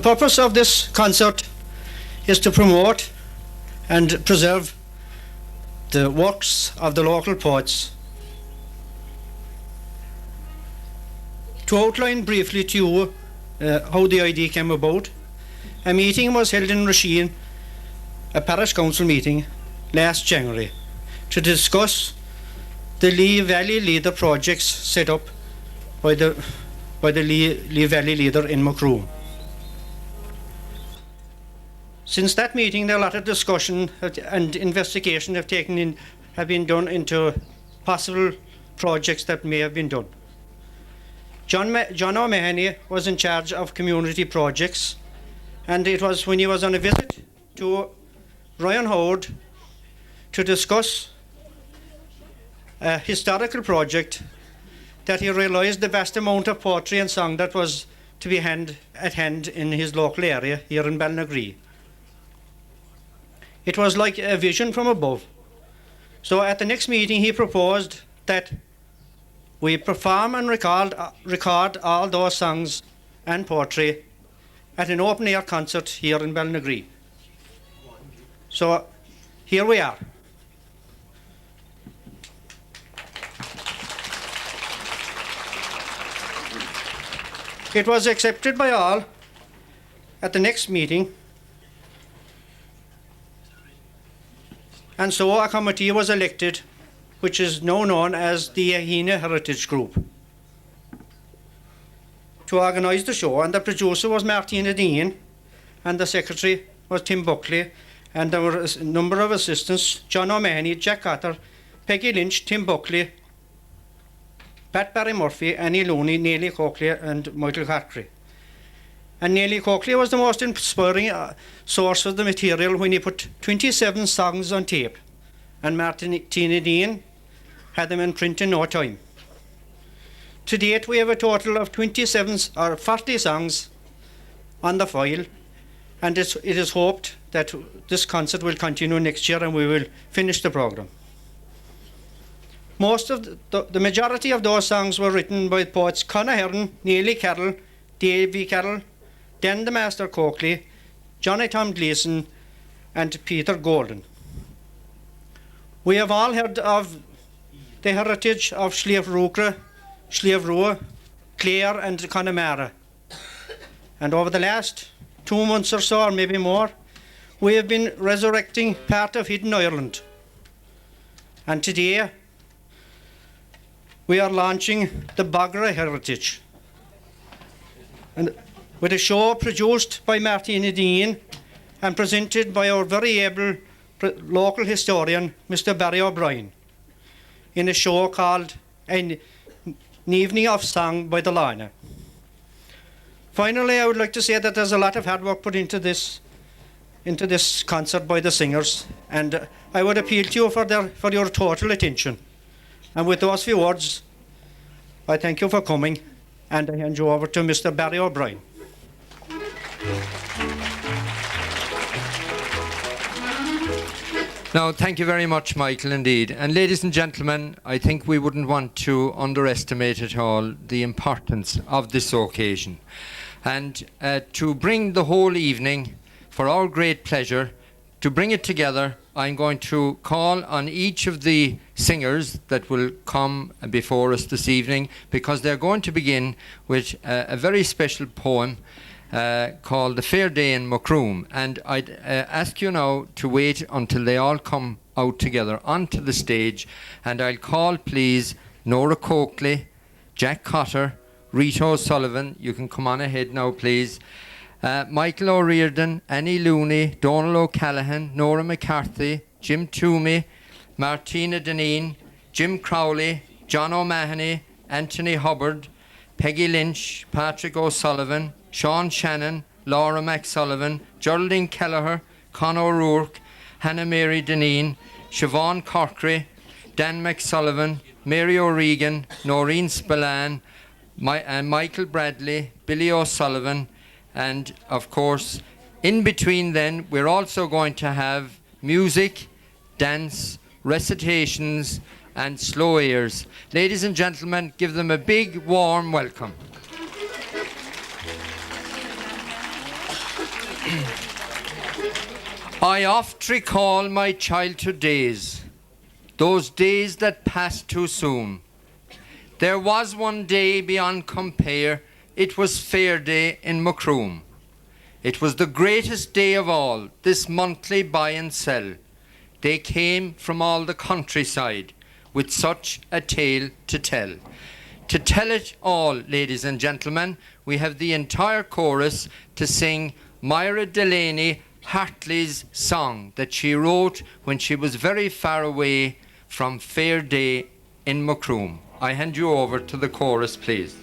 purpose of this concert is to promote and preserve the works of the local poets. To outline briefly to you how the idea came about, a meeting was held in Rasheen, a parish council meeting, last January, to discuss the Lee Valley Leader projects set up by the Lee Valley Leader in Macroom. Since that meeting, a lot of discussion and investigation have been done into possible projects that may have been done. John O'Mahony was in charge of community projects, and it was when he was on a visit to Ryan Howard to discuss a historical project that he realised the vast amount of poetry and song that was to be at hand in his local area here in Ballinagree. It was like a vision from above. So at the next meeting he proposed that we perform and record all those songs and poetry at an open air concert here in Ballinagree. So here we are. It was accepted by all at the next meeting, and so a committee was elected, which is now known as the Ahina Heritage Group, to organise the show. And the producer was Martina Dean, and the secretary was Tim Buckley, and there were a number of assistants: John O'Mahony, Jack Cotter, Peggy Lynch, Tim Buckley, Pat Barry Murphy, Annie Looney, Neely Corkley and Michael Cartry. And Neely Corkley was the most inspiring source of the material when he put 27 songs on tape, and Martina Dean had them in print in no time. To date we have a total of 40 songs on the file, and it is hoped that this concert will continue next year and we will finish the programme. Most of the majority of those songs were written by poets Conor Hearn, Neely Carroll, Davy Carroll, Dan the Master Corkley, Johnny Tom Gleeson and Peter Golden. We have all heard of the heritage of Sliabh Rua, Clare and Connemara. And over the last 2 months or so, or maybe more, we have been resurrecting part of hidden Ireland. And today we are launching the Bogra Heritage, and with a show produced by Martina Dean and presented by our very able local historian, Mr. Barry O'Brien, in a show called An Evening of Song by the Laune. Finally, I would like to say that there's a lot of hard work put into this concert by the singers, and I would appeal to you for your total attention. And with those few words, I thank you for coming, and I hand you over to Mr. Barry O'Brien. Now, thank you very much, Michael, indeed. And ladies and gentlemen, I think we wouldn't want to underestimate at all the importance of this occasion. And to bring the whole evening, for our great pleasure, to bring it together, I'm going to call on each of the singers that will come before us this evening, because they're going to begin with a very special poem called The Fair Day in Macroom. And I'd ask you now to wait until they all come out together onto the stage, and I'll call, please, Nora Coakley, Jack Cotter, Rita O'Sullivan. You can come on ahead now, please. Michael O'Riordan, Annie Looney, Donald O'Callaghan, Nora McCarthy, Jim Toomey, Martina Deneen, Jim Crowley, John O'Mahony, Anthony Hubbard, Peggy Lynch, Patrick O'Sullivan, Sean Shannon, Laura McSullivan, Geraldine Kelleher, Conor O'Rourke, Hannah Mary Deneen, Siobhan Corkery, Dan McSullivan, Mary O'Regan, Noreen Spillane, Michael Bradley, Billy O'Sullivan, and of course, in between then, we're also going to have music, dance, recitations, and slow airs. Ladies and gentlemen, give them a big, warm welcome. I oft recall my childhood days, those days that passed too soon. There was one day beyond compare, it was Fair Day in Macroom. It was the greatest day of all, this monthly buy and sell. They came from all the countryside with such a tale to tell. To tell it all, ladies and gentlemen, we have the entire chorus to sing Myra Delaney Hartley's song that she wrote when she was very far away from Fair Day in Macroom. I hand you over to the chorus, please.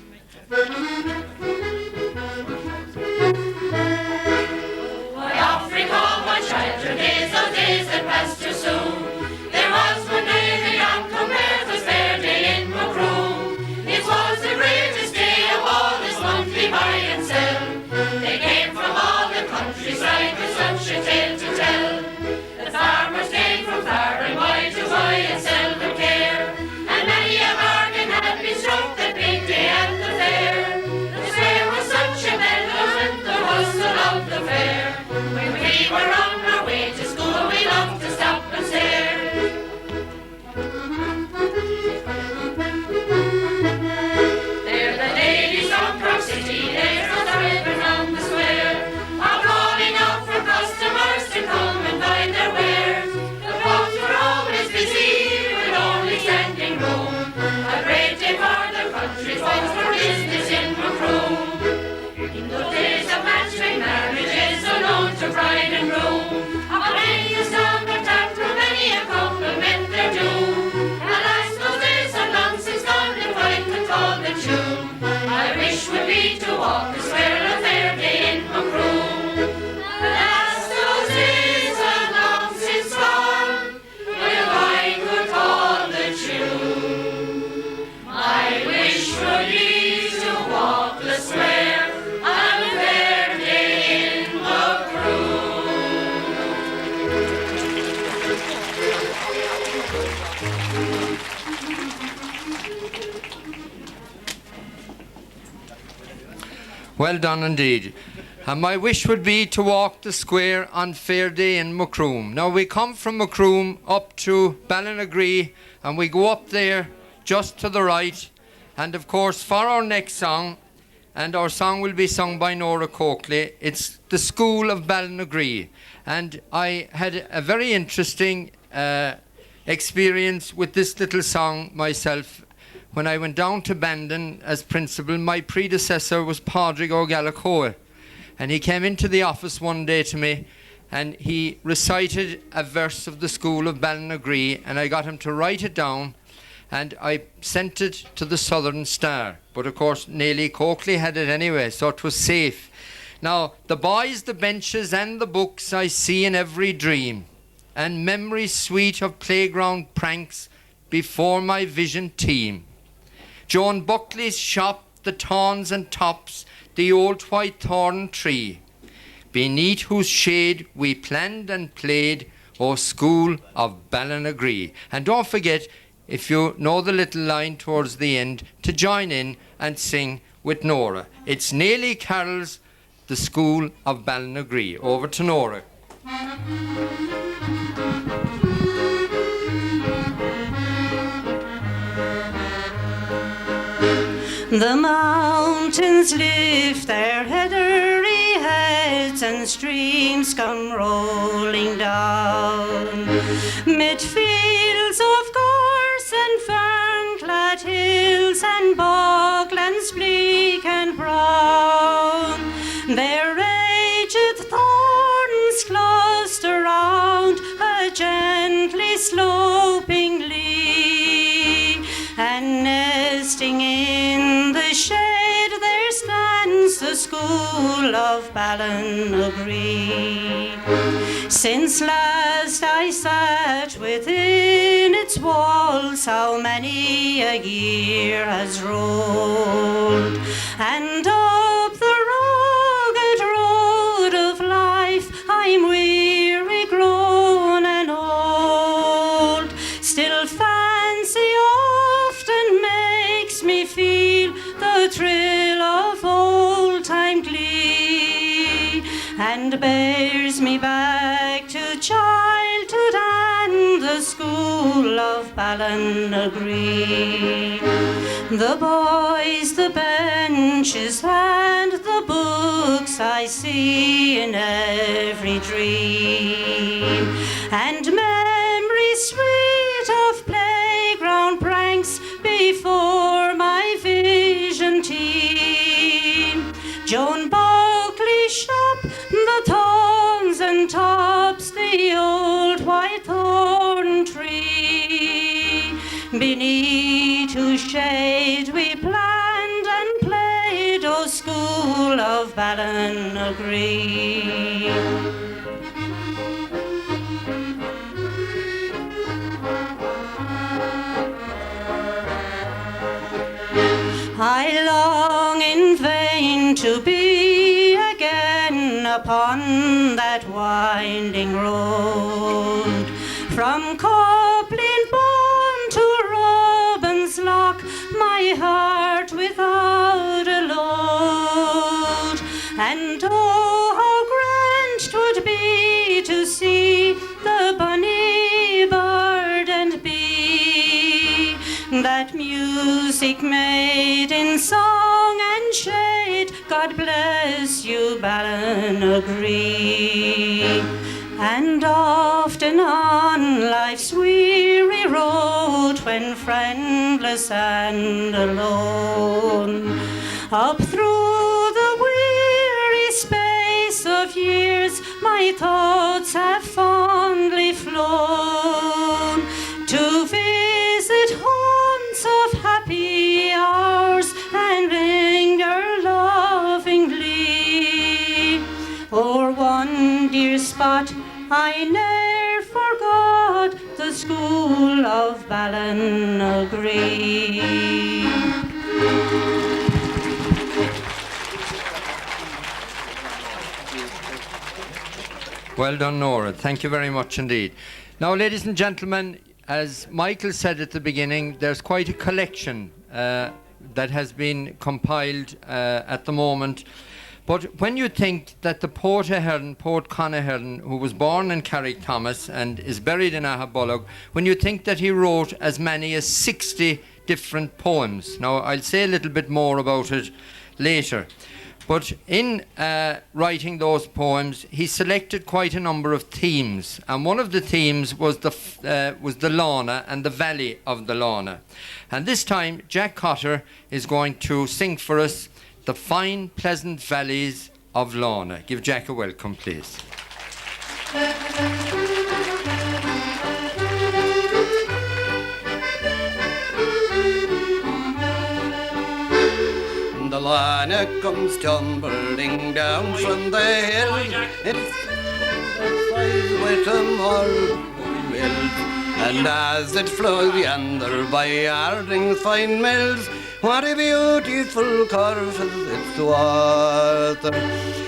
Brien and Loune, a many a song or tap from many a compliment their due. Alas, those days are long since gone, if I could call the tune. I wish would be to walk the square of Fair Day in Macroom. Alas, those days are long since gone, if I could call the tune. I wish would be to walk the square of Fair Day in Macroom. Well done indeed. And my wish would be to walk the square on Fair Day in Macroom. Now we come from Macroom up to Ballinagree and we go up there just to the right. And of course for our next song, and our song will be sung by Jerome Corkley, it's the School of Bandon. And I had a very interesting experience with this little song myself. When I went down to Bandon as principal, my predecessor was Padraig O'Gallagher, and he came into the office one day to me and he recited a verse of the School of Ballinagree, and I got him to write it down and I sent it to the Southern Star. But of course Jerome Corkley had it anyway, so it was safe. Now, the boys, the benches and the books I see in every dream, and memories sweet of playground pranks before my vision teem. Joan Buckley's shop, the tawns and tops, the old white thorn tree, beneath whose shade we planned and played, O School of Ballinagree. And don't forget, if you know the little line towards the end, to join in and sing with Nora. It's Nearly Carroll's The School of Ballinagree. Over to Nora. The mountains lift their heathery heads and streams come rolling down. Mid fields of gorse and fern-clad hills and boglands bleak and brown, their aged thorns cluster round a gently sloping lea, and nesting in the shade there stands the School of Ballinagree. Since last I sat within its walls, how many a year has rolled, and up the rugged road of life I'm weary, grown and old. Still fancy often makes me feel the thrill of old-time glee, and and bears me back to childhood and the School of Ballinagree. The boys, the benches and the books I see in every dream, and memories sweet of playground pranks before my vision teem. Joan Buckley's shop, the thorns and tops, the old white thorn tree. Beneath whose shade we planned and played, O School of Ballinagree. I long in vain to be again upon that winding road, from Coplin Bond to Robin's Lock, my heart without a load. And oh, how grand 'twould be to see the bonny bird and bee, that music made in song and shade. God bless you, Ballinagree. And often on life's weary road, when friendless and alone, up through the weary space of years, my thoughts have fondly flown to visit haunts of happy hours and linger lovingly o'er one dear spot I ne'er forgot, the School of Ballinagree. Well done, Nora. Thank you very much indeed. Now, ladies and gentlemen, as Michael said at the beginning, there's quite a collection that has been compiled at the moment. But when you think that the Poet Connachern, who was born in Carrigthomas and is buried in Ahabolog, when you think that he wrote as many as 60 different poems. Now, I'll say a little bit more about it later. But in writing those poems, he selected quite a number of themes. And one of the themes was the Laune and the valley of the Laune. And this time, Jack Cotter is going to sing for us the fine, pleasant valleys of Laune. Give Jack a welcome, please. The Laune comes tumbling down from the hill. It's with a marble mill, and as it flows yonder by Arding's fine mills, what a beautiful curve its water.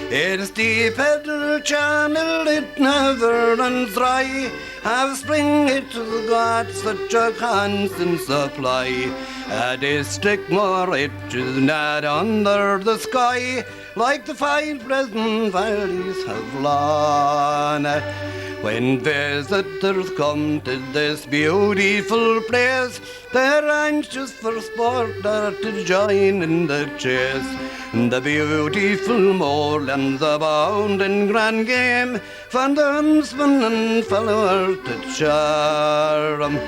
It's deep headed channel, it never runs dry. Have spring it got such a constant supply. A district more rich is not under the sky, like the fine pleasant valleys of Laune. When visitors come to this beautiful place, they're anxious for sport or to join in the chase. The beautiful moorlands abound in grand game, for the huntsmen and followers to charm.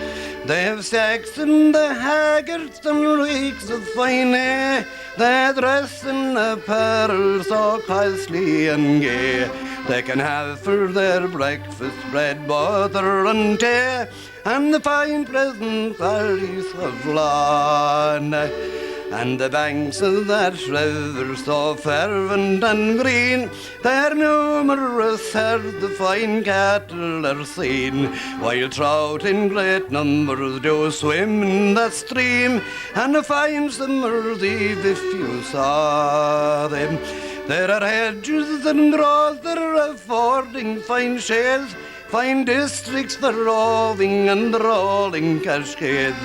They have Saxon, the haggards and reeks of fine air. They dress in apparel so costly and gay. They can have for their breakfast bread, butter and tea, and the fine pleasant valleys of Laune. And the banks of that river so fervent and green, they're numerous as the fine cattle are seen, while trout in great numbers do swim in the stream, and a fine summer's eve if you saw them. There are hedges and groves that are affording fine shades, fine districts for roving and rolling cascades,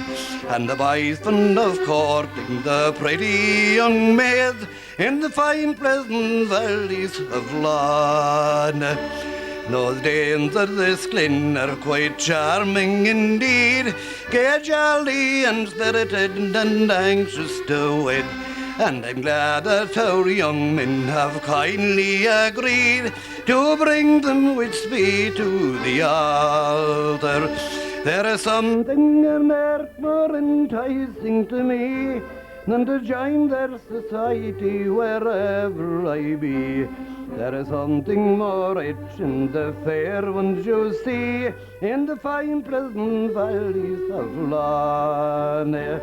and the boys fond of courting the pretty young maid in the fine pleasant valleys of Laune. Those dames of this glen are quite charming indeed, gay, jolly and spirited and anxious to wed. And I'm glad that our young men have kindly agreed to bring them with speed to the altar. There is something on earth more enticing to me than to join their society wherever I be. There is something more rich in the fair ones you see in the fine pleasant valleys of Laune.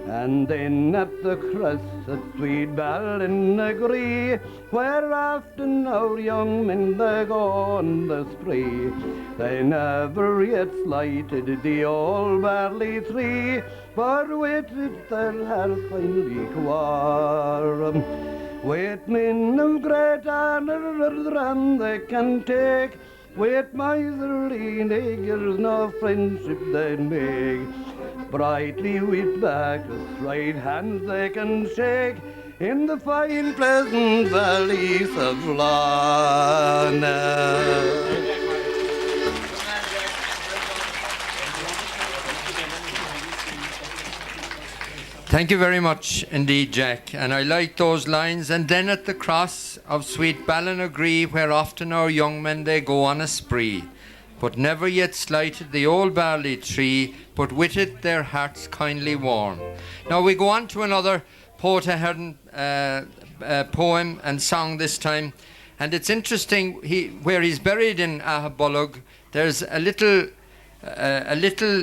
And then at the cross at sweet Ballinagree, where often our young men they go on the spree, they never yet slighted the old barley tree, for with it their hearts finally quarrel. With men of great honour and they can take, with miserly niggers no friendship they make. Brightly with Bacchus right hands they can shake in the fine pleasant valleys of Laune. Thank you very much indeed, Jack. And I like those lines. And then at the cross of sweet Ballinagree, where often our young men they go on a spree, but never yet slighted the old barley tree, but with it their hearts kindly warm. Now we go on to another Porter Hearn poem and song this time. And it's interesting, where he's buried in Ahabolog, there's a little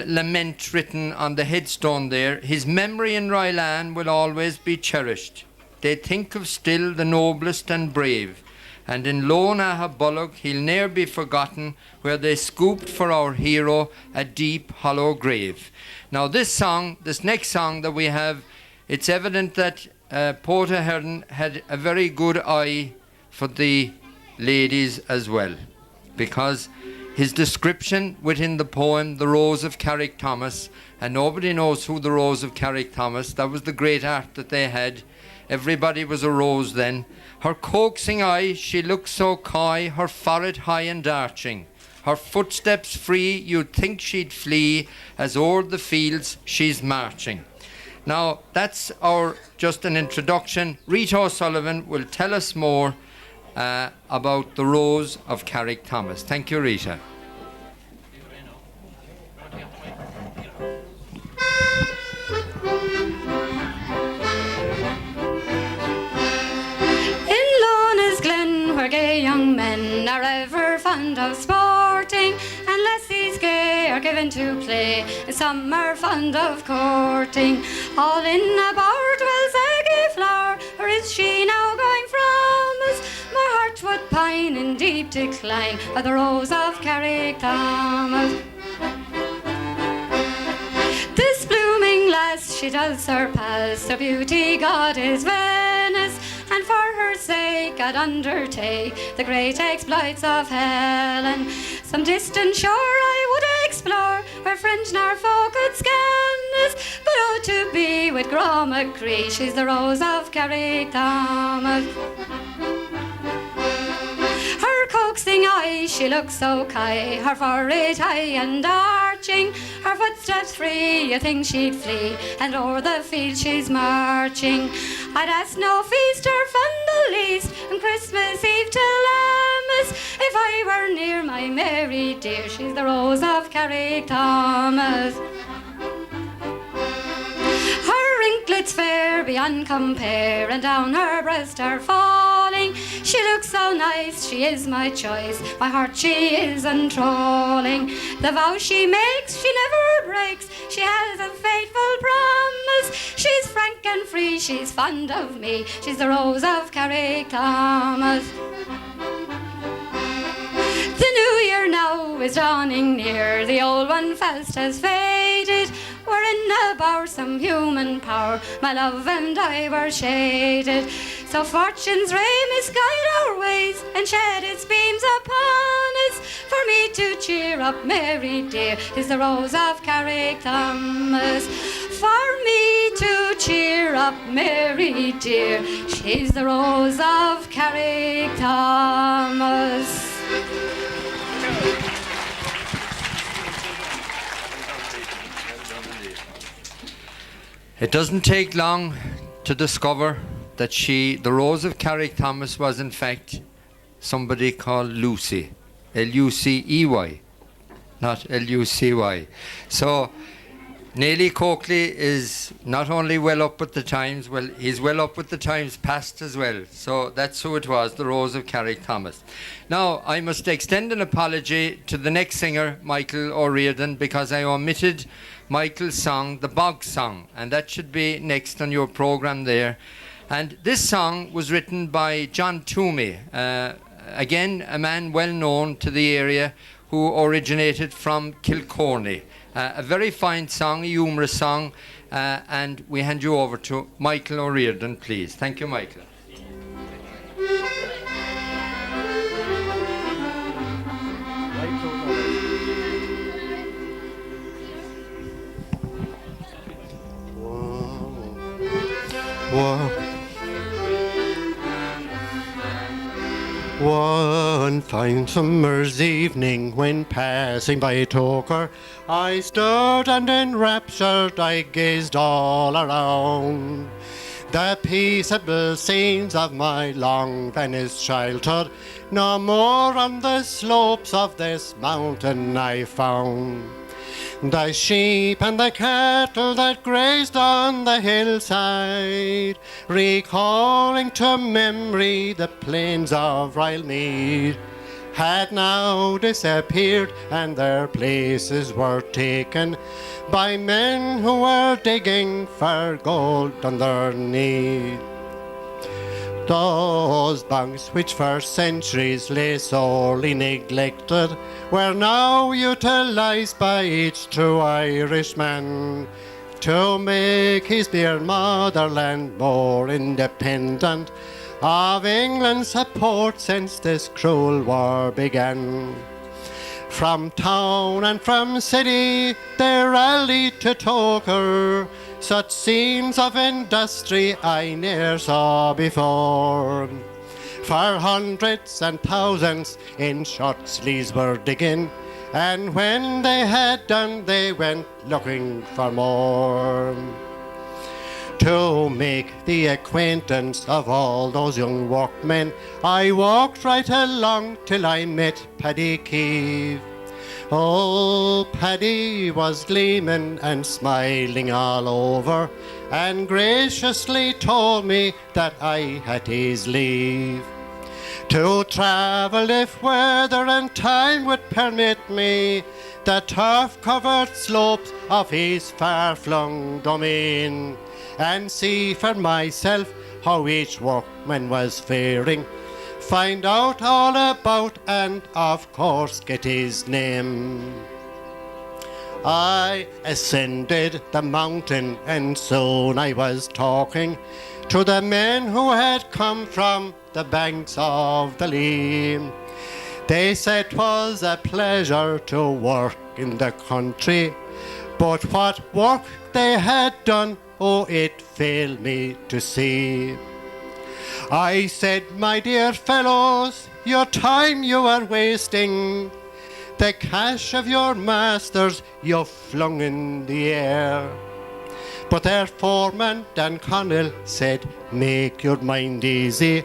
lament written on the headstone there. His memory in Laune will always be cherished. They think of still the noblest and brave. And in Laune Ahabolog he'll ne'er be forgotten, where they scooped for our hero a deep hollow grave. Now this next song that we have, it's evident that Porter Hearn had a very good eye for the ladies as well, because his description within the poem, The Rose of Carrick-Thomas, and nobody knows who the Rose of Carrick-Thomas, that was the great art that they had. Everybody was a rose then. Her coaxing eye, she looked so coy, her forehead high and arching. Her footsteps free, you'd think she'd flee, as o'er the fields she's marching. Now, that's just an introduction. Rita O'Sullivan will tell us more about the Rose of Carrick-Thomas. Thank you, Rita. In Laune's glen, where gay young men are ever fond of sporting, and lassies gay are given to play, and some are fond of courting. All in a bower dwells a gay flower, or is she now going from us? My heart would pine in deep decline by the Rose of Carrick-Thomas. This blooming lass, she does surpass her beauty, God is Venice, and for her sake I'd undertake the great exploits of Helen. Some distant shore I would explore, where friends nor foe could scan us, but oh, to be with Ballinagree, she's the Rose of Carrick-Thomas. Her coaxing eye, she looks so coy, her forehead high and arching, her footsteps free, you think she'd flee, and o'er the field she's marching. I'd ask no feast or fun the least, on Christmas Eve till Lammas, if I were near my Mary dear, she's the Rose of Carrick-Thomas. Her ringlets fair beyond compare, and down her breast are falling. She looks so nice, she is my choice, my heart she is enthralling. The vow she makes, she never breaks, she has a faithful promise. She's frank and free, she's fond of me, she's the Rose of Carrick-Thomas. The new year now is dawning near, the old one fast has faded. We're in a bower, some human power, my love and I were shaded. So fortune's ray misguide our ways, and shed its beams upon us. For me to cheer up, Mary dear, is the Rose of Carrick-Thomas. for me to cheer up Mary dear. She's the Rose of Carrick-Thomas. It doesn't take long to discover that the Rose of Carrick-Thomas, was in fact somebody called Lucy. L-U-C-E-Y, not L-U-C-Y. So Neely Corkley is not only well up with the times, well, he's well up with the times past as well. So that's who it was, the Rose of Carrick-Thomas. Now, I must extend an apology to the next singer, Michael O'Riordan, because I omitted Michael's song, The Bog Song, and that should be next on your programme there. And this song was written by John Toomey, again, a man well known to the area who originated from Kilcorny. A very fine song, a humorous song, and we hand you over to Michael O'Riordan, please. Thank you, Michael. One fine summer's evening, when passing by Toker, I stood and enraptured I gazed all around. The peaceable scenes of my long vanished childhood no more on the slopes of this mountain I found. The sheep and the cattle that grazed on the hillside, recalling to memory the plains of Rylemead, had now disappeared, and their places were taken by men who were digging for gold underneath. Those banks which for centuries lay sorely neglected were now utilised by each true Irishman to make his dear motherland more independent of England's support since this cruel war began. From town and from city they rallied to Toker, such scenes of industry I ne'er saw before. For hundreds and thousands in short sleeves were digging, and when they had done they went looking for more. To make the acquaintance of all those young workmen, I walked right along till I met Paddy Keeve. Oh, Paddy was gleaming and smiling all over, and graciously told me that I had his leave to travel if weather and time would permit me the turf-covered slopes of his far-flung domain, and see for myself how each workman was faring, find out all about and of course get his name. I ascended the mountain and soon I was talking to the men who had come from the banks of the Lee. They said 'twas a pleasure to work in the country, but what work they had done, oh, it failed me to see. I said, my dear fellows, your time you are wasting. The cash of your masters you flung in the air. But their foreman, Dan Connell, said, make your mind easy.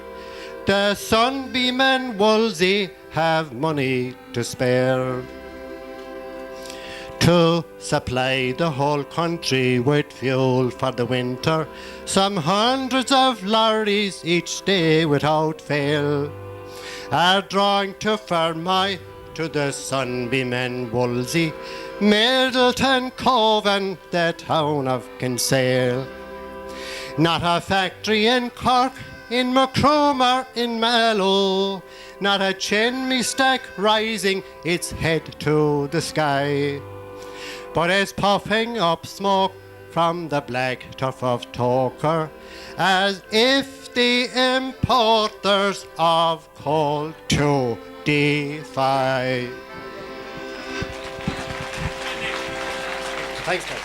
The Sunbeam and Wolsey have money to spare to supply the whole country with fuel for the winter, some hundreds of lorries each day without fail are drawing to Fermoy, to the Sunbeam and Wolsey, Middleton Cove and the town of Kinsale. Not a factory in Cork, in Macroom or in Mallow, not a chimney stack rising its head to the sky, but is puffing up smoke from the black turf of Toker, as if the importers of coal to defy. Thanks, guys.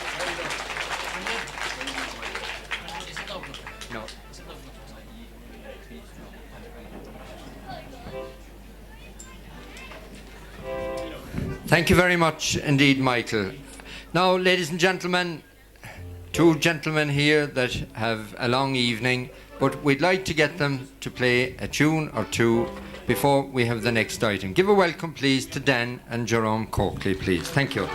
Thank you very much indeed, Michael. Now, ladies and gentlemen, two gentlemen here that have a long evening, but we'd like to get them to play a tune or two before we have the next item. Give a welcome, please, to Dan and Jerome Corkley, please. Thank you.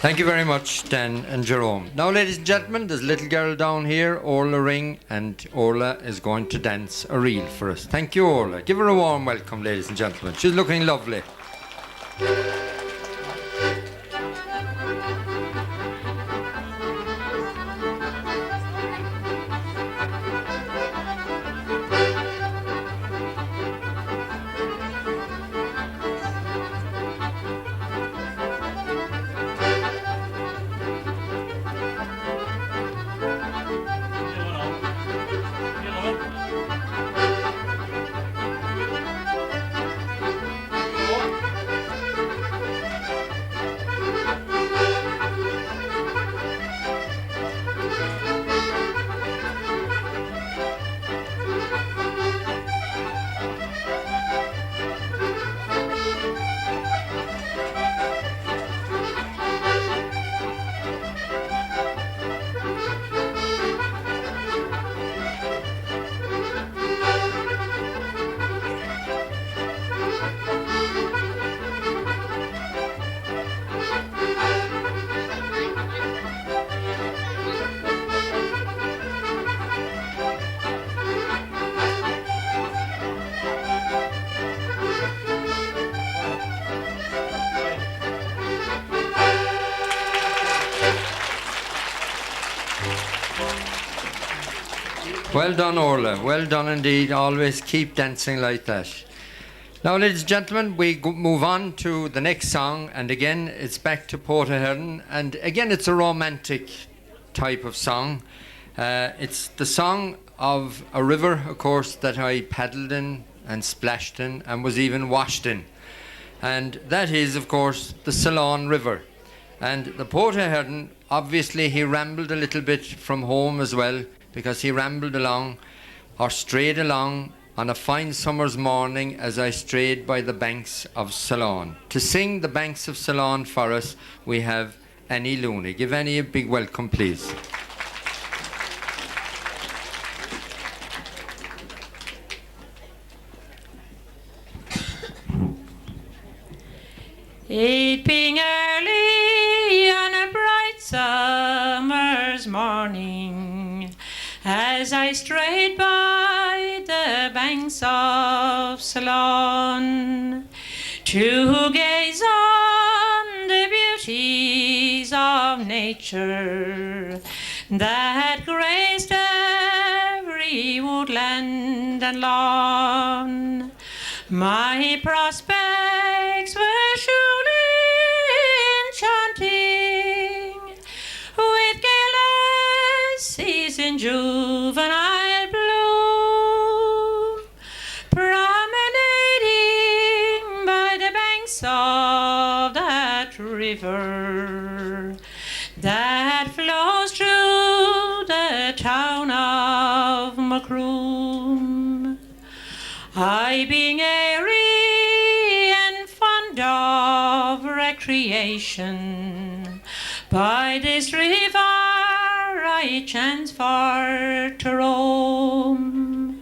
Thank you very much, Dan and Jerome. Now, ladies and gentlemen, there's a little girl down here, Orla OBrien, and Orla is going to dance a reel for us. Thank you, Orla. Give her a warm welcome, ladies and gentlemen. She's looking lovely. Well done, Orla. Well done indeed. Always keep dancing like that. Now, ladies and gentlemen, we move on to the next song, and again, it's back to Portaherden, and again, it's a romantic type of song. It's the song of a river, of course, that I paddled in and splashed in and was even washed in. And that is, of course, the Laune River. And the Portaherden, obviously, he rambled a little bit from home as well, because he rambled along, or strayed along, on a fine summer's morning as I strayed by the banks of Laune. To sing the banks of Laune for us, we have Annie Looney. Give Annie a big welcome, please. It being early on a bright summer's morning, as I strayed by the banks of Laune, to gaze on the beauties of nature that graced every woodland and Laune. My prospects were surely enchanting, with gay lassies in juvenile bloom, promenading by the banks of that river that flows through the town of Macroom. I, being airy and fond of recreation, by this river I chance for to roam,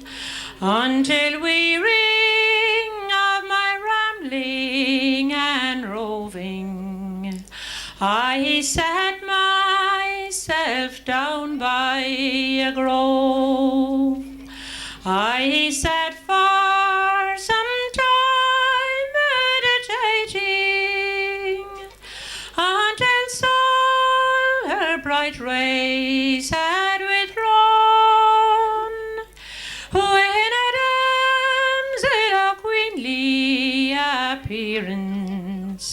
until wearying of my rambling and roving, I sat myself down by a grove. I sat for some time meditating, until Sol her bright rays had withdrawn, when Adam's queenly appearance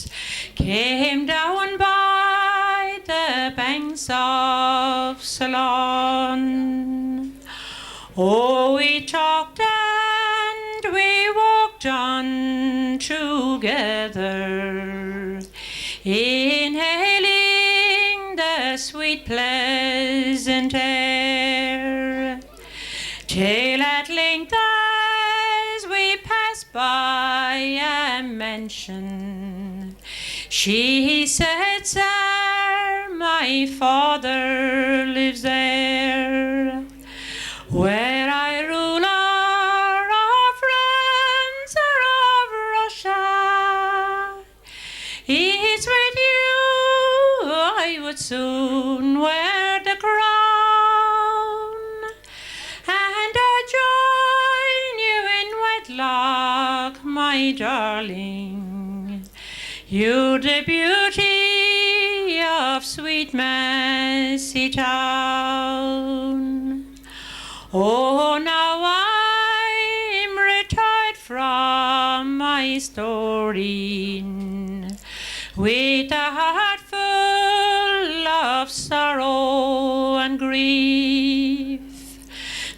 came down by the banks of Laune. Oh, we talked and we walked on together, inhaling the sweet pleasant air, till at length as we passed by a mansion, she said, "Sir, my father lives there, where I ruler of France or of Russia. It's with you I would soon wear the crown, and join you in wedlock, my darling. You're the beauty of sweet Massey Town." Oh, now I'm retired from my story, with a heart full of sorrow and grief.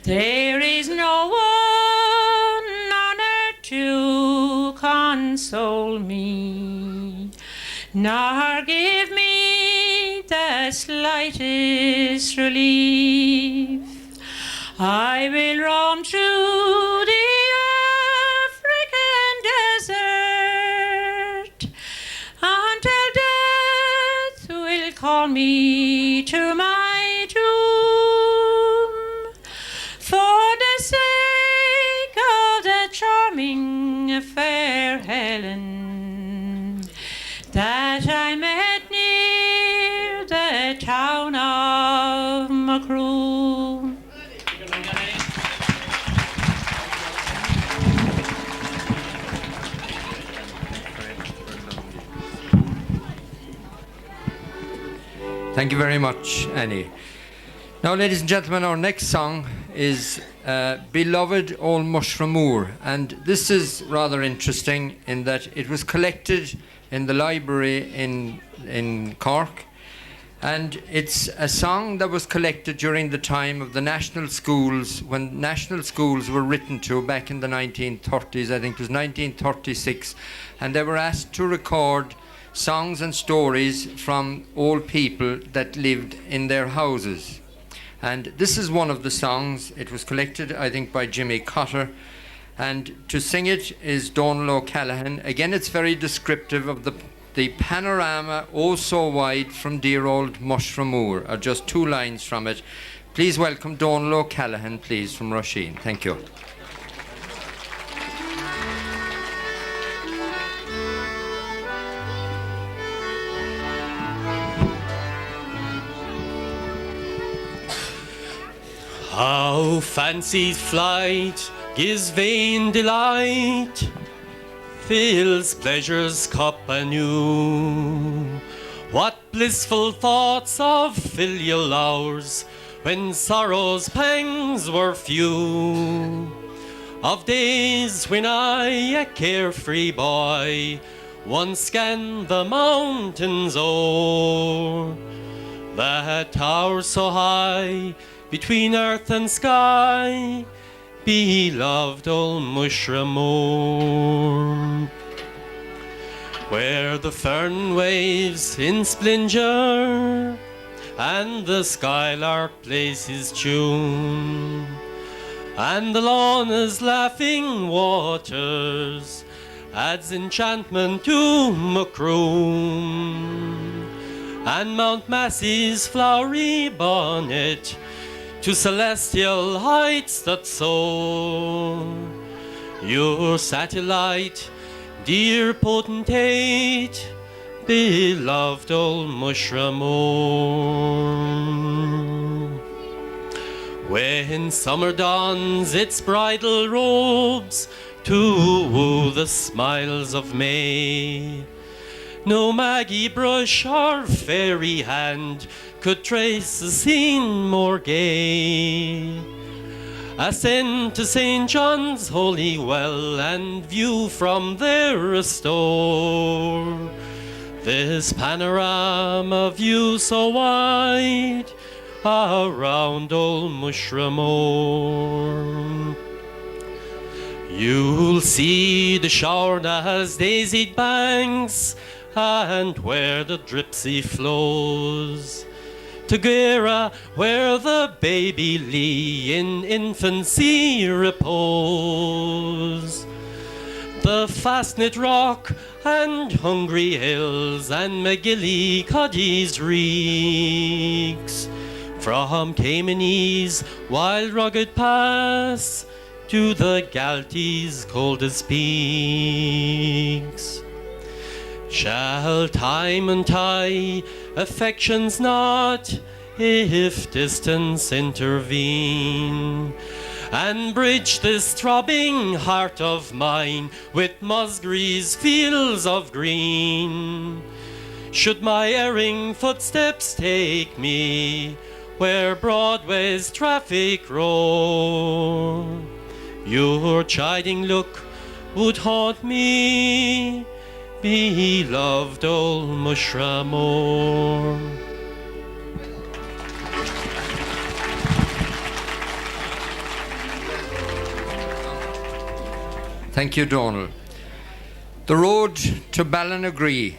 There is no one on earth to console me, nor give me the slightest relief. I will roam through the African desert, until death will call me to my tomb, for the sake of the charming fair Helen that I met near the town of Macroom. Thank you very much, Annie. Now, ladies and gentlemen, our next song is Beloved Old Mushroom, and this is rather interesting in that it was collected in the library in Cork, and it's a song that was collected during the time of the national schools, when national schools were written to back in the 1930s. I think it was 1936, and they were asked to record songs and stories from old people that lived in their houses. And this is one of the songs. It was collected, I think, by Jimmy Cotter, and to sing it is Donal O'Callaghan. Again, it's very descriptive of the panorama, oh so wide from dear old Mushroom Moor, are just two lines from it. Please welcome Donal O'Callaghan, please, from Roisin. Thank you. How fancy's flight gives vain delight, fills pleasure's cup anew. What blissful thoughts of filial hours, when sorrow's pangs were few. of days when I, a carefree boy, once scanned the mountains o'er, that tower so high between earth and sky, beloved old Mushramore, where the fern waves in splendour and the skylark plays his tune, and the Laune's laughing waters adds enchantment to Macroom, and Mount Massey's flowery bonnet to celestial heights that soar. Your satellite, dear potentate, beloved old Mushramore. When summer dons its bridal robes to woo the smiles of May, no Maggie brush or fairy hand could trace a scene more gay. Ascend to St. John's holy well and view from there a store this panorama view so wide around old Mushramore. You'll see the Shorna's daisied banks, and where the Dripsy flows, to Gera, where the baby Lee in infancy repose, the fast-knit rock and hungry hills and McGillycuddy's reeks, from Caymanee's wild rugged pass to the Galtie's coldest peaks. Shall time untie affections not, if distance intervene, and bridge this throbbing heart of mine with Musgrave's fields of green? Should my erring footsteps take me where Broadway's traffic roar, your chiding look would haunt me, beloved old Mushramore. Thank you, Donald. The road to Ballinagree.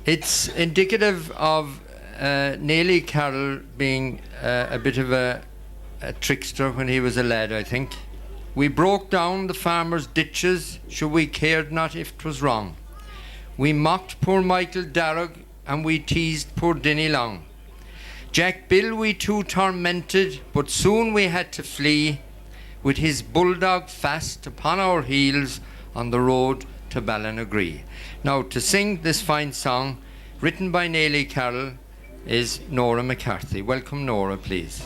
It's indicative of Neely Carroll being a bit of a trickster when he was a lad, I think. We broke down the farmers' ditches, sure we cared not if 'twas wrong. We mocked poor Michael Darragh, and we teased poor Dinny Long. Jack Bill we too tormented, but soon we had to flee, with his bulldog fast upon our heels on the road to Ballinagree. Now, to sing this fine song, written by Neely Carroll, is Nora McCarthy. Welcome, Nora, please.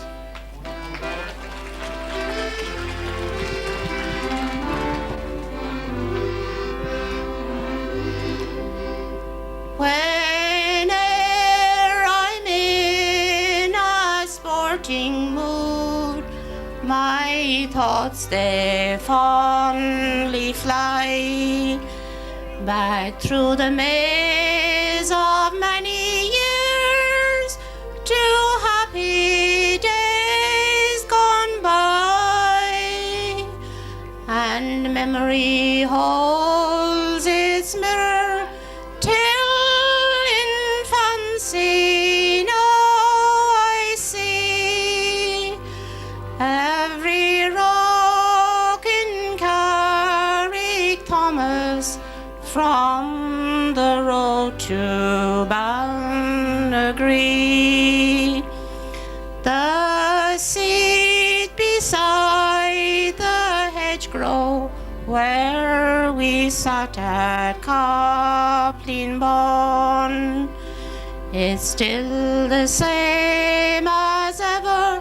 Whene'er I'm in a sporting mood, my thoughts they fondly fly back through the maze of many years to happy days gone by, and memory holds its mirror till infancy. Now I see every rock in Carrick Thomas from the road to Ballinagree. The seat beside the hedgerow where we sat at Coplinborn, it's still the same as ever.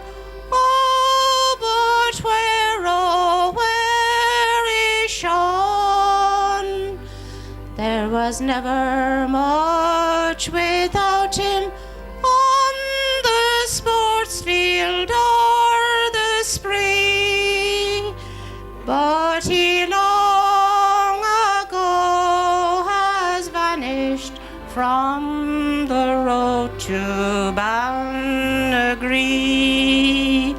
Oh, but where, oh, where is Sean? There was never much without him on the sports field or the spree, from the road to Ballinagree.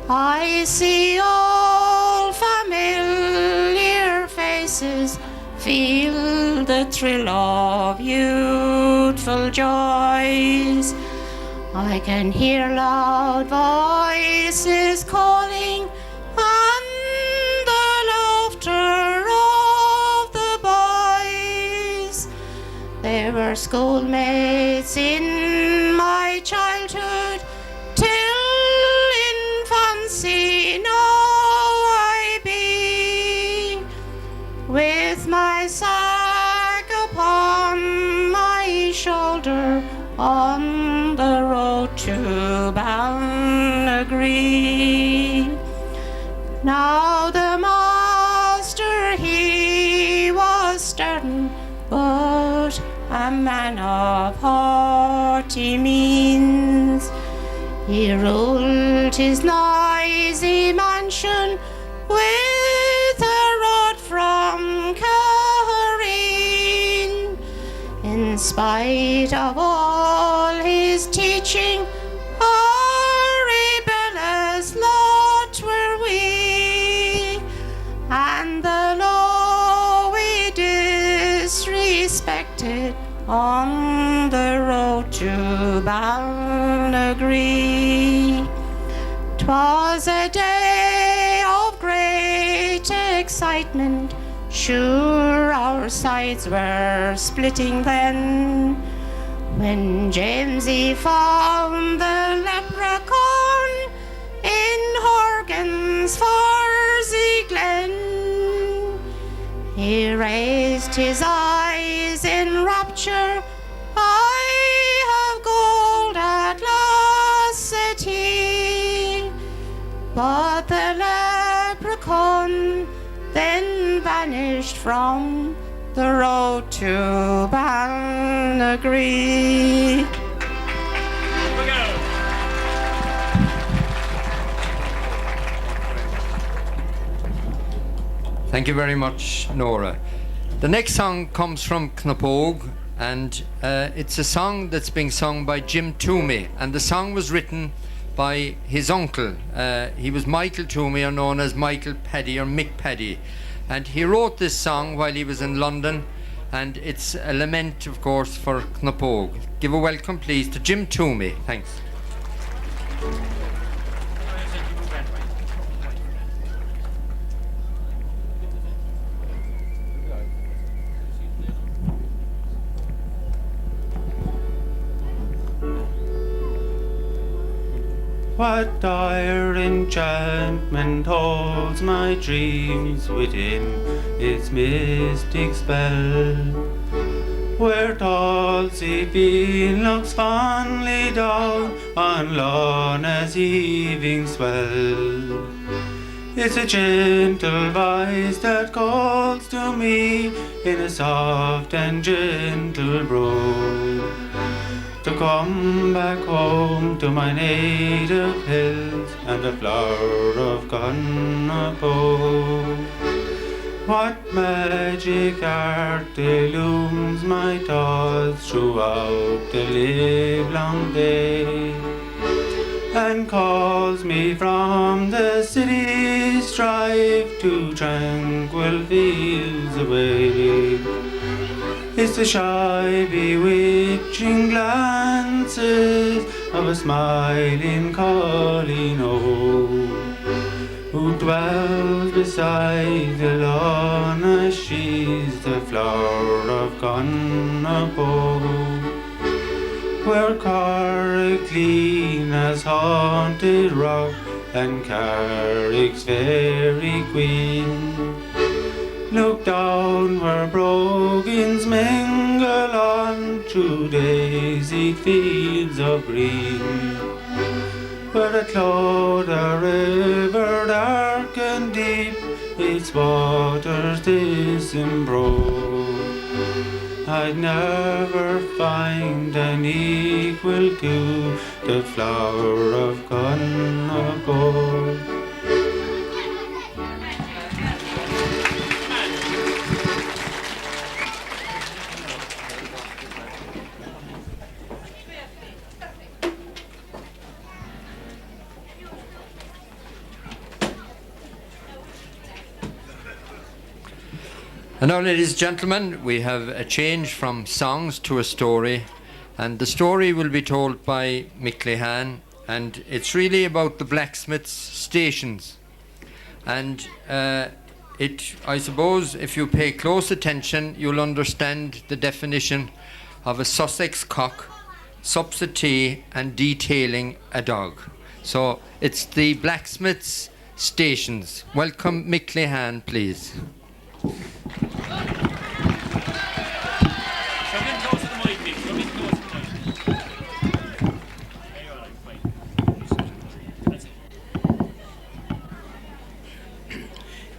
I see all familiar faces, feel the thrill of youthful joys. I can hear loud voices calling and the laughter of the boys. They were schoolmates in my childhood till infancy now I be. With my sack upon my shoulder on the road to Ballinagree. Now the master he was stern, but a man of haughty means. He ruled his noisy mansion with a rod from Cairene. In spite of all his teaching, our rebellious lot were we, and the law we disrespected on the road to Ballinagree. 'Twas a day of great excitement, sure our sides were splitting then, when Jamesy found the leprechaun in Horgan's Farsy Glen. He raised his eyes in rapture, "I have gold at last," said he. But the leprechaun then vanished from the road to Ballinagree. Thank you very much, Nora. The next song comes from Knapogue, and it's a song that's being sung by Jim Toomey, and the song was written by his uncle. He was Michael Toomey, or known as Michael Paddy or Mick Paddy, and he wrote this song while he was in London, and it's a lament, of course, for Knapogue. Give a welcome, please, to Jim Toomey. Thanks. What dire enchantment holds my dreams within its mystic spell, where tall Sabine looks fondly down on Laune as heaving swell? It's a gentle voice that calls to me in a soft and gentle brogue, to come back home to my native hills and the flower of Connaught. What magic art illumes my thoughts throughout the livelong day, and calls me from the city's strife to tranquil fields away? It's the shy, bewitching glances of a smiling Colleen who dwells beside the lawn as she's the flower of Connaught, where Corkley has haunted rock and Carrick's fairy queen. Look down where brogans mingle on through daisied fields of green, where the cloud a river dark and deep its waters disembroke. I'd never find an equal to the flower of Connaught. And now, ladies and gentlemen, we have a change from songs to a story, and the story will be told by Mick Lehan, and it's really about the Blacksmiths stations. And I suppose if you pay close attention, you'll understand the definition of a Sussex cock, substitute and detailing a dog. So it's the Blacksmiths stations. Welcome Mick Lehan, please.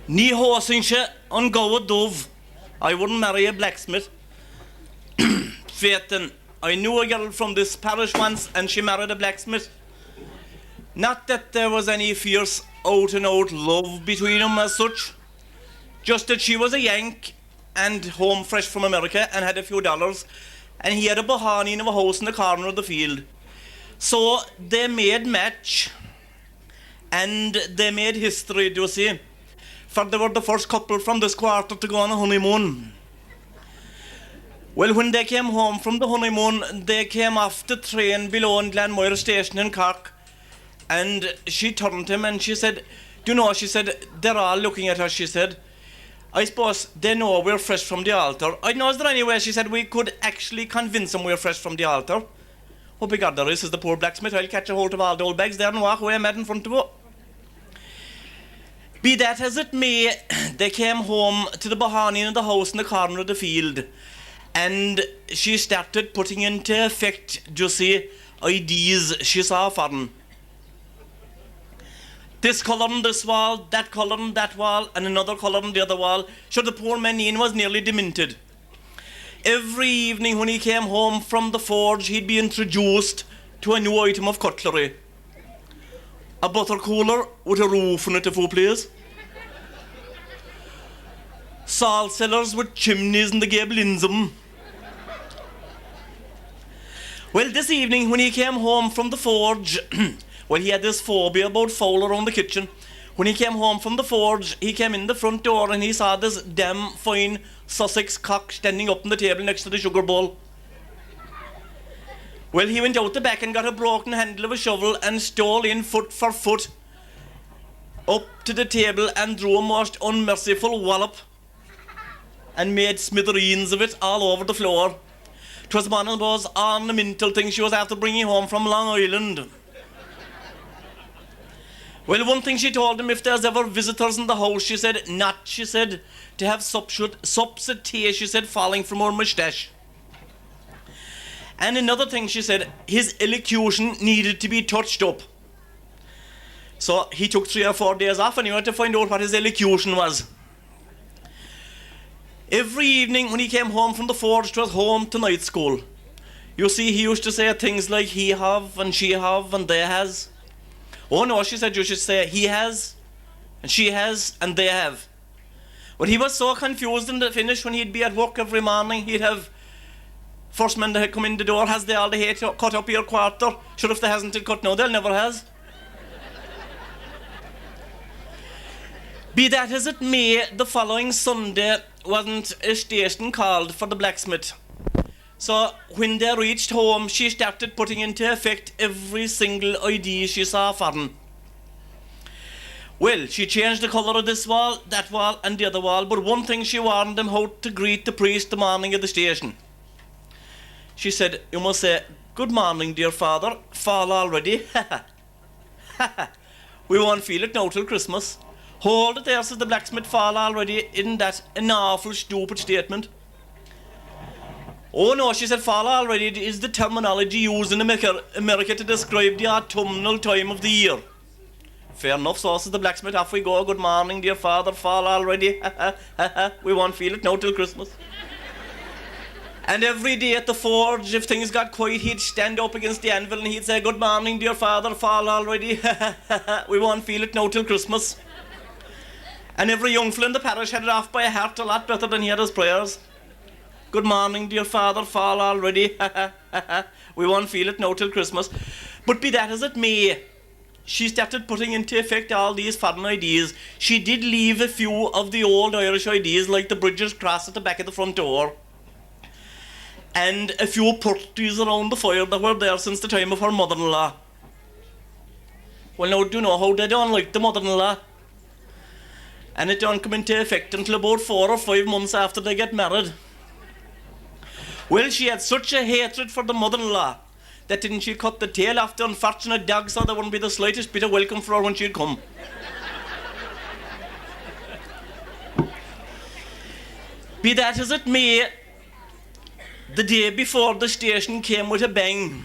Ní hósingse an go dove. I wouldn't marry a blacksmith. Faten, I knew a girl from this parish once and she married a blacksmith. Not that there was any fierce out-and-out love between them as such. Just that she was a Yank and home fresh from America and had a few dollars, and he had a bahani of a house in the corner of the field. So they made match and they made history, do you see? For they were the first couple from this quarter to go on a honeymoon. Well, when they came home from the honeymoon, they came off the train below in Glenmoire station in Cork, and she turned to him and she said, do you know, she said, they're all looking at her, she said. I suppose they know we're fresh from the altar. I know, is there any way, she said, we could actually convince them we're fresh from the altar? Oh, by God, there is, says the poor blacksmith. I'll catch a hold of all the old bags there and walk away mad in front of her. Be that as it may, they came home to the bahani in the house in the corner of the field, and she started putting into effect, do you see, ideas she saw for them. This colour on this wall, that colour on that wall, and another colour on the other wall. Sure, the poor man Ian was nearly demented. Every evening when he came home from the forge, he'd be introduced to a new item of cutlery. A butter cooler with a roof on it, if you please. Salt cellars with chimneys and the gable ends of them. Well, this evening when he came home from the forge, well, he had this phobia about foul around the kitchen. When he came home from the forge, he came in the front door and he saw this damn fine Sussex cock standing up on the table next to the sugar bowl. Well, he went out the back and got a broken handle of a shovel and stole in foot for foot up to the table and drew a most unmerciful wallop and made smithereens of it all over the floor. 'Twas one of those ornamental things she was after bringing home from Long Island. Well, one thing she told him, if there's ever visitors in the house, she said, not, she said, to have substitute, she said, falling from her moustache. And another thing, she said, his elocution needed to be touched up. So he took 3 or 4 days off and he went to find out what his elocution was. Every evening when he came home from the forge, 'twas home to night school. You see, he used to say things like he have and she have and they has. Oh no, she said, you should say he has and she has and they have. But he was so confused in the finish when he'd be at work every morning. He'd have first man that come in the door, has they all the hair cut up here quarter? Sure, if they hasn't it cut now, they'll never has. Be that as it may, the following Sunday wasn't a station called for the blacksmith. So when they reached home, she started putting into effect every single idea she saw for them. Well, she changed the colour of this wall, that wall and the other wall, but one thing she warned them how to greet the priest the morning of the station. She said, you must say, good morning, dear father, fall already, we won't feel it now till Christmas. Hold it there, says the blacksmith, fall already, isn't that an awful stupid statement? Oh no, she said, fall already is the terminology used in America to describe the autumnal time of the year. Fair enough, so says the blacksmith, off we go, good morning, dear father, fall already, we won't feel it now till Christmas. And every day at the forge, if things got quiet, he'd stand up against the anvil and he'd say, good morning, dear father, fall already, we won't feel it now till Christmas. And every young fellow in the parish had it off by a heart a lot better than he had his prayers. Good morning, dear father, fall already, we won't feel it now till Christmas. But be that as it may, she started putting into effect all these foreign ideas. She did leave a few of the old Irish ideas, like the bridges cross at the back of the front door, and a few purties around the fire that were there since the time of her mother-in-law. Well, now, do you know how they don't like the mother-in-law? And it don't come into effect until about 4 or 5 months after they get married. Well, she had such a hatred for the mother-in-law that didn't she cut the tail off the unfortunate dog so there wouldn't be the slightest bit of welcome for her when she'd come. Be that as it may, the day before the station came with a bang,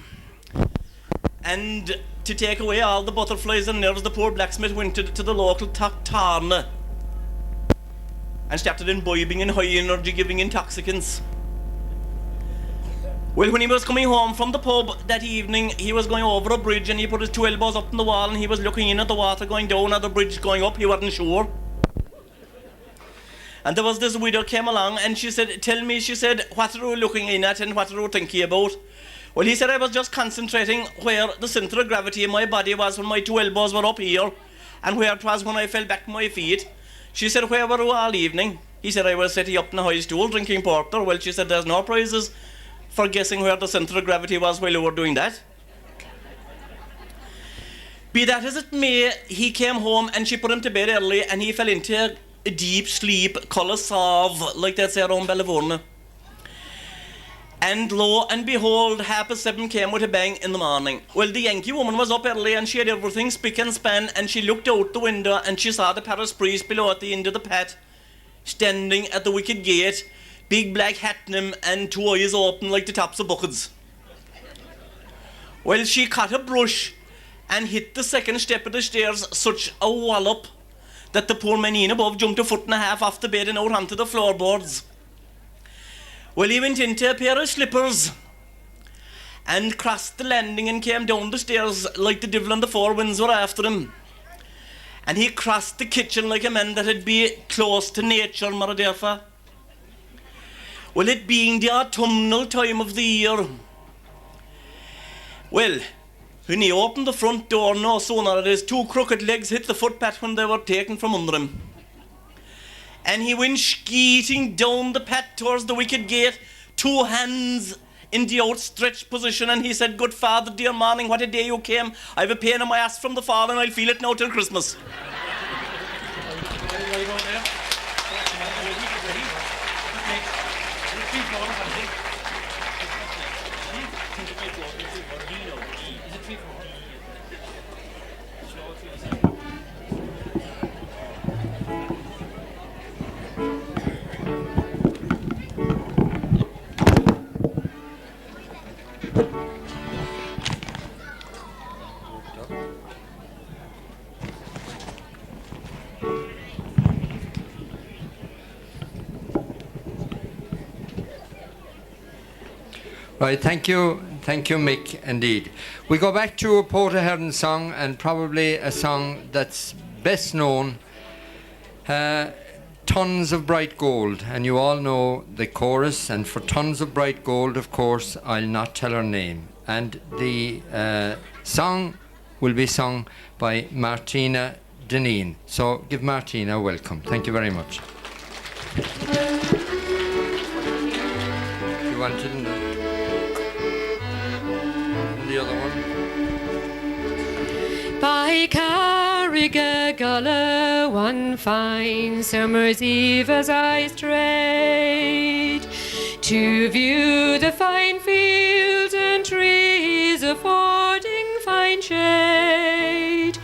and to take away all the butterflies and nerves, the poor blacksmith went to the local taverna and started imbibing in high energy giving intoxicants. Well, when he was coming home from the pub that evening, he was going over a bridge and he put his 2 elbows up on the wall and he was looking in at the water going down or the bridge going up, he wasn't sure. And there was this widow came along and she said, tell me, she said, what are you looking in at and what are you thinking about? Well, he said, I was just concentrating where the centre of gravity in my body was when my 2 elbows were up here and where it was when I fell back on my feet. She said, where were you all evening? He said, I was sitting up in a high stool drinking porter. Well, she said, there's no prizes for guessing where the centre of gravity was while you were doing that. Be that as it may, he came home and she put him to bed early and he fell into a deep sleep, colossal, like they say around Ballinagree. And lo and behold, 7:30 came with a bang in the morning. Well, the Yankee woman was up early and she had everything spick and span and she looked out the window and she saw the parish priest below at the end of the pat, standing at the wicket gate, big black hat on him and 2 eyes open like the tops of buckets. Well, she caught a brush and hit the 2nd step of the stairs such a wallop that the poor man in above jumped 1.5 feet off the bed and out onto the floorboards. Well, he went into a pair of slippers and crossed the landing and came down the stairs like the devil and the 4 winds were after him. And he crossed the kitchen like a man that had been close to nature, Maradefa. Well, it being the autumnal time of the year, well, when he opened the front door, no sooner his 2 crooked legs hit the footpath when they were taken from under him. And he went skeeting down the path towards the wicket gate, 2 hands in the outstretched position, and he said, good father, dear morning, what a day you came. I have a pain in my ass from the fall and I'll feel it now till Christmas. Right, thank you, Mick, indeed. We go back to a Porter Heron song, and probably a song that's best known, Tons of Bright Gold, and you all know the chorus, and for Tons of Bright Gold, of course, I'll not tell her name. And the song will be sung by Martina Deneen. So give Martina a welcome. Thank you very much. You wanted the other one? By Carrigagulla one fine summer's eve as I strayed to view the fine fields and trees affording fine shade,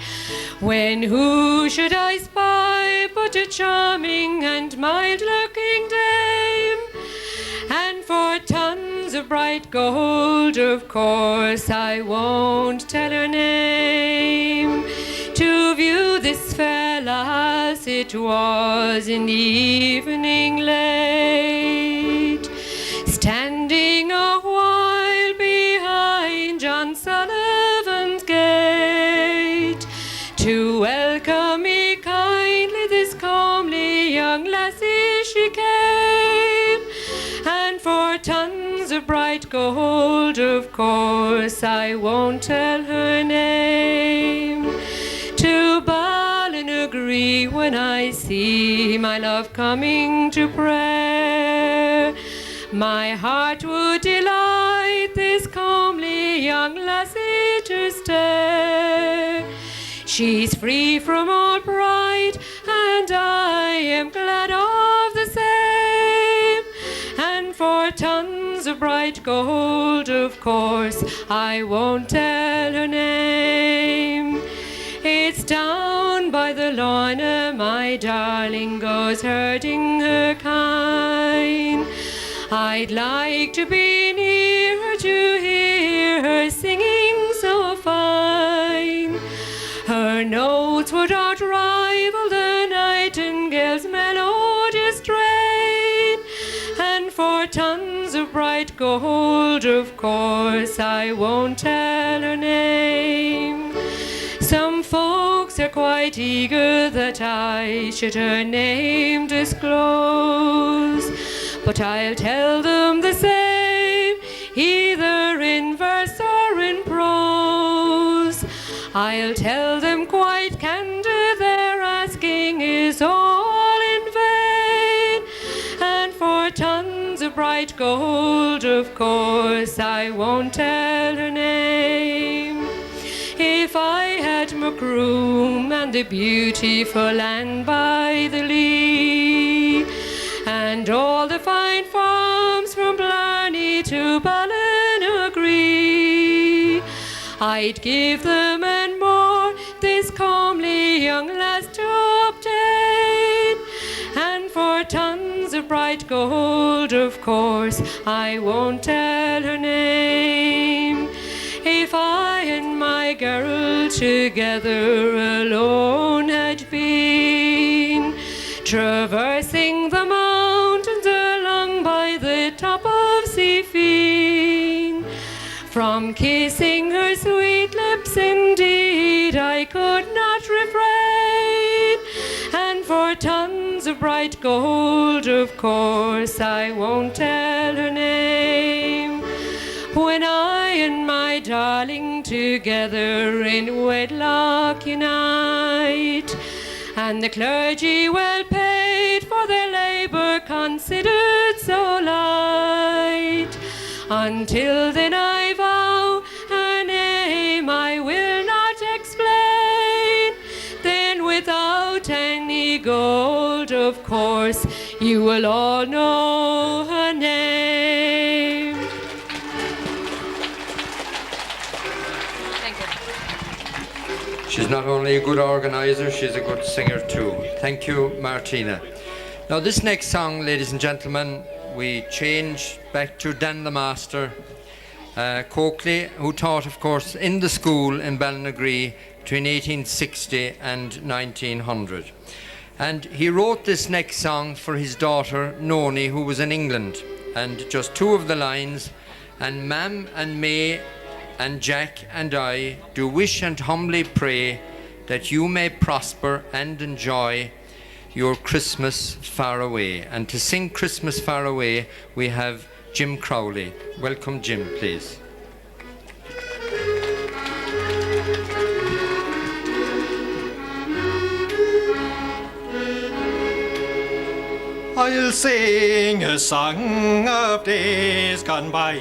when who should I spy but a charming and mild-looking dame, and for tons of bright gold, of course I won't tell her name. To view this fair lass it was in the evening late, standing a while behind John Sullivan's gate, to welcome me kindly this comely young lassie she came, and for tons of bright gold, of course I won't tell her name. glory when I see my love coming to prayer. My heart would delight this comely young lassie to stare. She's free from all pride, and I am glad of the same. And for tons of bright gold, of course, I won't tell her name. It's down by the Laune my darling goes herding her kine. I'd like to be near her to hear her singing so fine. Her notes would outrival the nightingale's melodious strain. And for tons of bright gold, of course, I won't tell her name. Some folks are quite eager that I should her name disclose, but I'll tell them the same, either in verse or in prose. I'll tell them quite candid their asking is all in vain. And for tons of bright gold, of course, I won't tell her name. If I had Macroom and the beautiful land by the Lee, and all the fine farms from Blarney to Ballinagree, I'd give them and more this comely young lass to obtain. And for tons of bright gold, of course, I won't tell her name. If I and my girl together alone had been, traversing the mountains along by the top of Seafeen, from kissing her sweet lips indeed I could not refrain. And for tons of bright gold, of course, I won't tell her name. When I and my darling together in wedlock unite, and the clergy well paid for their labour considered so light, until then I vow her name I will not explain. Then without any gold, of course, you will all know her name. She's not only a good organiser, she's a good singer too. Thank you, Martina. Now this next song, ladies and gentlemen, we change back to Dan the Master Corkley, who taught, of course, in the school in Ballinagree between 1860 and 1900. And he wrote this next song for his daughter, Louney, who was in England. And just two of the lines, and Mam and May and Jack and I do wish and humbly pray that you may prosper and enjoy your Christmas far away. And to sing Christmas Far Away, we have Jim Crowley. Welcome, Jim, please. I'll sing a song of days gone by,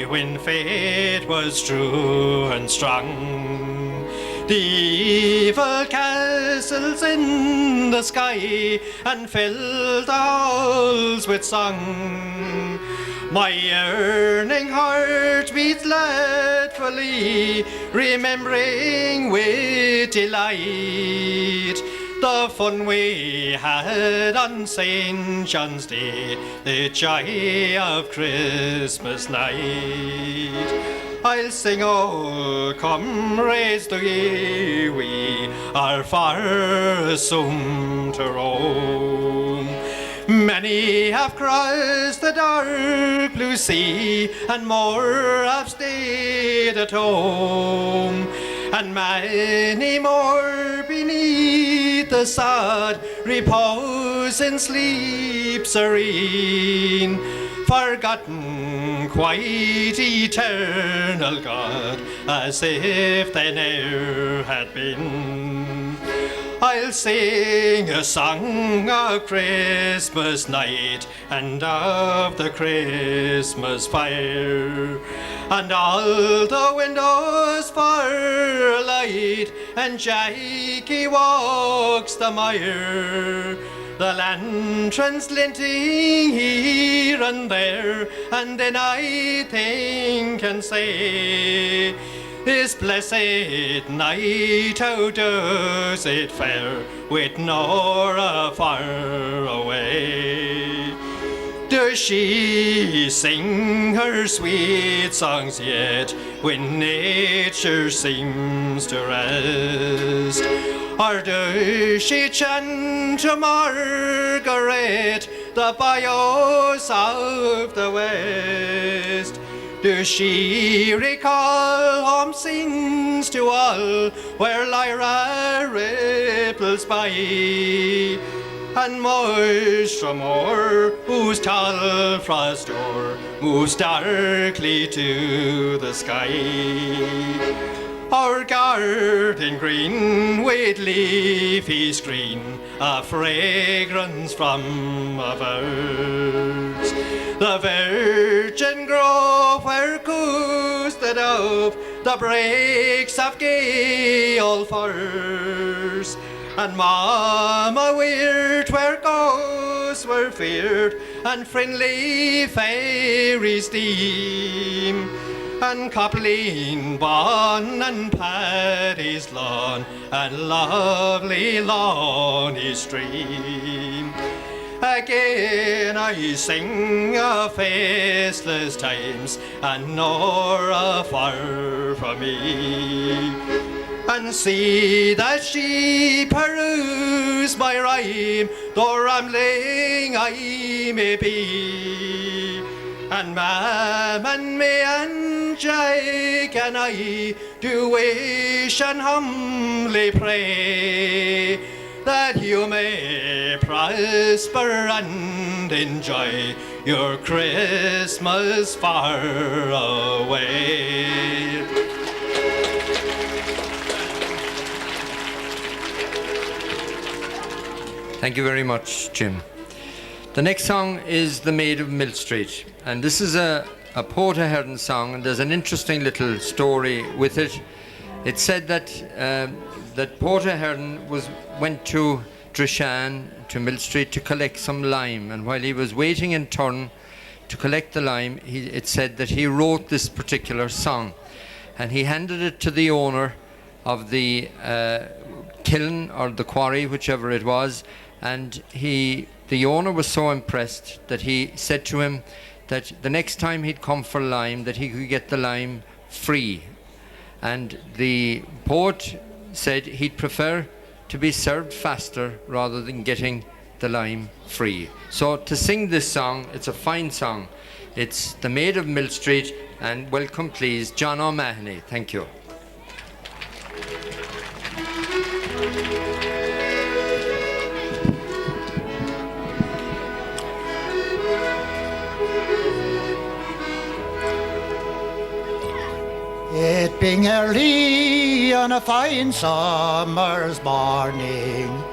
when fate was true and strong. The evil castles in the sky, and filled the halls with song. My yearning heart beats gladfully, remembering with delight the fun we had on St. John's Day, the joy of Christmas night. I'll sing, oh, come raise the ye, we are far some to roam. Many have crossed the dark blue sea, and more have stayed at home. And many more beneath the sod repose in sleep serene, forgotten quite eternal God, as if they ne'er had been. I'll sing a song of Christmas night and of the Christmas fire, and all the windows for light, and Jackie walks the mire. The lanterns glinting here and there, and then I think and say, this blessed night, how does it fare with Nora far away? Does she sing her sweet songs yet when nature seems to rest? Or does she chant to Margaret the bayous of the west? Does she recall home sings to all where Lyra ripples by? And Moistramore, whose tall frost door moves darkly to the sky. Our garden green with leafy screen, a fragrance from a birds. The virgin grove where coos the dove, the breaks of gay old firs. And Mama weird where ghosts were feared, and friendly fairies steam. And Copleen Bon and Paddy's Lawn, and lovely Laune stream. Again I sing of faceless times, and Nora far from me. And see that she peruse my rhyme, though rambling I may be. And Mam and me and Jack and I do wish and humbly pray that you may prosper and enjoy your Christmas far away. Thank you very much, Jim. The next song is The Maid of Mill Street, and this is a Porter Hearn song, and there's an interesting little story with it. It's said that that Porter Hearn went to Drishan, to Mill Street, to collect some lime, and while he was waiting in turn to collect the lime, it's said that he wrote this particular song, and he handed it to the owner of the kiln or the quarry, whichever it was, and the owner was so impressed that he said to him that the next time he'd come for lime, that he could get the lime free. And the poet said he'd prefer to be served faster rather than getting the lime free. So to sing this song, it's a fine song. It's The Maid of Mill Street, and welcome please John O'Mahony. Thank you. It being early on a fine summer's morning,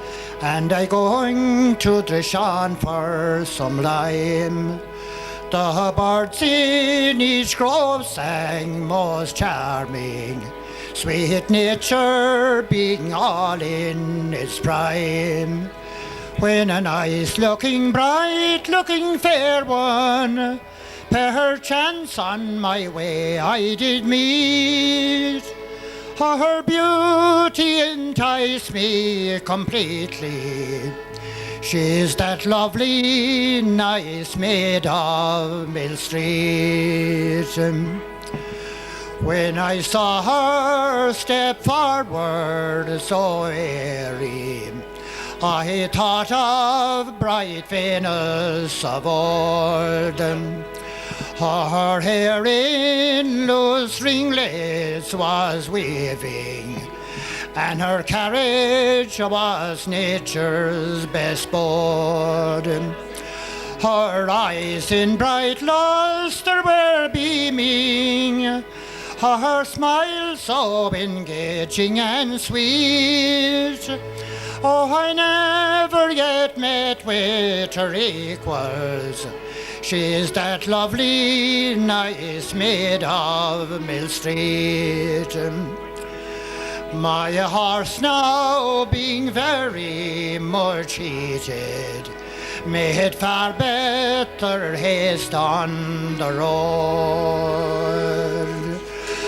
and I going to Drishan for some lime. The birds in each grove sang most charming, sweet nature being all in its prime. When a nice looking, bright looking fair one perchance on my way I did meet, her beauty enticed me completely. She's that lovely, nice maid of Mill Street. When I saw her step forward so airy, I thought of bright Venus of old. Her hair in loose ringlets was waving, and her carriage was nature's best sport. Her eyes in bright lustre were beaming, her smile so engaging and sweet. Oh, I never yet met with her equals. She's that lovely, nice maid of Mill Street. My horse now being very much heated, made far better haste on the road.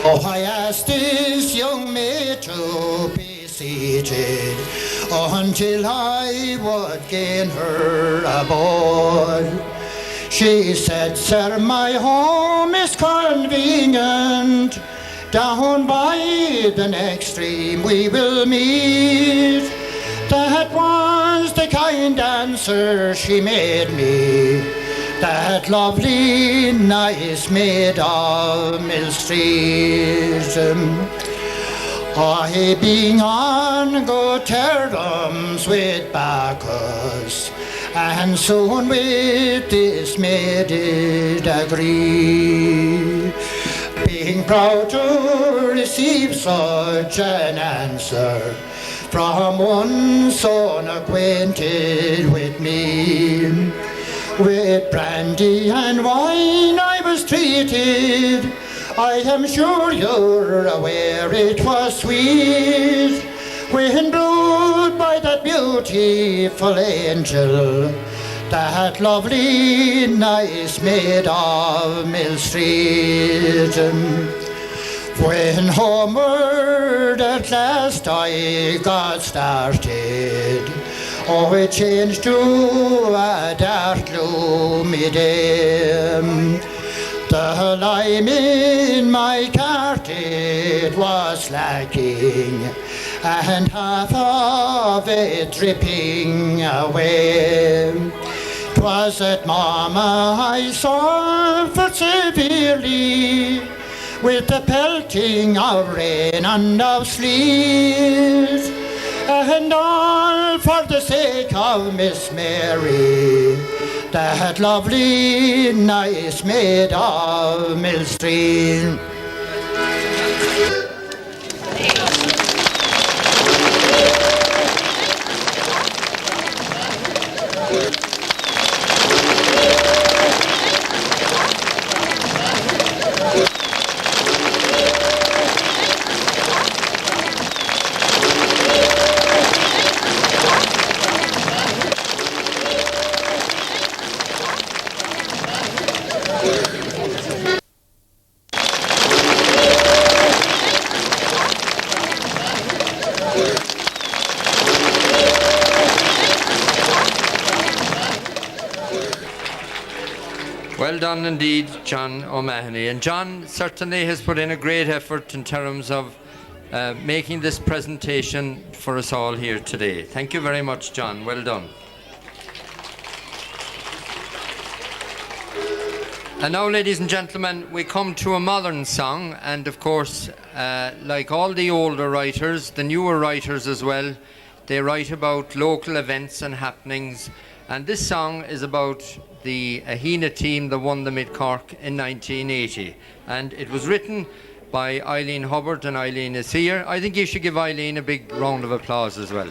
Oh, I asked this young maid to be seated until I would gain her aboard. She said, sir, my home is convenient. Down by the next stream we will meet. That was the kind answer she made me, that lovely, nice maid of Mill Street. I being on good terms with Bacchus, and soon with this maid did agree. Being proud to receive such an answer from one so unacquainted with me. With brandy and wine I was treated, I am sure you're aware it was sweet, when brewed by that beautiful angel, that lovely, nice maid of Mill Street. When homeward at last I got started, oh, it changed to a dark, gloomy day. The lime in my cart it was lacking, and half of it dripping away. 'Twas at Mama I suffered severely, with the pelting of rain and of sleet, and all for the sake of Miss Mary, that lovely, nice maid of Mill Street. Well done indeed, John O'Mahony. And John certainly has put in a great effort in terms of making this presentation for us all here today. Thank you very much, John. Well done. And now, ladies and gentlemen, we come to a modern song, and of course, like all the older writers, the newer writers as well, they write about local events and happenings, and this song is about the Ahina team that won the Mid-Cork in 1980, and it was written by Eileen Hubbard, and Eileen is here. I think you should give Eileen a big round of applause as well.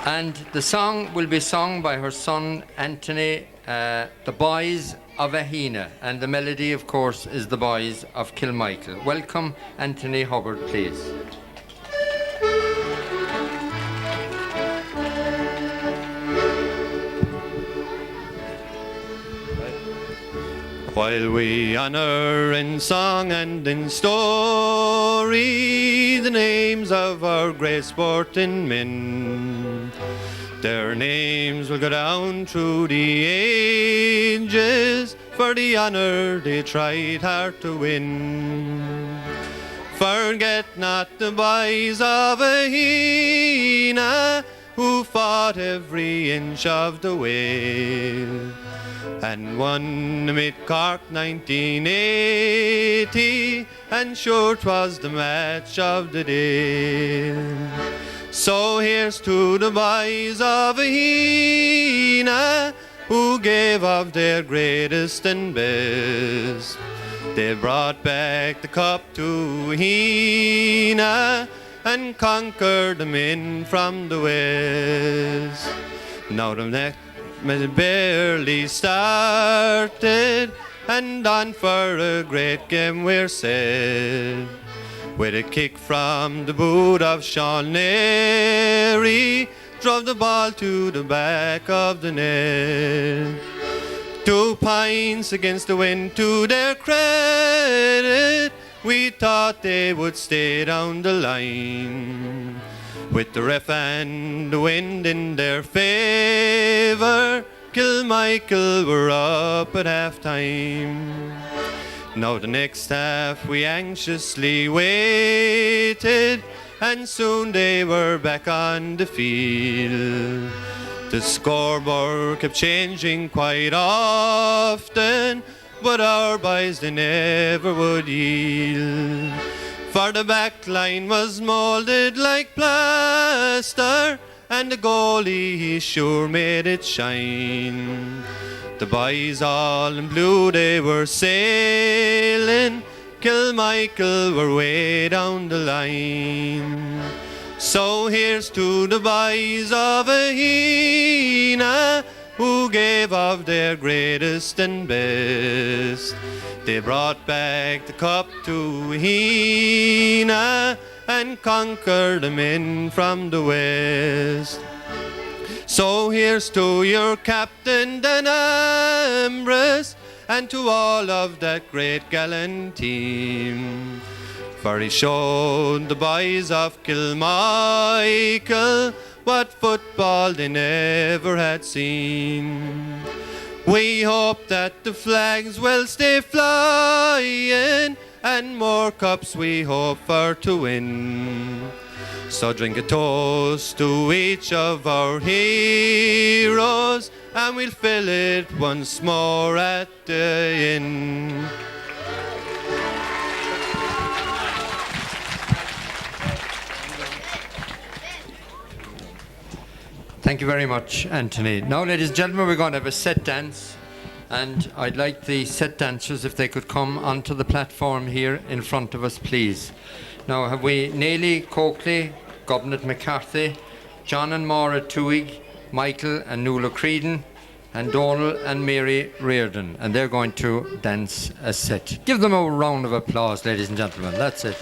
And the song will be sung by her son Anthony, The Boys of Ahina, and the melody of course is The Boys of Kilmichael. Welcome Anthony Hubbard, please. While we honour in song and in story the names of our great sporting men, their names will go down through the ages for the honour they tried hard to win. Forget not the boys of Ahina who fought every inch of the way and won the Mid-Cork 1980, and sure 'twas the match of the day. So here's to the boys of Ahina who gave of their greatest and best. They brought back the cup to Ahina and conquered the men from the west. Now the next barely started, and on for a great game we're set. With a kick from the boot of Sean Neri, drove the ball to the back of the net. 2 points against the wind to their credit. We thought they would stay down the line. With the ref and the wind in their favour, Kilmichael were up at half-time. Now the next half we anxiously waited, and soon they were back on the field. The scoreboard kept changing quite often, but our boys they never would yield. For the back line was moulded like plaster, and the goalie he sure made it shine. The boys all in blue they were sailing, Kilmichael were way down the line. So here's to the boys of Ahina, who gave of their greatest and best. They brought back the cup to Ahina and conquered the men from the west. So here's to your captain Dan Ambrose, and to all of that great gallant team. For he showed the boys of Kilmichael what football they never had seen. We hope that the flags will stay flying, and more cups we hope for to win. So drink a toast to each of our heroes, and we'll fill it once more at the end. Thank you very much, Anthony. Now, ladies and gentlemen, we're going to have a set dance, and I'd like the set dancers, if they could come onto the platform here in front of us, please. Now, have we Neely Coakley, Governor McCarthy, John and Maura Tuig, Michael and Nuala Creedon, and Donal and Mary Reardon, and they're going to dance a set. Give them a round of applause, ladies and gentlemen. That's it.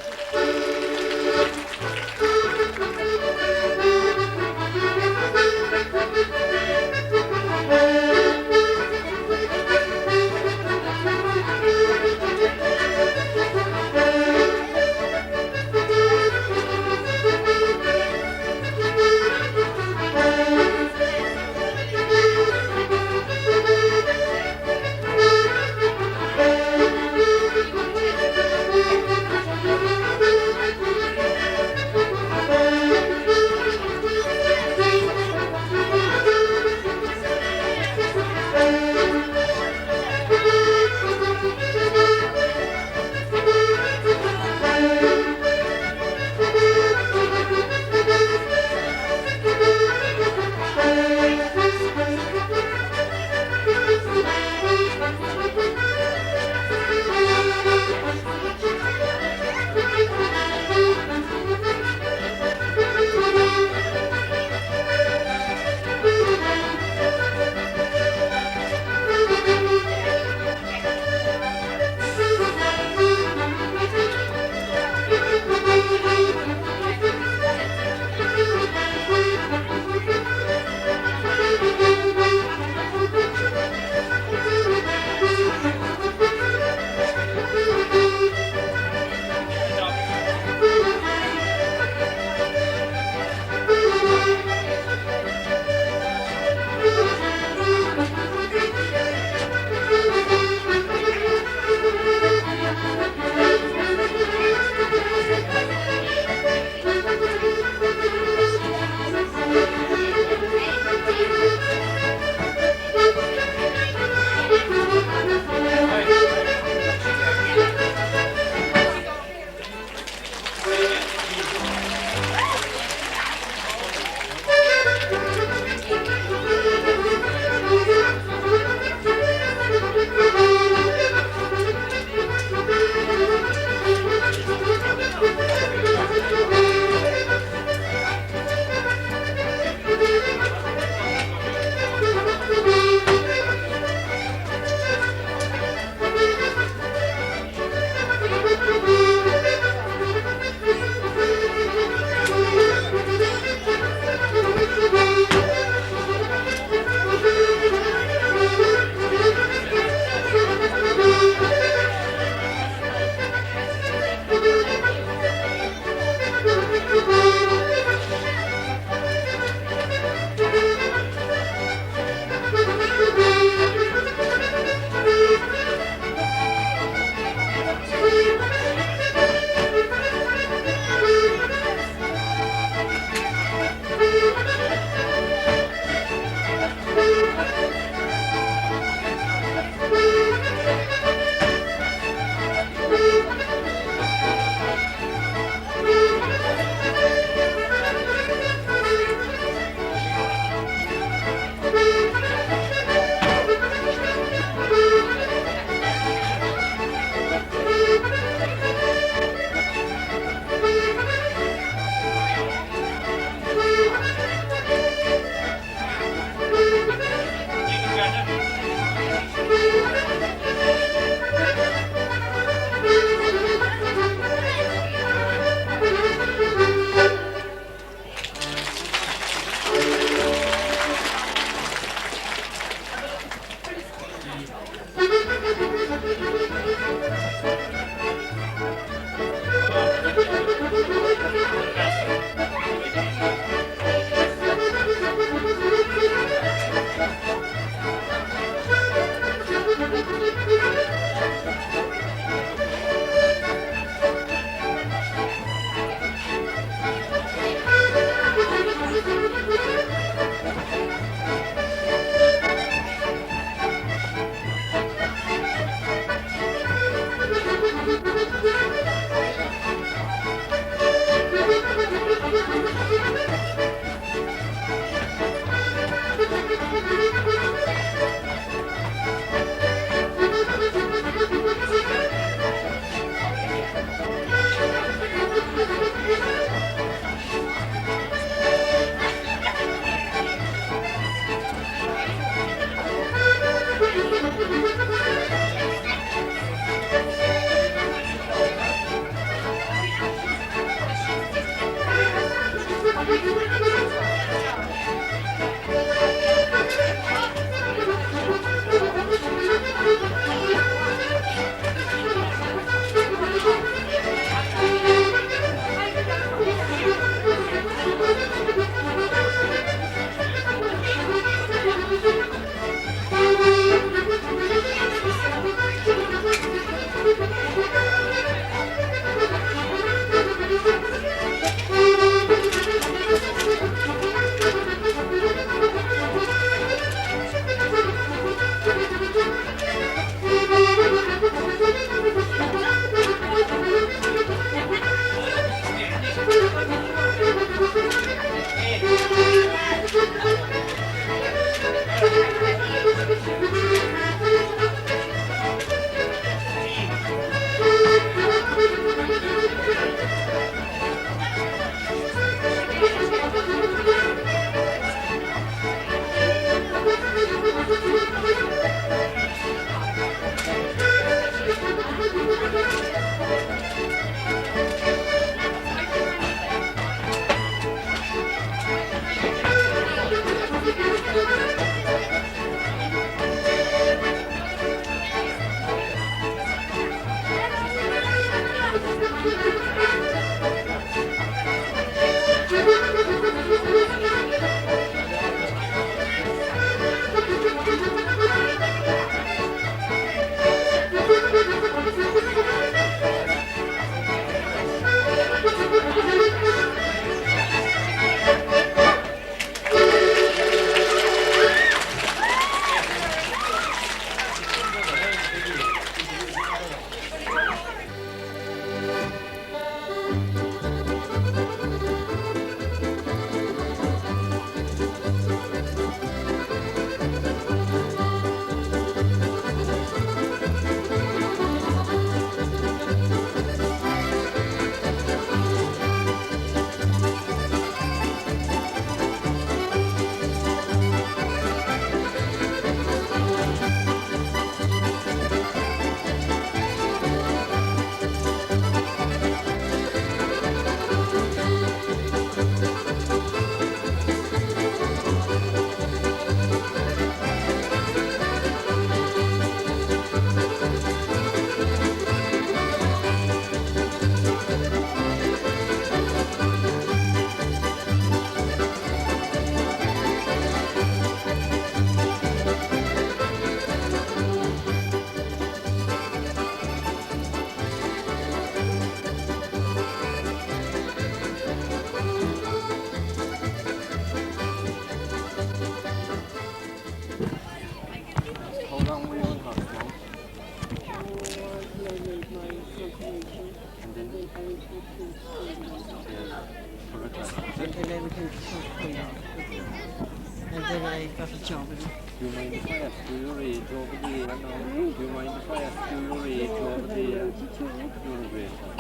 And then I got a job in. Do you mind if I ask you your age over there now? Do you mind if I ask you your age over there? You're a great one.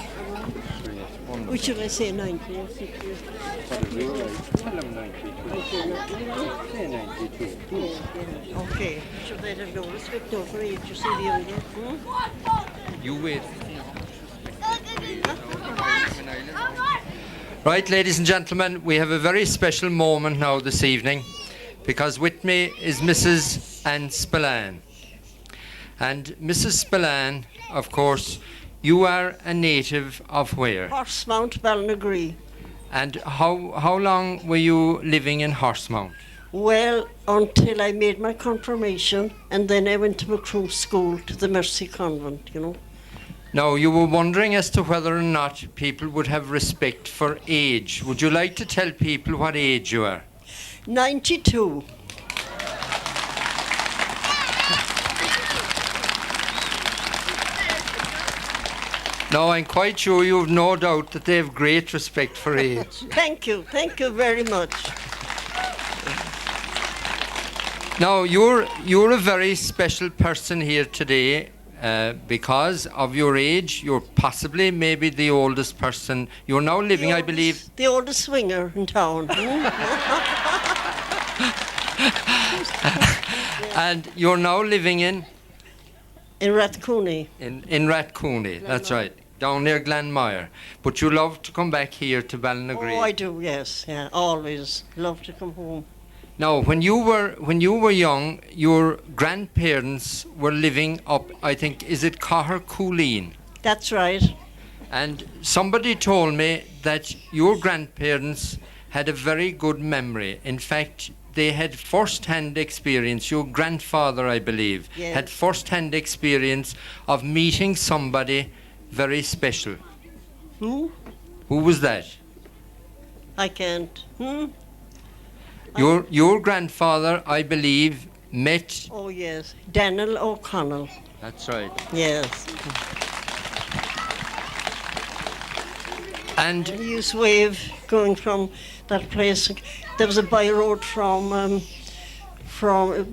Great, wonderful. Which should I say, 90 or 60? Whatever you're right. Tell them 92. Say 92. Yeah. Okay. Should they have no respect though for age? You see the younger? You wait. Right, ladies and gentlemen, we have a very special moment now this evening, because with me is Mrs. Anne Spillane. And Mrs. Spillane, of course, you are a native of where? Horsemount, Ballinagree. And how long were you living in Horsemount? Well, until I made my confirmation, and then I went to Macroom School, to the Mercy Convent, you know. Now, you were wondering as to whether or not people would have respect for age. Would you like to tell people what age you are? 92. No, I'm quite sure you have no doubt that they have great respect for age. Thank you very much. Now, you're a very special person here today. Because of your age, you're possibly maybe the oldest person. You're now living, I believe... The oldest swinger in town. And you're now living in? In Rathcooney. In Rathcooney, that's right. Down near Glenmire. But you love to come back here to Ballinagree. Oh, I do, yes. Yeah, always. Love to come home. Now, when you were young, your grandparents were living up, I think, is it Cahercooleen? That's right. And somebody told me that your grandparents had a very good memory. In fact, they had first-hand experience. Your grandfather, I believe, yes, had first-hand experience of meeting somebody very special. Who? Who was that? I can't. Your grandfather, I believe, met... Oh, yes. Daniel O'Connell. That's right. Yes. And he used to wave going from that place. There was a by road from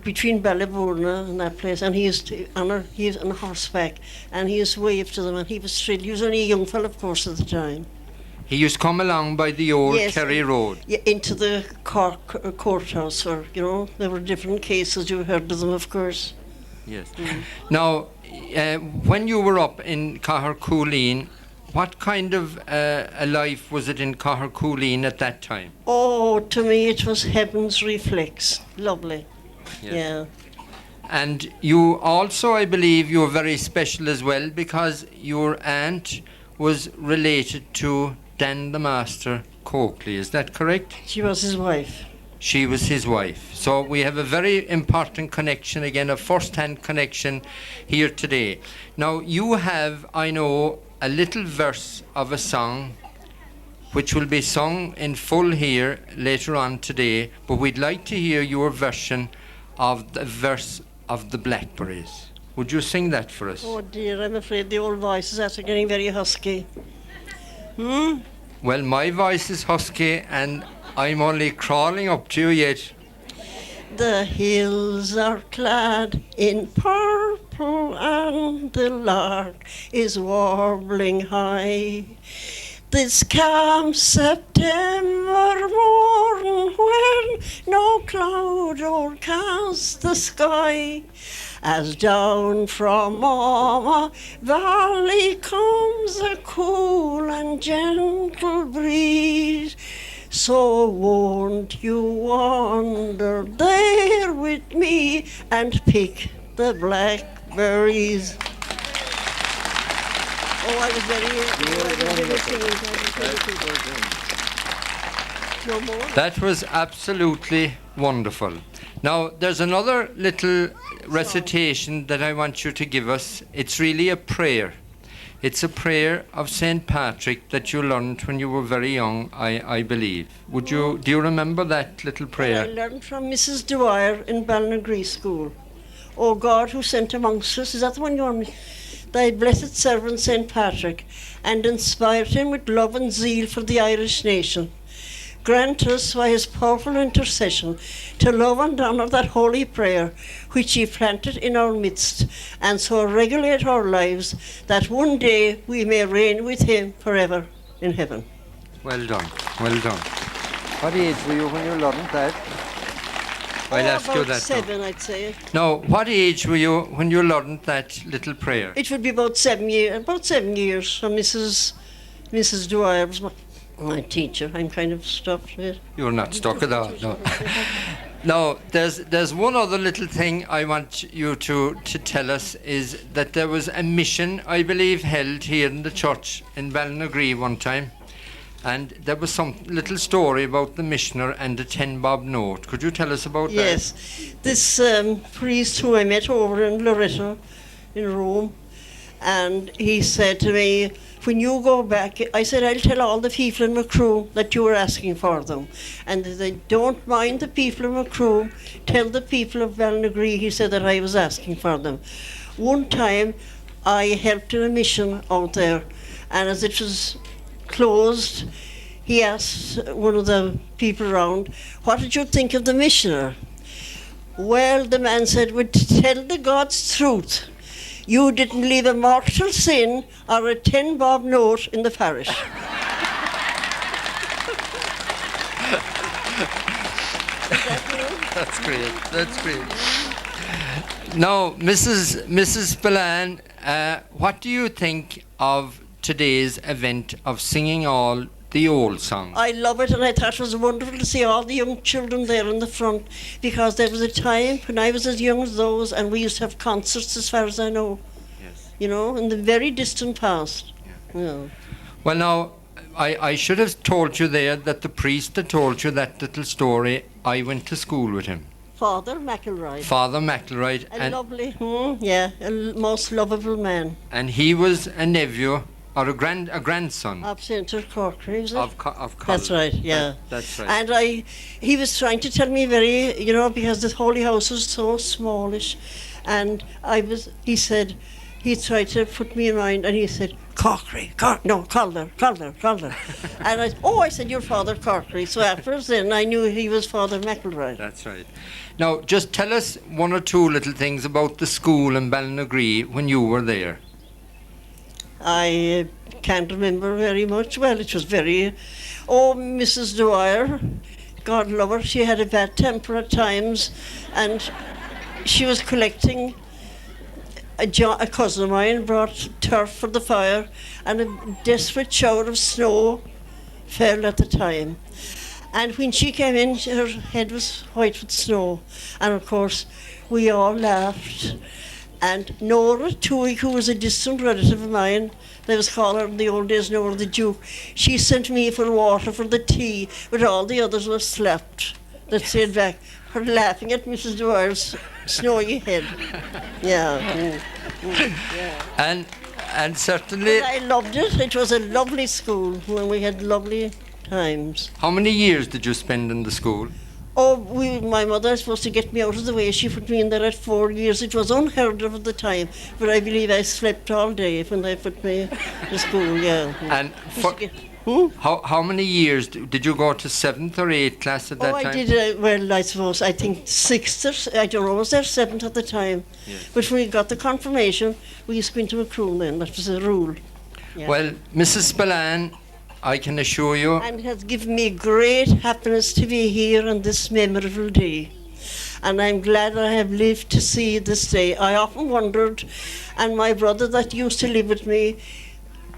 between Ballybona and that place, and he was on horseback, and he used to wave to them, and he was thrilled. He was only a young fellow, of course, at the time. He used to come along by the old Yes, Kerry Road. Yeah, into the Cork courthouse, or, you know, there were different cases. You heard of them, of course. Yes. Now, when you were up in Cahercooleen, what kind of a life was it in Cahercooleen at that time? Oh, to me it was heaven's reflex. Lovely. Yes. Yeah. And you also, I believe, you were very special as well, because your aunt was related to Dan the Master Corkley. Is that correct? She was his wife. She was his wife. So we have a very important connection, again, a first-hand connection here today. Now, you have, I know, a little verse of a song which will be sung in full here later on today, but we'd like to hear your version of the verse of the Blackberries. Would you sing that for us? Oh dear, I'm afraid the old voices are getting very husky. Well, my voice is husky and I'm only crawling up to you yet. The hills are clad in purple and the lark is warbling high. This calm September morn when no cloud o'ercasts the sky, as down from Mama Valley comes a cool and gentle breeze. So won't you wander there with me and pick the blackberries? Oh, I was No more? That was absolutely wonderful. Now, there's another little recitation that I want you to give us. It's really a prayer. It's a prayer of St. Patrick that you learned when you were very young, I believe. Do you remember that little prayer? I learned from Mrs. Dwyer in Ballinagree School. Oh God, who sent amongst us, is that the one you want me? thy blessed servant St. Patrick, and inspired him with love and zeal for the Irish nation. Grant us, by his powerful intercession, to love and honour that holy prayer which he planted in our midst, and so regulate our lives that one day we may reign with him forever in heaven. Well done, well done. What age were you when you learned that? I'll ask you about that 7, I'd say. now. What age were you when you learned that little prayer? It would be about 7 years. About 7 years. So Mrs. Dwyer was my teacher. I'm kind of stuck with it. You're not stuck at all, no. Now, there's one other little thing I want you to tell us, is that there was a mission, I believe, held here in the church in Ballinagree one time, and there was some little story about the missioner and the 10-bob note. Could you tell us about Yes. This priest who I met over in Loretto, in Rome, and he said to me, when you go back, I said, I'll tell all the people in Macroom that you were asking for them. And if they don't mind the people of Macroom, tell the people of Ballinagree, he said, that I was asking for them. One time, I helped in a mission out there, and as it was closed, he asked one of the people around, what did you think of the missioner? Well, the man said, well, to tell the God's truth, you didn't leave a mortal sin or a 10-bob note in the parish. That's great, that's great. Now, Mrs. Spillane, what do you think of today's event of singing all the old songs? I love it, and I thought it was wonderful to see all the young children there in the front, because there was a time when I was as young as those, and we used to have concerts, as far as I know. Yes. You know, in the very distant past. Yeah. Well, now, I should have told you there that the priest that told you that little story, I went to school with him. Father McElroy. Father McElroy. A lovely, a most lovable man. And he was a nephew or a grandson Of St. Corkley, was it? of Colley. That's right, yeah. That's right. And he was trying to tell me because the Holy House was so smallish, and he said, he tried to put me in mind, and he said, Corkley, Calder. And I said, you're Father Corkley. So afterwards then I knew he was Father McElroy. That's right. Now, just tell us one or two little things about the school in Ballinagree when you were there. I can't remember very much. Well, it was Mrs. Dwyer, God love her, she had a bad temper at times, and she was collecting. A cousin of mine brought turf for the fire, and a desperate shower of snow fell at the time. And when she came in, her head was white with snow, and of course we all laughed. And Nora Toohey, who was a distant relative of mine, they was called her in the old days Nora the Duke, she sent me for water for the tea, but all the others were slapped. That stayed back, her laughing at Mrs. Dwyer's snowy head. Yeah. Yeah. And certainly... But I loved it. It was a lovely school when we had lovely times. How many years did you spend in the school? Oh, my mother was supposed to get me out of the way. She put me in there at 4 years. It was unheard of at the time, but I believe I slept all day when they put me to school, yeah. And how many years did you go to 7th or 8th class at that time? I did, I suppose, I think 6th, I don't know, was there 7th at the time. Yes. But when we got the confirmation, we used to go into a crew then, that was a rule. Yeah. Well, Mrs. Spillane, I can assure you... And it has given me great happiness to be here on this memorable day. And I'm glad I have lived to see this day. I often wondered, and my brother that used to live with me,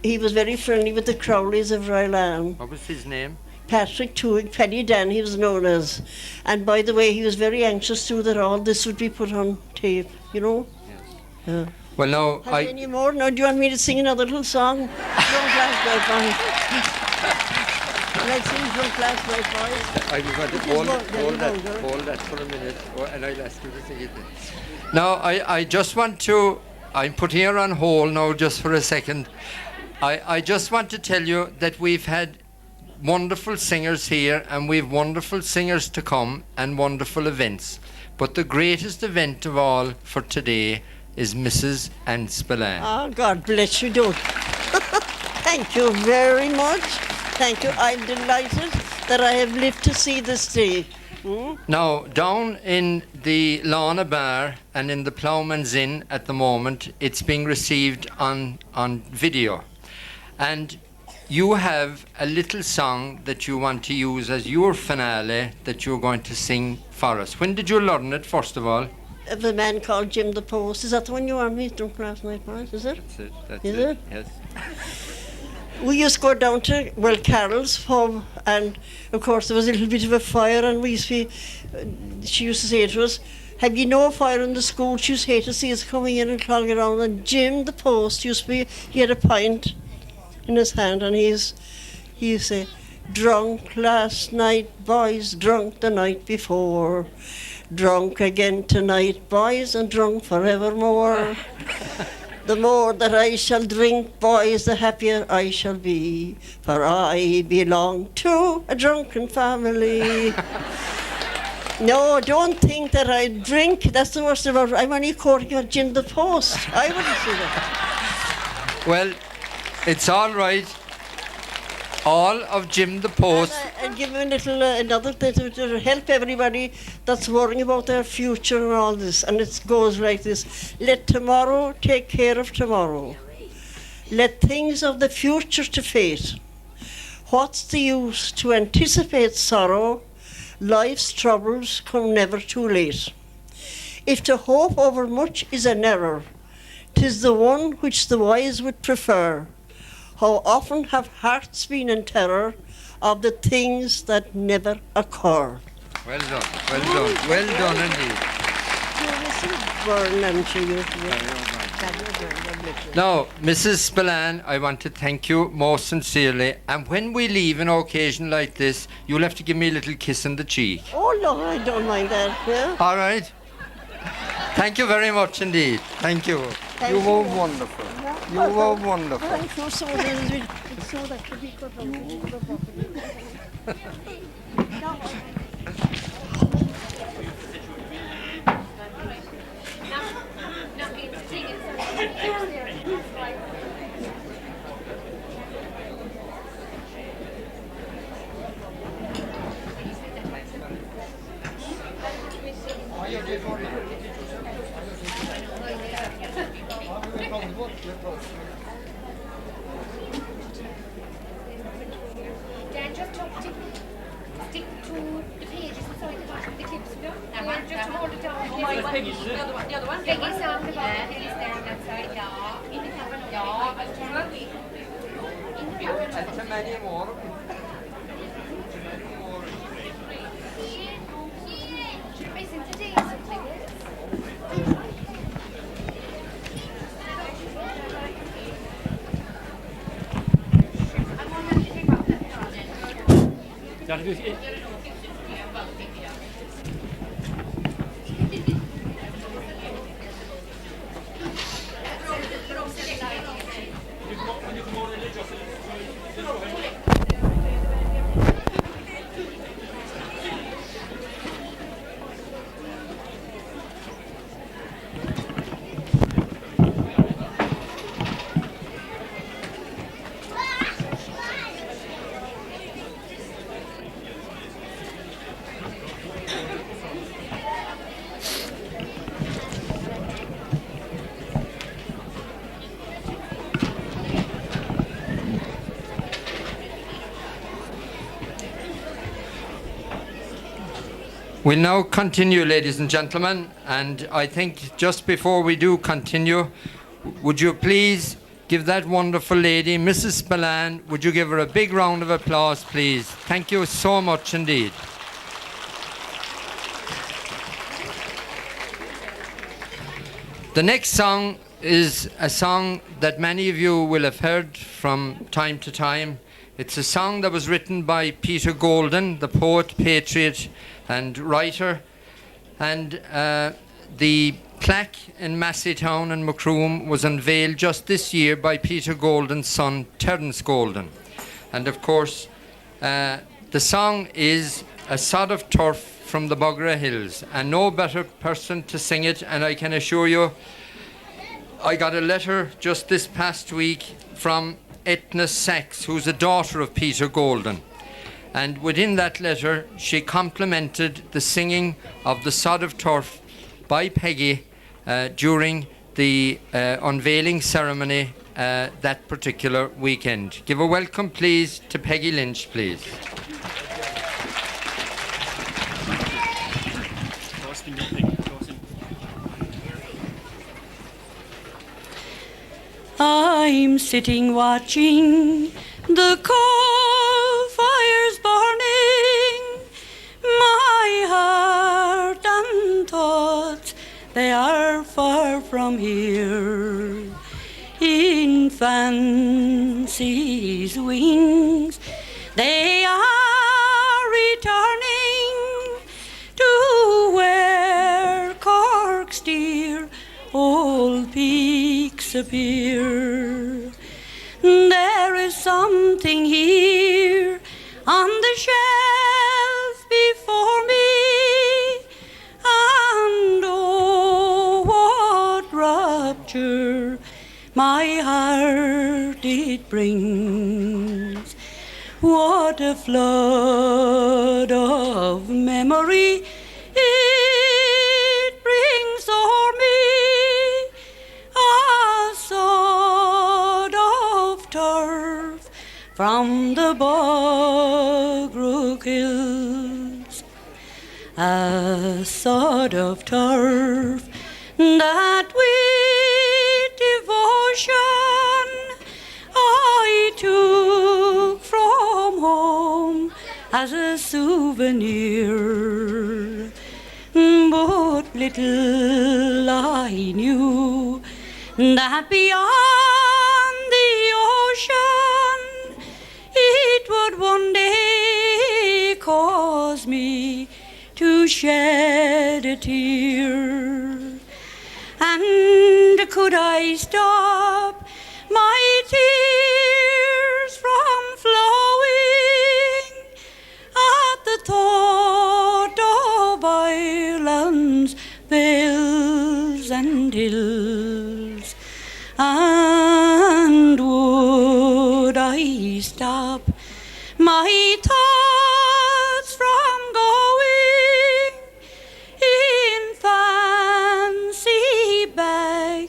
he was very friendly with the Crowleys of Laune. What was his name? Patrick Toohey, Penny Dan, he was known as. And by the way, he was very anxious too that all this would be put on tape, you know? Yes. Well, now, Have you any more? Now, do you want me to sing another little song? From Blacksmiths, Can I sing from Blacksmiths? I was going to hold that for a minute, and I'll ask you to sing it then. Now, I just want to... I'm put here on hold now just for a second. I just want to tell you that we've had wonderful singers here, and we've wonderful singers to come, and wonderful events. But the greatest event of all for today is Mrs. Anne Spillane. Oh, God bless you, don't. Thank you very much. Thank you. I'm delighted that I have lived to see this day. Now, down in the Laune bar and in the Ploughman's Inn at the moment, it's being received on video. And you have a little song that you want to use as your finale that you're going to sing for us. When did you learn it, first of all? Of a man called Jim the Post. Is that the one you were meeting last night, Boris? Is it? That's it. That's Is it? it? Yes. We used to go down to, well, Carol's pub, and of course there was a little bit of a fire, and we used to be, she used to say to us, have you no fire in the school? She used to hate to see us coming in and clogging around, and Jim the Post used to be, he had a pint in his hand, and he used to say, drunk last night, boys, drunk the night before, drunk again tonight, boys, and drunk forevermore. The more that I shall drink, boys, the happier I shall be, for I belong to a drunken family. No, don't think that I drink. That's the worst about it. I'm only quoting about Jim the Post. I wouldn't say that. Well, it's all right. All of Jim the Post. And give a little, another thing to help everybody that's worrying about their future and all this. And it goes like this. Let tomorrow take care of tomorrow. Let things of the future to fate. What's the use to anticipate sorrow? Life's troubles come never too late. If to hope over much is an error, 'tis the one which the wise would prefer. How often have hearts been in terror of the things that never occur. Well done, well done, well done indeed. Now, Mrs. Spillane, I want to thank you most sincerely. And when we leave an occasion like this, you'll have to give me a little kiss on the cheek. Oh, no, I don't mind that. Yeah? All right. Thank you very much indeed. Thank you. Thank you you. were wonderful. You were wonderful. Thank you so much. So that could be good. Dan, just stick to the pages inside the bottom of the clips, no? And just hold it down. The other one. Peggy's on the bottom. Peggy's down that side. Ja. In the cover. Ja. Inte many more. Isn't today something? We'll now continue, ladies and gentlemen, and I think just before we do continue, would you please give that wonderful lady, Mrs. Spillane, would you give her a big round of applause, please? Thank you so much indeed. The next song is a song that many of you will have heard from time to time. It's a song that was written by Peter Golden, the poet, patriot, and writer. And the plaque in Masseytown and Macroom was unveiled just this year by Peter Golden's son, Terence Golden. And of course, the song is A Sod of Turf from the Bogra Hills. And no better person to sing it, and I can assure you, I got a letter just this past week from Etna Sachs, who's a daughter of Peter Golden. And within that letter, she complimented the singing of the Sod of Turf by Peggy during the unveiling ceremony that particular weekend. Give a welcome, please, to Peggy Lynch, please. I'm sitting watching the coal fires burning. My heart and thoughts, they are far from here. In fancy's wings, they are returning to where Cork's dear old peaks appear. There is something here on the shelf before me, and oh, what rapture my heart it brings. What a flood of memory it brings o'er me. A sod of turf from the Ballinagree hills, a sod of turf that with devotion I took from home as a souvenir. But little I knew that beyond the ocean it would one day cause me to shed a tear. And could I stop my tears from flowing at the thought of Ireland's vales and hills? And would I stop my thoughts from going in fancy back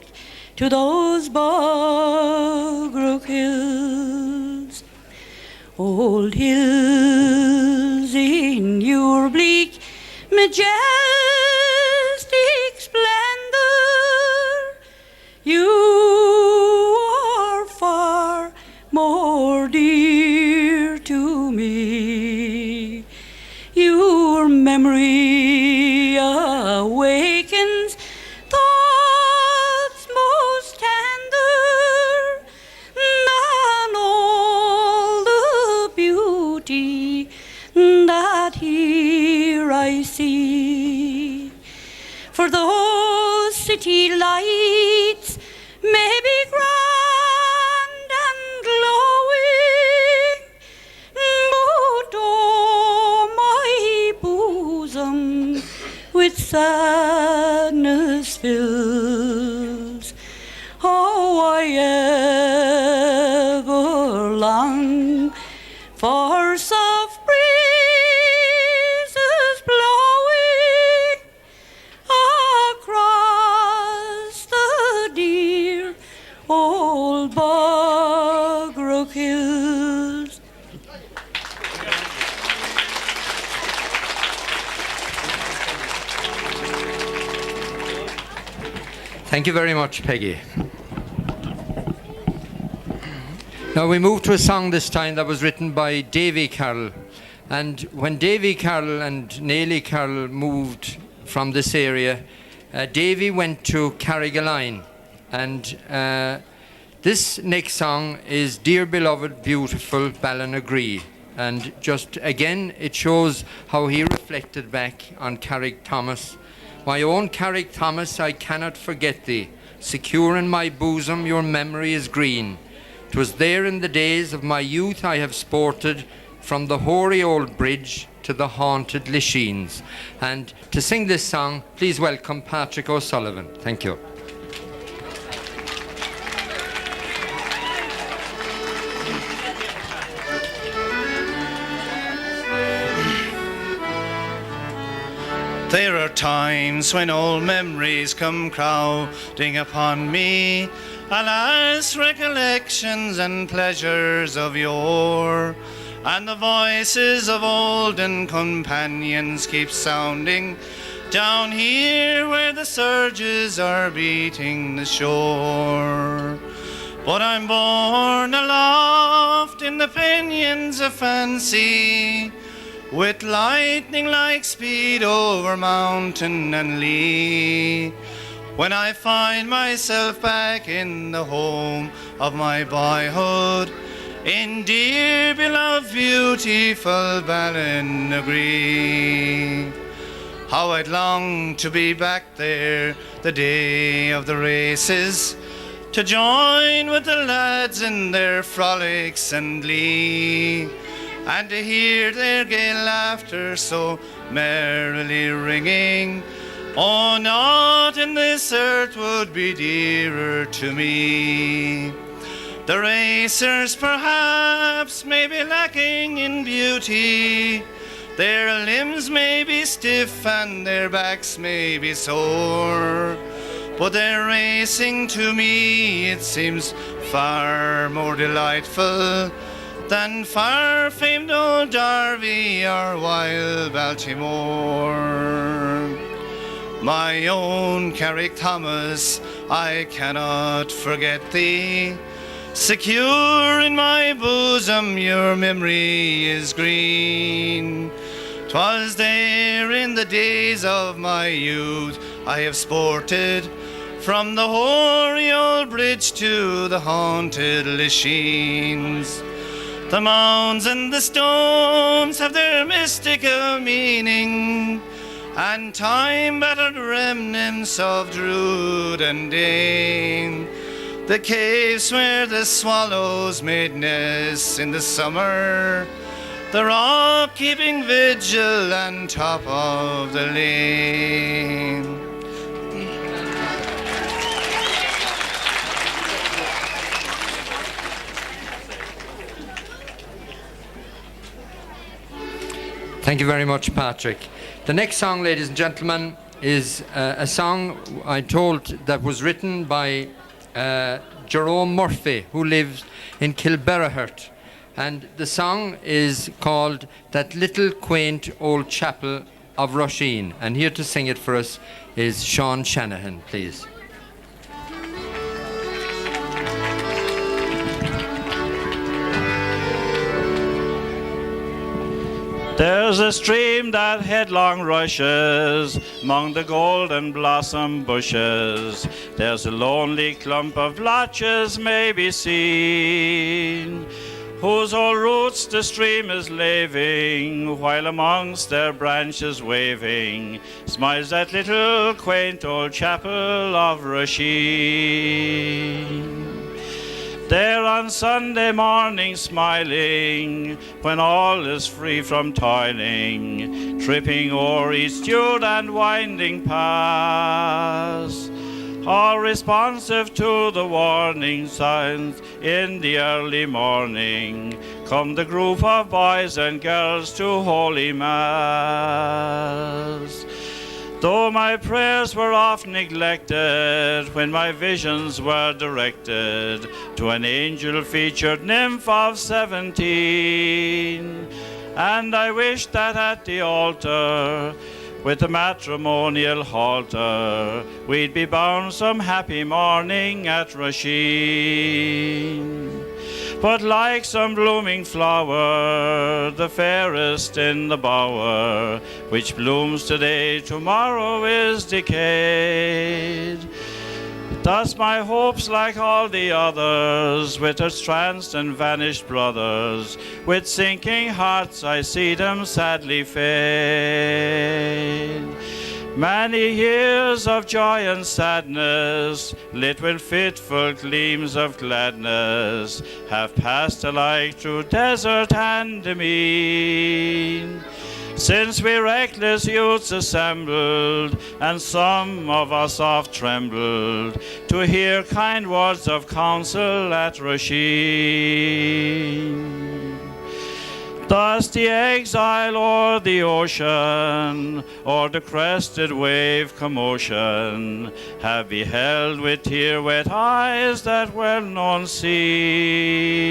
to those Ballinagree hills? Old hills in your bleak majestic splendor, you are far more dear to me. Your memory awakens thoughts most tender than all the beauty that here I see. For those city lights may be grand and glowing, but oh, my bosom with sadness fills. Oh, I ever long for soft breezes blowing across the dear old Ballinagree hills. Thank you very much, Peggy. Now we move to a song this time that was written by Davy Carroll. And when Davy Carroll and Neely Carroll moved from this area, Davy went to Carrigaline. And this next song is Dear Beloved Beautiful Ballinagree. And just again, it shows how he reflected back on Carrick Thomas. My own Carrick Thomas, I cannot forget thee. Secure in my bosom, your memory is green. 'Twas there in the days of my youth I have sported, from the hoary old bridge to the haunted Lisheen's. And to sing this song, please welcome Patrick O'Sullivan. Thank you. There are times when old memories come crowding upon me, alas, recollections and pleasures of yore, and the voices of olden companions keep sounding down here where the surges are beating the shore. But I'm borne aloft in the pinions of fancy, with lightning-like speed over mountain and lea, when I find myself back in the home of my boyhood, in dear beloved beautiful Ballinagree. How I'd long to be back there the day of the races, to join with the lads in their frolics and glee, and to hear their gay laughter so merrily ringing. Oh, naught in this earth would be dearer to me. The racers perhaps may be lacking in beauty, their limbs may be stiff and their backs may be sore, but their racing to me it seems far more delightful than far-famed old Derby or wild Baltimore. My own Carrick Thomas, I cannot forget thee. Secure in my bosom your memory is green. 'Twas there in the days of my youth I have sported, from the hoary old bridge to the haunted lacheens. The mounds and the stones have their mystical meaning, and time-battered remnants of Druid and Dane. The caves where the swallows made nests in the summer, the rock keeping vigil on top of the lane. Thank you very much, Patrick. The next song, ladies and gentlemen, is a song I told that was written by Jerome Murphy, who lives in Kilberrahurt. And the song is called That Little Quaint Old Chapel of Roisin. And here to sing it for us is Sean Shanahan, please. There's a stream that headlong rushes among the golden blossom bushes. There's a lonely clump of larches may be seen, whose old roots the stream is laving, while amongst their branches waving smiles that little quaint old chapel of Roisin. There on Sunday morning smiling, when all is free from toiling, tripping o'er each stewed and winding pass, all responsive to the warning signs in the early morning, come the group of boys and girls to Holy Mass. Though my prayers were oft neglected, when my visions were directed to an angel-featured nymph of 17, and I wished that at the altar, with the matrimonial halter, we'd be bound some happy morning at Roisin. But like some blooming flower, the fairest in the bower, which blooms today, tomorrow is decayed. Thus my hopes, like all the others, withered strands and vanished brothers, with sinking hearts I see them sadly fade. Many years of joy and sadness, lit with fitful gleams of gladness, have passed alike through desert and demesne, since we reckless youths assembled, and some of us oft trembled, to hear kind words of counsel at Roisin. Thus the exile o'er the ocean, o'er the crested wave commotion, have beheld with tear-wet eyes that well-known scene.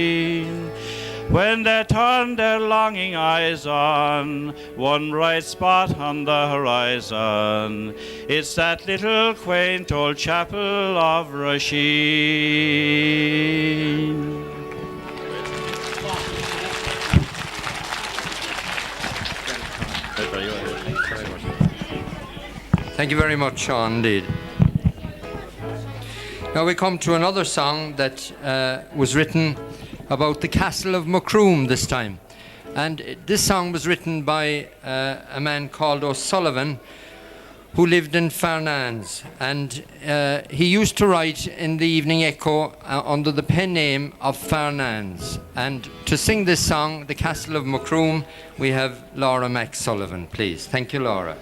When they turned their longing eyes on one bright spot on the horizon, it's that little quaint old chapel of Rasheen. Thank you very much, Sean, indeed. Now we come to another song that was written about the Castle of Macroom this time. And this song was written by a man called O'Sullivan, who lived in Fernands. And he used to write in the Evening Echo under the pen name of Fernands. And to sing this song, The Castle of Macroom, we have Laura McSullivan, please. Thank you, Laura.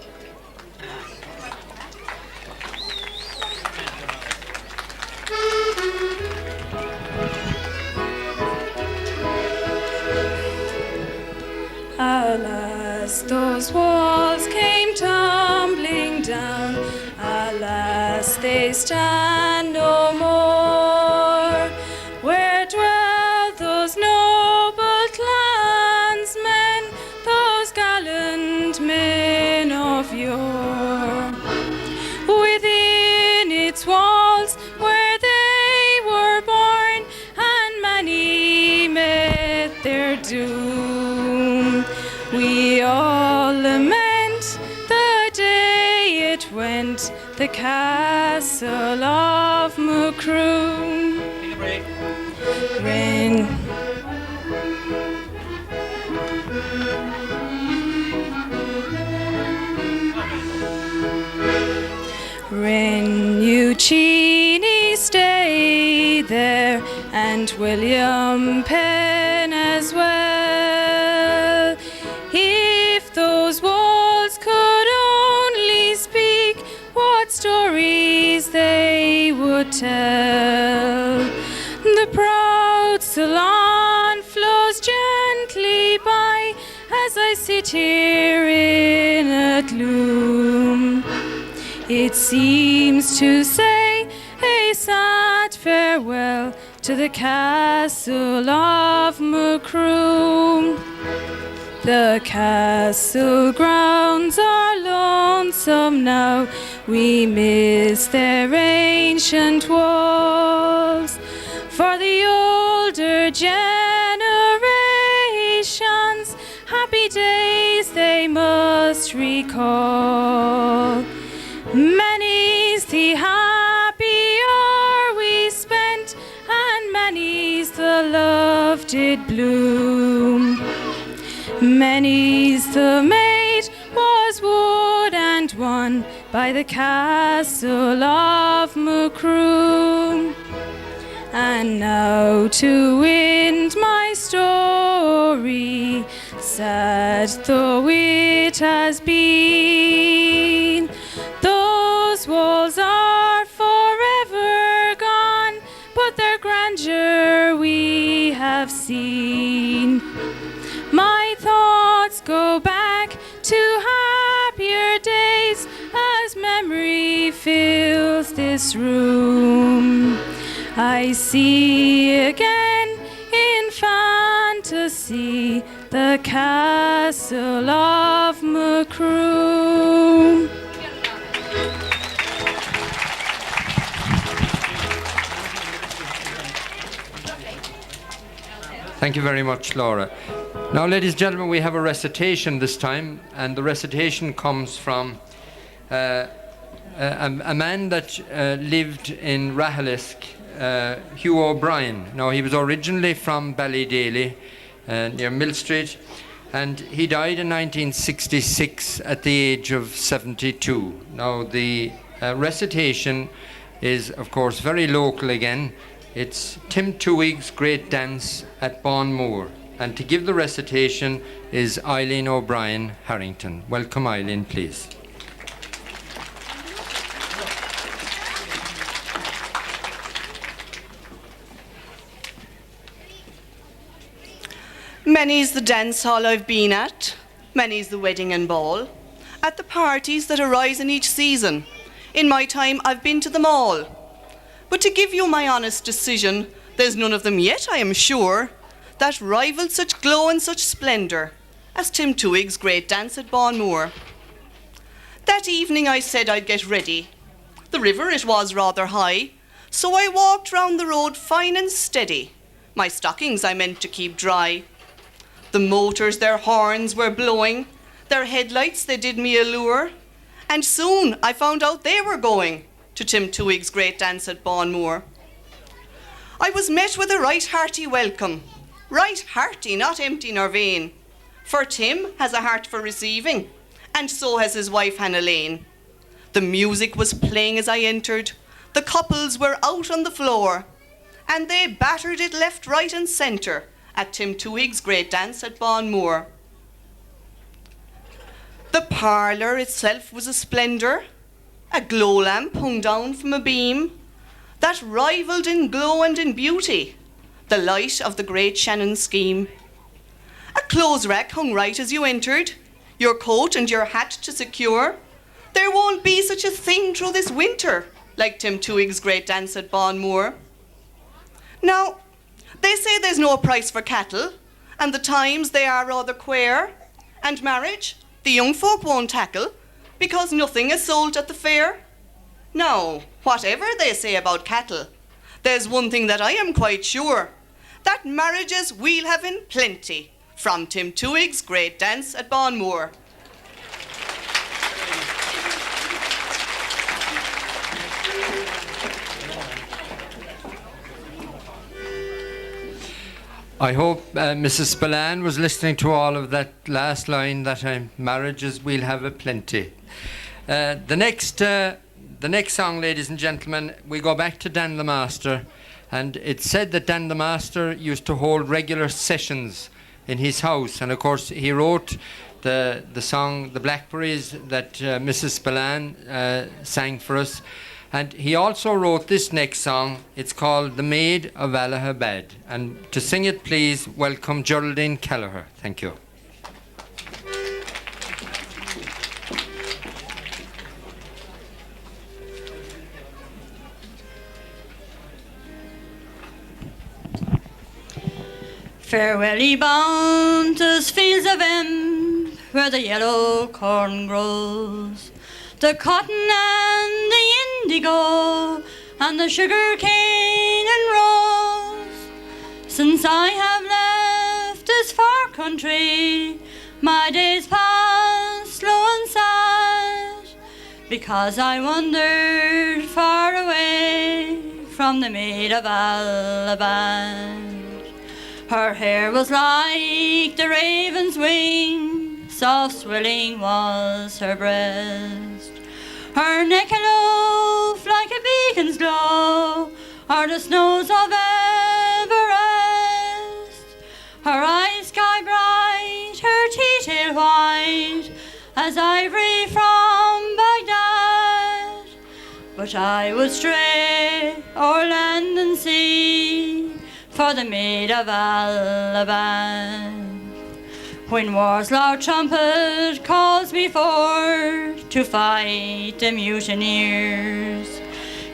Alas, those walls came tumbling down. Alas, they stand no more. Where dwell those noble clansmen, those gallant men of yore? Within its walls where they were born, and many met their doom. We all lament the day it went, the castle of Macroom. Ren Ucini stayed there, and William Penn as well. If those walls could only speak, what stories they would tell. The proud Salon flows gently by as I sit here in a gloom. It seems to say a sad farewell to the castle of Macroom. The castle grounds are lonesome now, we miss their ancient walls. For the older generations, happy days they must recall. Many's the happy hour we spent, and many's the love did bloom. Many's the maid was wooed and won by the castle of Macroom. And now to end my story, sad though it has been, those walls are forever gone, but their grandeur we have seen. My thoughts go back to happier days as memory fills this room. I see again in fantasy the castle of Macroom. Thank you very much, Laura. Now, ladies and gentlemen, we have a recitation this time, and the recitation comes from a man that lived in Rahalisk, Hugh O'Brien. Now, he was originally from Ballydaly, near Mill Street, and he died in 1966 at the age of 72. Now, the recitation is, of course, very local again. It's Tim Twohig's Great Dance at Bonmoor. And to give the recitation is Eileen O'Brien Harrington. Welcome, Eileen, please. Many's the dance hall I've been at, many's the wedding and ball, at the parties that arise in each season. In my time, I've been to them all. But to give you my honest decision, there's none of them yet, I am sure, that rivaled such glow and such splendour as Tim Tuig's great dance at Bonmoor. That evening I said I'd get ready. The river, it was rather high, so I walked round the road fine and steady. My stockings I meant to keep dry. The motors their horns were blowing, their headlights they did me allure, and soon I found out they were going to Tim Tuig's great dance at Bonmoor. I was met with a right hearty welcome, right hearty, not empty nor vain, for Tim has a heart for receiving, and so has his wife Hannah Lane. The music was playing as I entered, the couples were out on the floor, and they battered it left, right and centre at Tim Tuig's great dance at Bonmoor. The parlour itself was a splendour, a glow lamp hung down from a beam that rivalled in glow and in beauty the light of the great Shannon scheme. A clothes rack hung right as you entered, your coat and your hat to secure. There won't be such a thing through this winter like Tim Tuig's great dance at Bonmoor. Now, they say there's no price for cattle, and the times they are rather queer, and marriage the young folk won't tackle, because nothing is sold at the fair. Now, whatever they say about cattle, there's one thing that I am quite sure, that marriages we'll have in plenty from Tim Tuig's great dance at Bonmoor. I hope Mrs. Spillane was listening to all of that last line, that marriages we'll have a plenty. The next song, ladies and gentlemen, we go back to Dan the Master, and it's said that Dan the Master used to hold regular sessions in his house, and of course he wrote the song The Blackberries that Mrs. Spillane sang for us. And he also wrote this next song. It's called The Maid of Allahabad. And to sing it, please welcome Geraldine Kelleher. Thank you. Farewell, ye bounteous fields of Em, where the yellow corn grows, the cotton and the indigo, and the sugar cane and rose. Since I have left this far country, my days pass slow and sad, because I wandered far away from the Maid of Allahabad. Her hair was like the raven's wing, soft swelling was her breast. Her neck aloft like a beacon's glow, or the snows of Everest. Her eyes sky bright, her tea-tail white, as ivory from Baghdad. But I would stray o'er land and sea for the Maid of Allahabad. When war's loud trumpet calls me forth to fight the mutineers,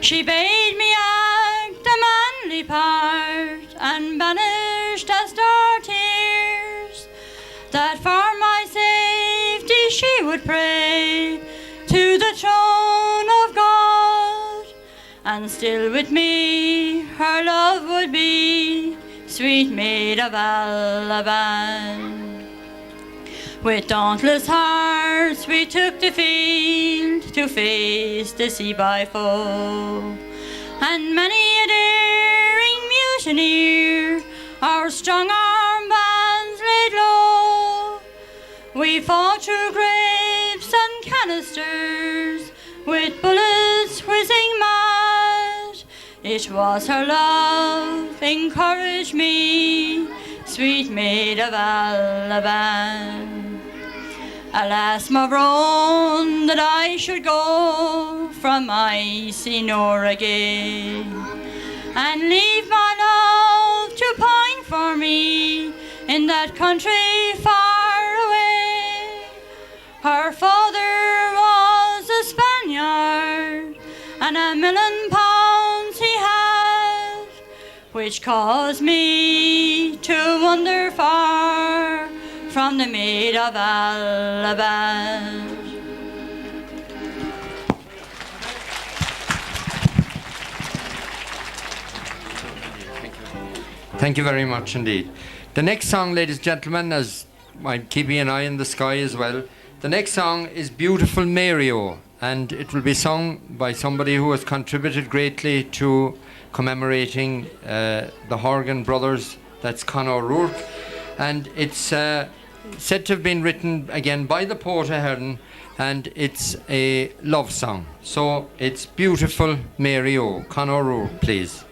she bade me act a manly part and banished as our tears, that for my safety she would pray to the throne of God, and still with me her love would be, sweet Maid of Allahabad. With dauntless hearts we took the field to face the sea by foe, and many a daring mutineer our strong arm bands laid low. We fought through grapes and canisters with bullets whizzing mad. It was her love encouraged me, sweet Maid of Allahabad. Alas, Mavrone, that I should go from my Senor again, and leave my love to pine for me in that country far away. Her father was a Spaniard, and £1,000,000 he had, which caused me to wander far from the maid of Alabama. Thank you very much indeed. The next song, ladies and gentlemen, as I'm keeping an eye in the sky as well, the next song is Beautiful Mary-O, and it will be sung by somebody who has contributed greatly to commemorating the Horgan brothers, that's Conor O'Rourke, and it's said to have been written again by the poet Ahern, and it's a love song. So it's Beautiful Mary-O. Conor O'Rourke, please.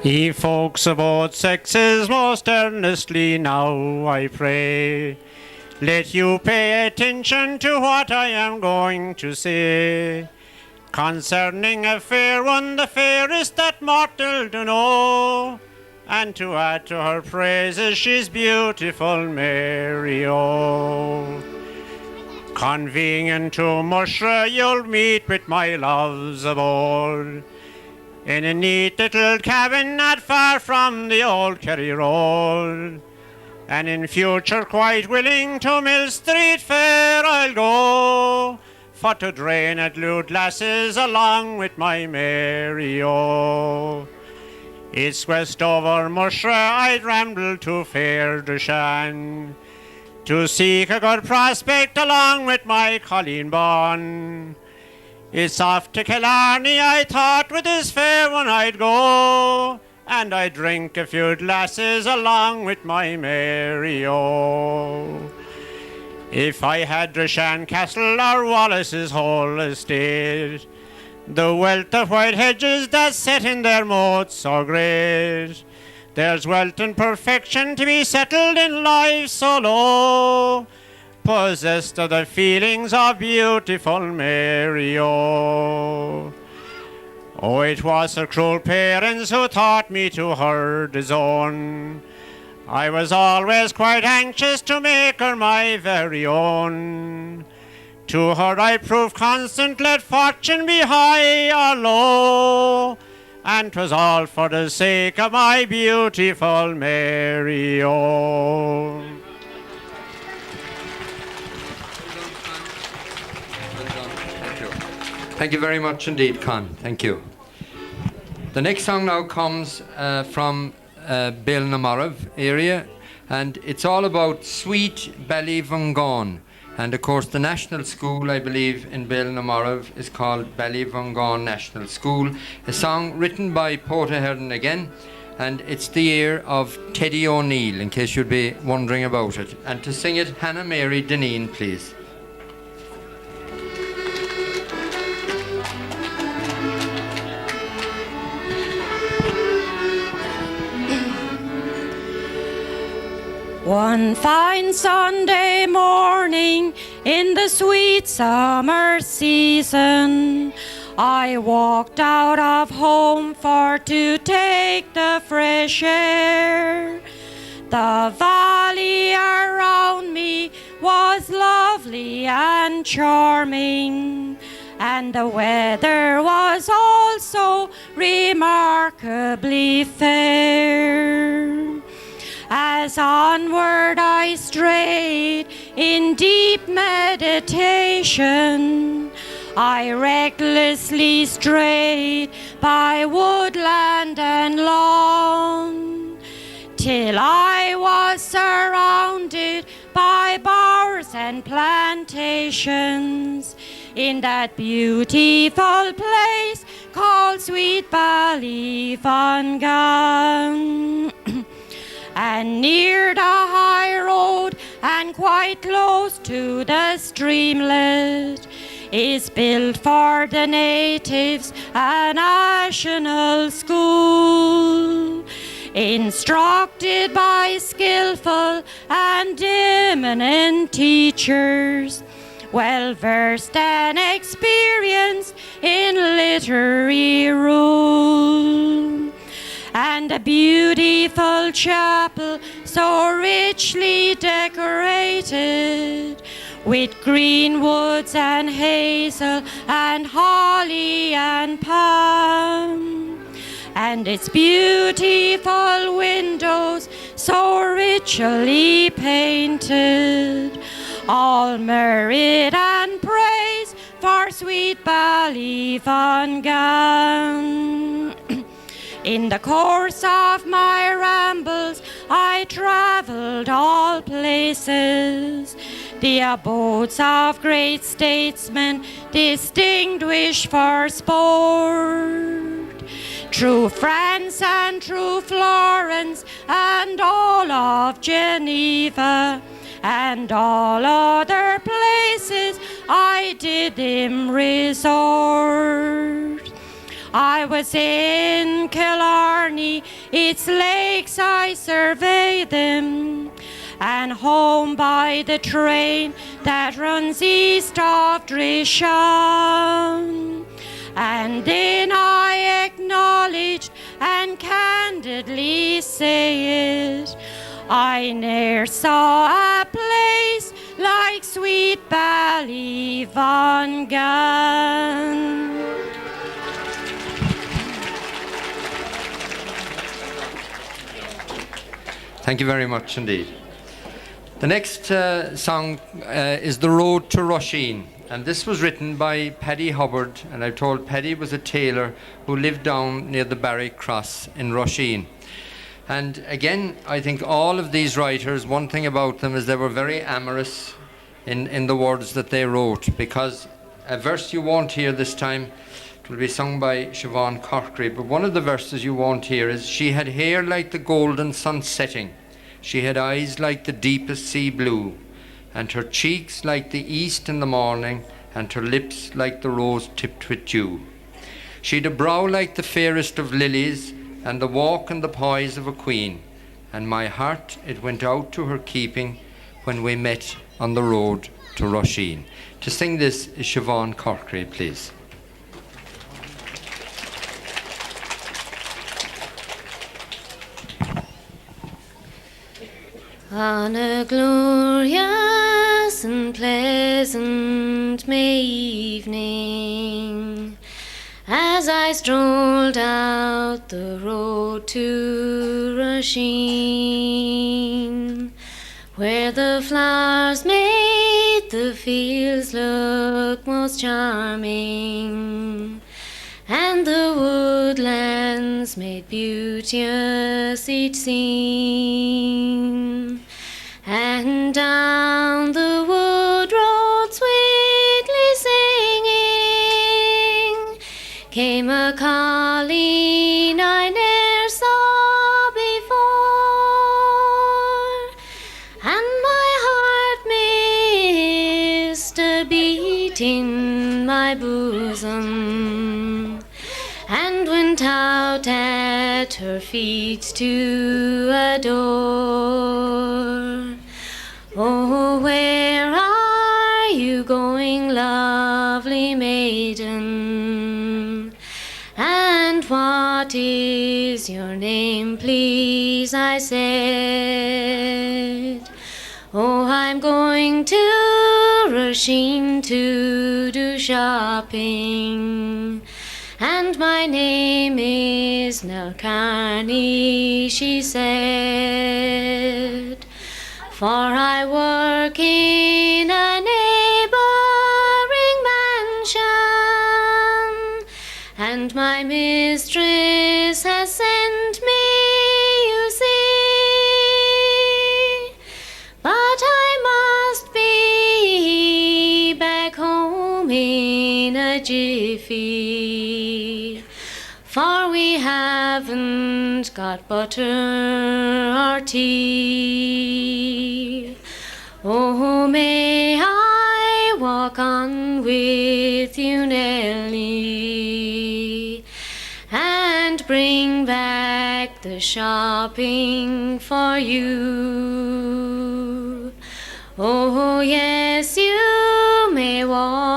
Ye folks of both sexes, most earnestly now I pray, let you pay attention to what I am going to say, concerning a fair one, the fairest that mortal do know, and to add to her praises, she's beautiful Mary-O. Convenient to Mushra, you'll meet with my love's abode, in a neat little cabin not far from the old Kerry Road. And in future quite willing to Mill Street Fair I'll go, for to drain at lewd lasses along with my Mary-O. It's west over Mushra I'd ramble to Fair Dushan, to seek a good prospect along with my Colleen Bon. It's off to Killarney, I thought, with this fair one I'd go, and I'd drink a few glasses along with my Mary-O. If I had Drushan Castle or Wallace's whole estate, the wealth of white hedges that's set in their moats so great, there's wealth and perfection to be settled in life so low, possessed of the feelings of beautiful Mary-O. Oh, it was her cruel parents who taught me to her disown. I was always quite anxious to make her my very own. To her I proved constant, let fortune be high or low, and 'twas all for the sake of my beautiful Mary-O. Thank you very much indeed, Con. Thank you. The next song now comes from Ballinagree area, and it's all about sweet Ballivongan. And of course, the national school, I believe, in Ballinagree is called Ballivongan National School. A song written by Poet Ahern again, and it's the year of Teddy O'Neill, in case you'd be wondering about it. And to sing it, Hannah Mary Deneen, please. One fine Sunday morning in the sweet summer season, I walked out of home for to take the fresh air. The valley around me was lovely and charming, and the weather was also remarkably fair. As onward I strayed in deep meditation, I recklessly strayed by woodland and lawn, till I was surrounded by bowers and plantations in that beautiful place called Sweet Ballivongan. And near the high road and quite close to the streamlet is built for the natives a national school, instructed by skillful and eminent teachers, well versed and experienced in literary rule, and a beautiful chapel so richly decorated with green woods and hazel and holly and palm, and its beautiful windows so richly painted, all merit and praise for sweet Ballinagree. In the course of my rambles I travelled all places, the abodes of great statesmen distinguished for sport, through France and through Florence and all of Geneva, and all other places I did them resort. I was in Killarney, its lakes I surveyed them, and home by the train that runs east of Drisham. And then I acknowledged and candidly say it, I ne'er saw a place like sweet Ballinagree. Thank you very much indeed. The next song is The Road to Roisin, and this was written by Paddy Hubbard, and I'm told Paddy was a tailor who lived down near the Barrack Cross in Roisin. And again, I think all of these writers, one thing about them is they were very amorous in the words that they wrote, because a verse you won't hear this time, it will be sung by Jerome Corkley, but one of the verses you won't hear is, she had hair like the golden sun setting, she had eyes like the deepest sea blue, and her cheeks like the east in the morning, and her lips like the rose tipped with dew. She'd a brow like the fairest of lilies, and the walk and the poise of a queen, and my heart it went out to her keeping when we met on the road to Roisin. To sing this is Siobhan Corkley, please. On a glorious and pleasant May evening, as I strolled out the road to Roisin, where the flowers made the fields look most charming, and the woodlands made beauteous each scene, and down the wood road sweetly singing came a colleen I ne'er saw before, and my heart missed a beat in my bosom, and went out at her feet to adore. Oh, where are you going, lovely maiden? And what is your name, please? I said. Oh, I'm going to Roisin to do shopping, and my name is Nell Carney, she said. For I work in a neighbouring mansion, and my mistress has sent me, you see. But I must be back home in a jiffy, for we haven't got butter or tea. Oh, may I walk on with you, Nellie, and bring back the shopping for you. Oh, yes, you may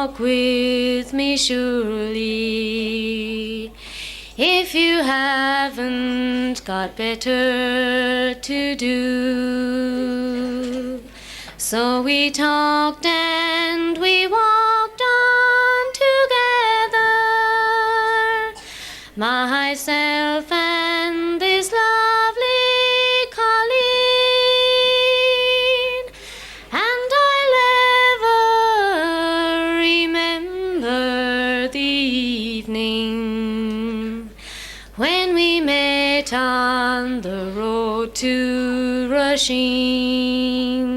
walk with me surely. If you haven't got better to do. So we talked and we walked on together, myself and this lovely Colleen, and I'll ever remember the evening when we met on the road to Rushing.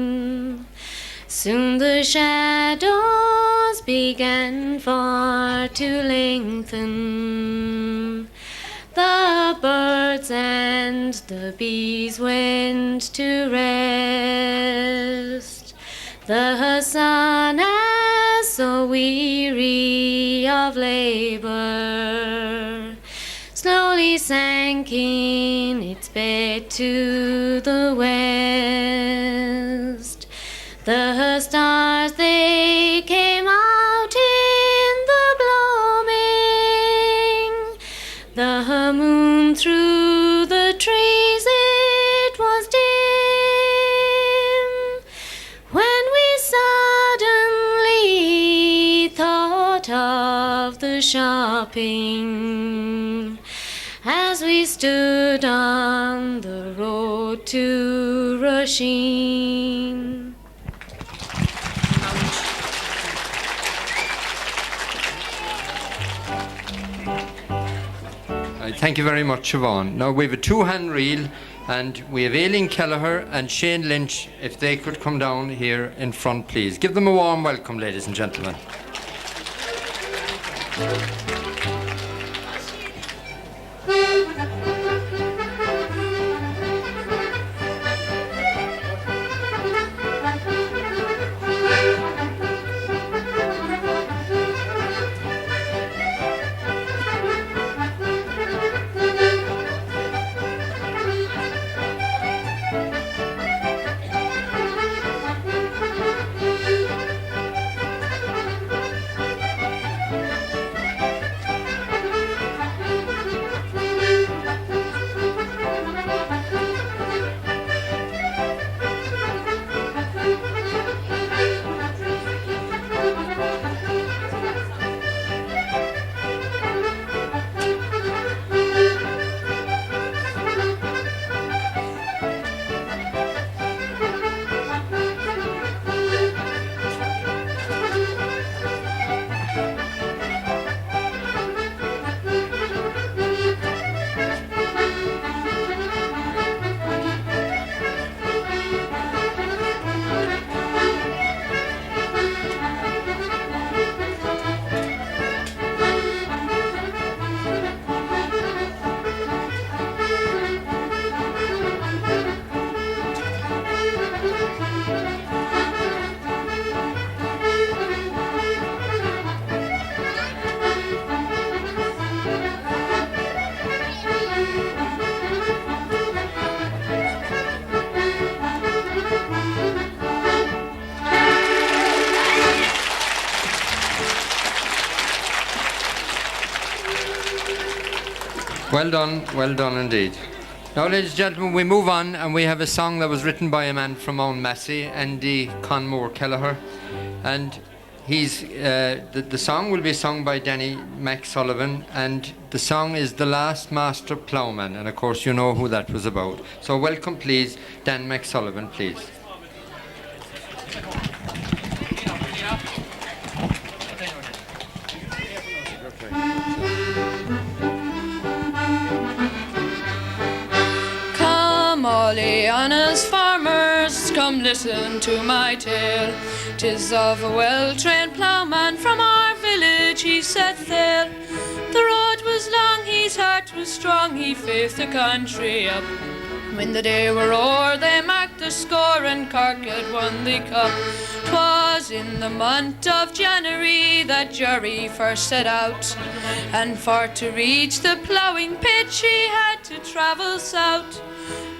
Soon the shadows began for to lengthen. The birds and the bees went to rest. The sun, as so weary of labor, slowly sank in its bed to the west. The stars, they came out in the gloaming. The moon through the trees, it was dim, when we suddenly thought of the shopping, as we stood on the road to Rushing. Thank you very much, Siobhan. Now we have a two-hand reel, and we have Aileen Kelleher and Shane Lynch, if they could come down here in front, please. Give them a warm welcome, ladies and gentlemen. Well done indeed. Now, ladies and gentlemen, we move on, and we have a song that was written by a man from Mount Massey, Andy Conmore Kelleher, and he's the song will be sung by Danny McSullivan, and the song is The Last Master Ploughman, and of course you know who that was about. So welcome, please, Dan McSullivan, please. All ye honest farmers, come listen to my tale. 'Tis of a well-trained ploughman from our village he set sail. The road was long, his heart was strong, he faced the country up. When the day were o'er, they marked the score, and Cork had won the cup. 'Twas in the month of January that Jerry first set out, and for to reach the ploughing pitch he had to travel south.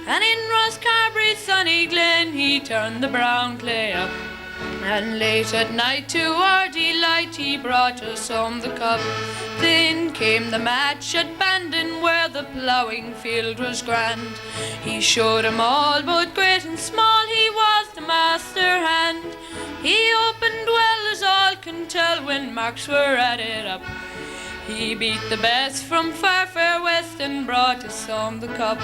And in Roscarbery, sunny glen, he turned the brown clay up. And late at night, to our delight, he brought us home the cup. Then came the match at Bandon, where the ploughing field was grand. He showed 'em all, both great and small, he was the master hand. He opened well, as all can tell, when marks were added up. He beat the best from far, far west and brought us home the cup.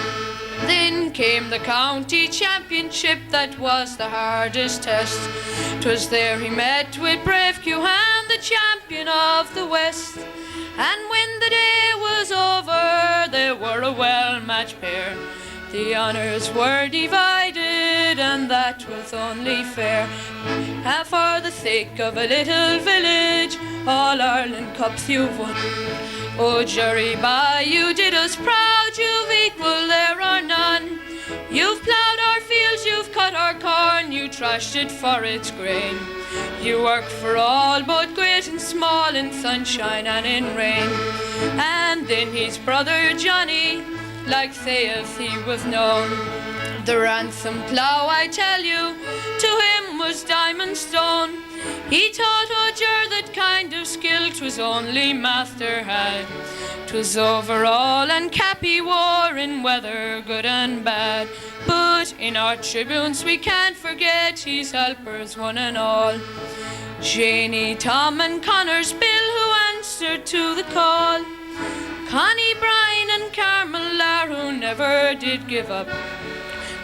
Then came the county championship, that was the hardest test. 'Twas there he met with brave Cuhan, the champion of the West. And when the day was over, they were a well-matched pair. The honours were divided, and that was only fair. And for the sake of a little village, all Ireland cups you've won. Oh, Jerry, you did us proud, you've equal, there are none. You've ploughed our fields, you've cut our corn, you trashed it for its grain. You worked for all, both great and small, in sunshine and in rain. And then his brother Johnny, like saith he was known. The ransom plough, I tell you, to him was diamond stone. He taught Oger that kind of skill 'twas only master had. 'Twas overall and cap he wore, in weather good and bad. But in our tribunes we can't forget his helpers one and all. Janie, Tom and Connor's Bill, who answered to the call. Connie, Brien and Carmel, who never did give up.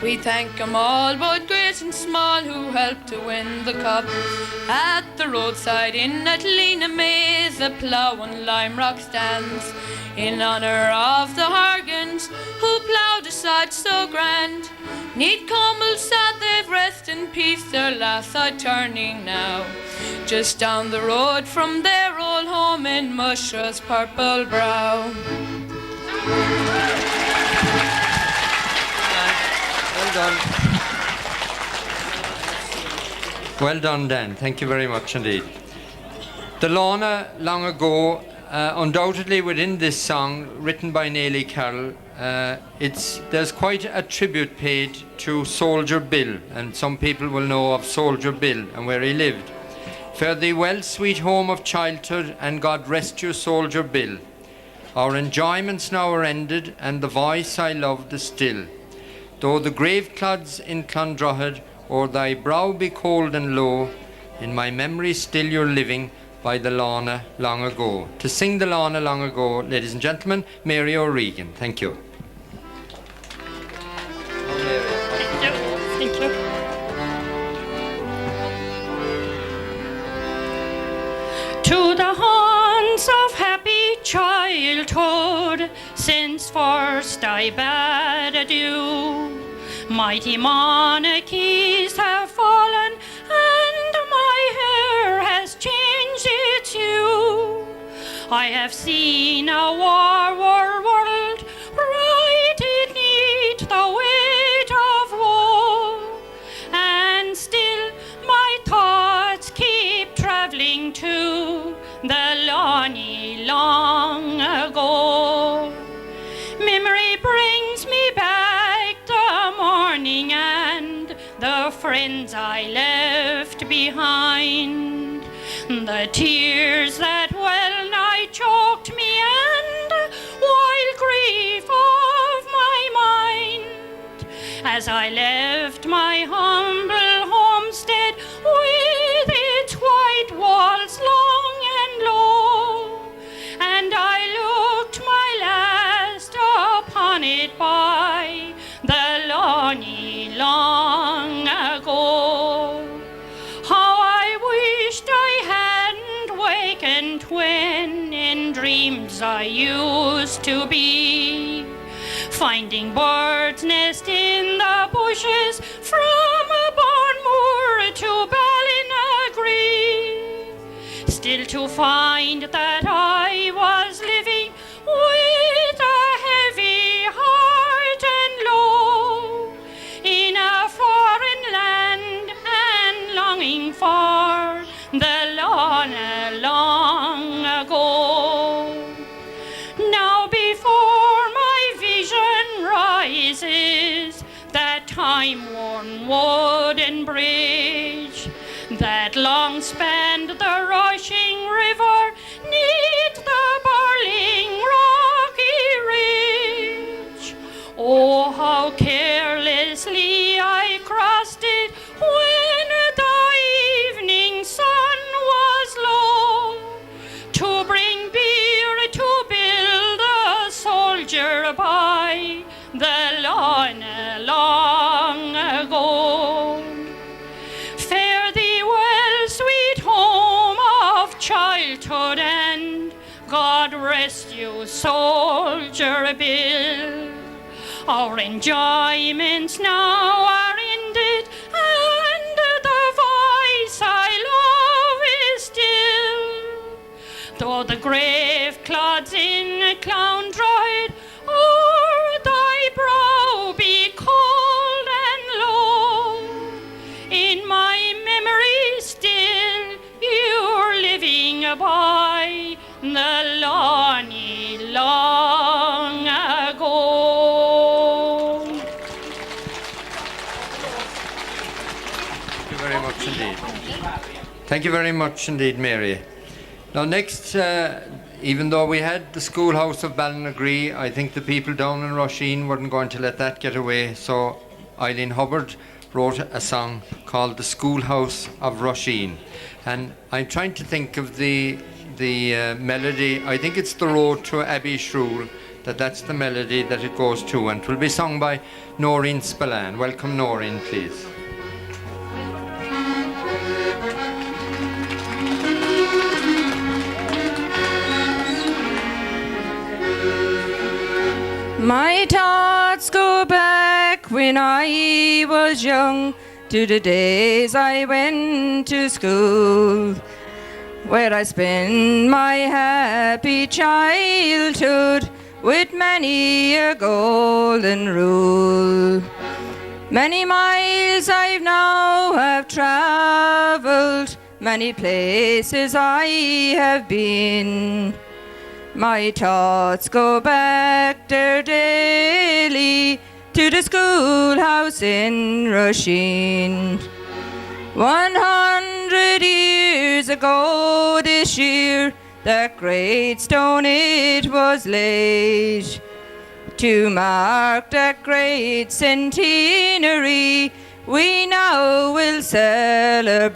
We thank 'em all, both great and small, who helped to win the cup. At the roadside inn at Laune, the plough and lime rock stands, in honour of the Hargans, who ploughed a sod so grand. Neat Comel sad they've rest in peace, their last are turning now. Just down the road from their old home in Mushra's purple brow. Well done. Well done, Dan. Thank you very much indeed. The Laune, long ago, undoubtedly within this song, written by Nellie Carroll, there's quite a tribute paid to Soldier Bill, and some people will know of Soldier Bill and where he lived. Fare thee well, sweet home of childhood, and God rest you, Soldier Bill. Our enjoyments now are ended, and the voice I loved is still. Though the grave clods in Clondrohid o'er thy brow be cold and low, in my memory still you're living by the Laune long ago. To sing the Laune long ago, ladies and gentlemen, Mary O'Regan. Thank you. Thank you. To the haunts of happy childhood, since first I bade adieu, mighty monarchies have fallen, and my hair has changed its hue. I have seen a war world, righted 'neath the weight of woe, and still my thoughts keep travelling to the Looney long ago. Memory brings me back the morning and the friends I left behind. The tears that well nigh choked me, and wild grief of my mind, as I left my humble homestead with its white walls long and low, and I looked my last upon it by the Looney long ago. How I wished I hadn't wakened when in dreams I used to be, finding birds' nest in the bushes from Bournemouth to Ballinagree, still to find that I was living with a heavy heart and low, in a foreign land and longing for the Laune long ago. Now before my vision rises that time-worn wooden bridge, that spanned the rushing river, 'neath the burling rocky ridge. Oh, how carelessly I crossed it when the evening sun was low, to bring beer to build a soldier by the Laune long ago. Fare thee well, sweet home of childhood, and God rest you, soldier Bill. Our enjoyments now are ended, and the voice I love is still. Though the grave clods in clown dried, o'er thy brow be cold and low, in my memory still you're living by the Looney long ago. Thank you very much indeed. Thank you very much indeed, Mary. Now next, even though we had the schoolhouse of Ballinagree, I think the people down in Roisin weren't going to let that get away, so Eileen Hubbard wrote a song called The Schoolhouse of Roisin. And I'm trying to think of the melody. I think it's The Road to Abbey Shrule, that's the melody that it goes to, and it will be sung by Noreen Spillane. Welcome, Noreen, please. My thoughts go back when I was young to the days I went to school, where I spent my happy childhood with many a golden rule. Many miles I've now have travelled, many places I have been. My thoughts go back there daily to the schoolhouse in Roisin. 100 years ago this year, that great stone it was laid, to mark that great centenary we now will celebrate.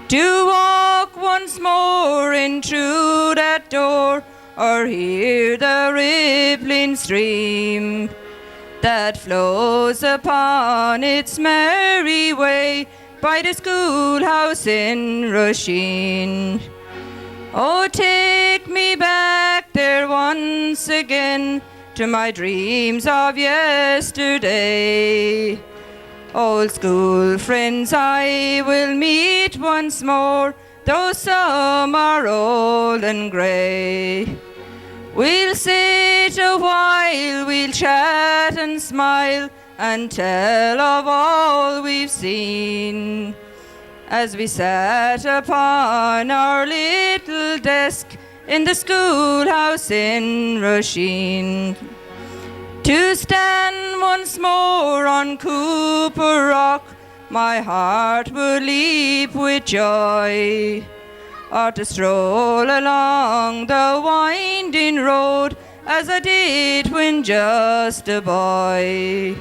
To walk once more in through that door, or hear the rippling stream that flows upon its merry way by the schoolhouse in Roisin. Oh, take me back there once again to my dreams of yesterday. Old school friends I will meet once more, though some are old and grey. We'll sit a while, we'll chat and smile, and tell of all we've seen, as we sat upon our little desk in the schoolhouse in Roisin. To stand once more on Cooper Rock, my heart would leap with joy, or to stroll along the winding road as I did when just a boy.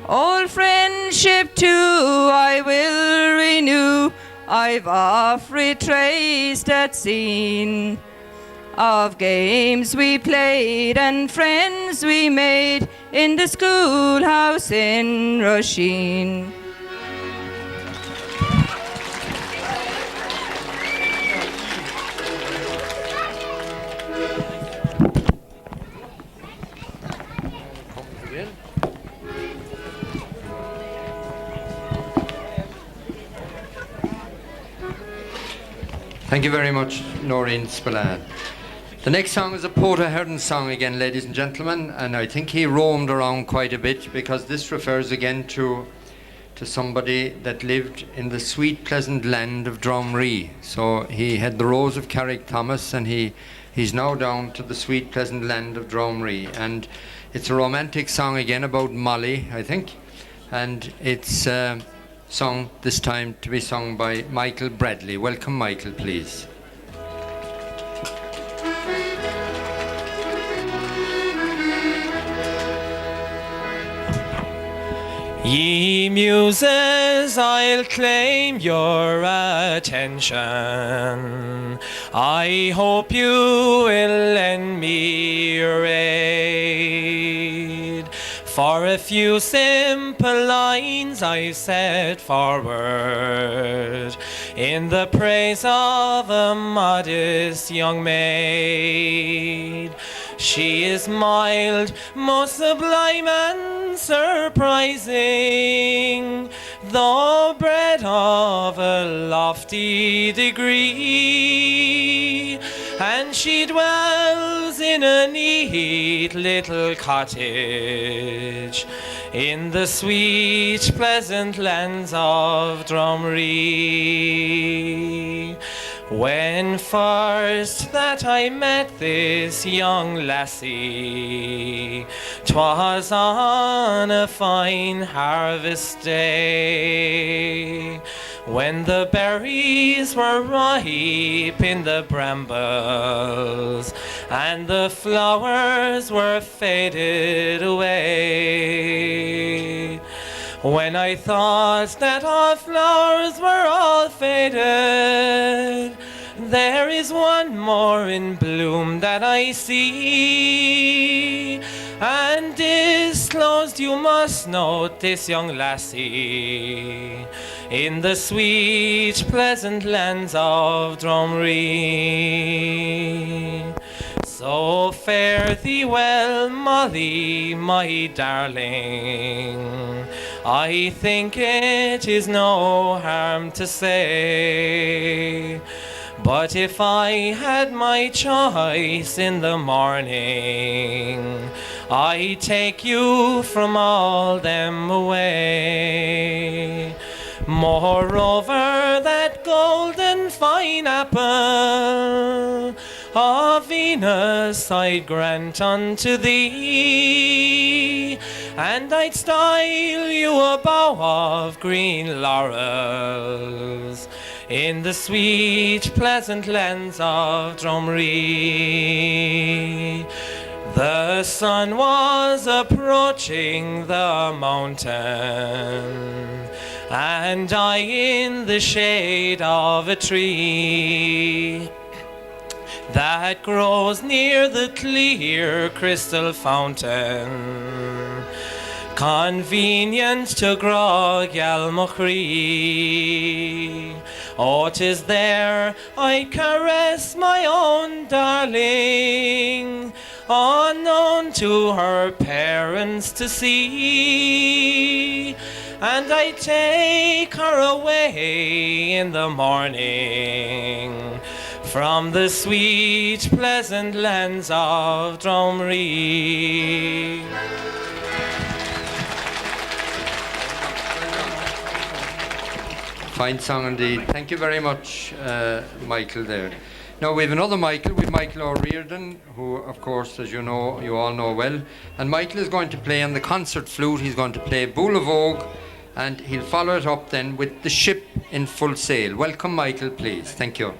Old friendship too I will renew, I've oft retraced that scene of games we played and friends we made in the schoolhouse in Roisin. Thank you very much, Noreen Spillane. The next song is a Porter Hearn song again, ladies and gentlemen, and I think he roamed around quite a bit, because this refers again to somebody that lived in the sweet, pleasant land of Dromree. So he had the Rose of Carrick-Thomas, and he's now down to the sweet, pleasant land of Dromree. And it's a romantic song again about Molly, I think, and it's song, this time to be sung by Michael Bradley. Welcome, Michael, please. Ye muses, I'll claim your attention. I hope you will lend me your aid. For a few simple lines I've set forward in the praise of a modest young maid. She is mild, most sublime and surprising, though bred of a lofty degree. And she dwells in a neat little cottage in the sweet, pleasant lands of Drumree. When first that I met this young lassie, 'twas on a fine harvest day, when the berries were ripe in the brambles, and the flowers were faded away. When I thought that our flowers were all faded, there is one more in bloom that I see, and disclosed, you must note, this young lassie in the sweet, pleasant lands of Drumree. So fare thee well, Molly, my darling. I think it is no harm to say, but if I had my choice in the morning, I'd take you from all them away. Moreover, that golden fine apple of Venus I'd grant unto thee, and I'd style you a bough of green laurels in the sweet, pleasant lands of Drumree. The sun was approaching the mountain, and I in the shade of a tree that grows near the clear crystal fountain, convenient to Grog Almochree. Oh, 'tis there I caress my own darling, unknown to her parents to see, and I take her away in the morning from the sweet, pleasant lands of Drumree. Fine song indeed. Thank you very much, Michael, there. Now we have another Michael, with Michael O'Riordan, who of course, as you know, you all know well. And Michael is going to play on the concert flute. He's going to play Boule of Vogue, and he'll follow it up then with The Ship in Full Sail. Welcome, Michael, please. Thank you.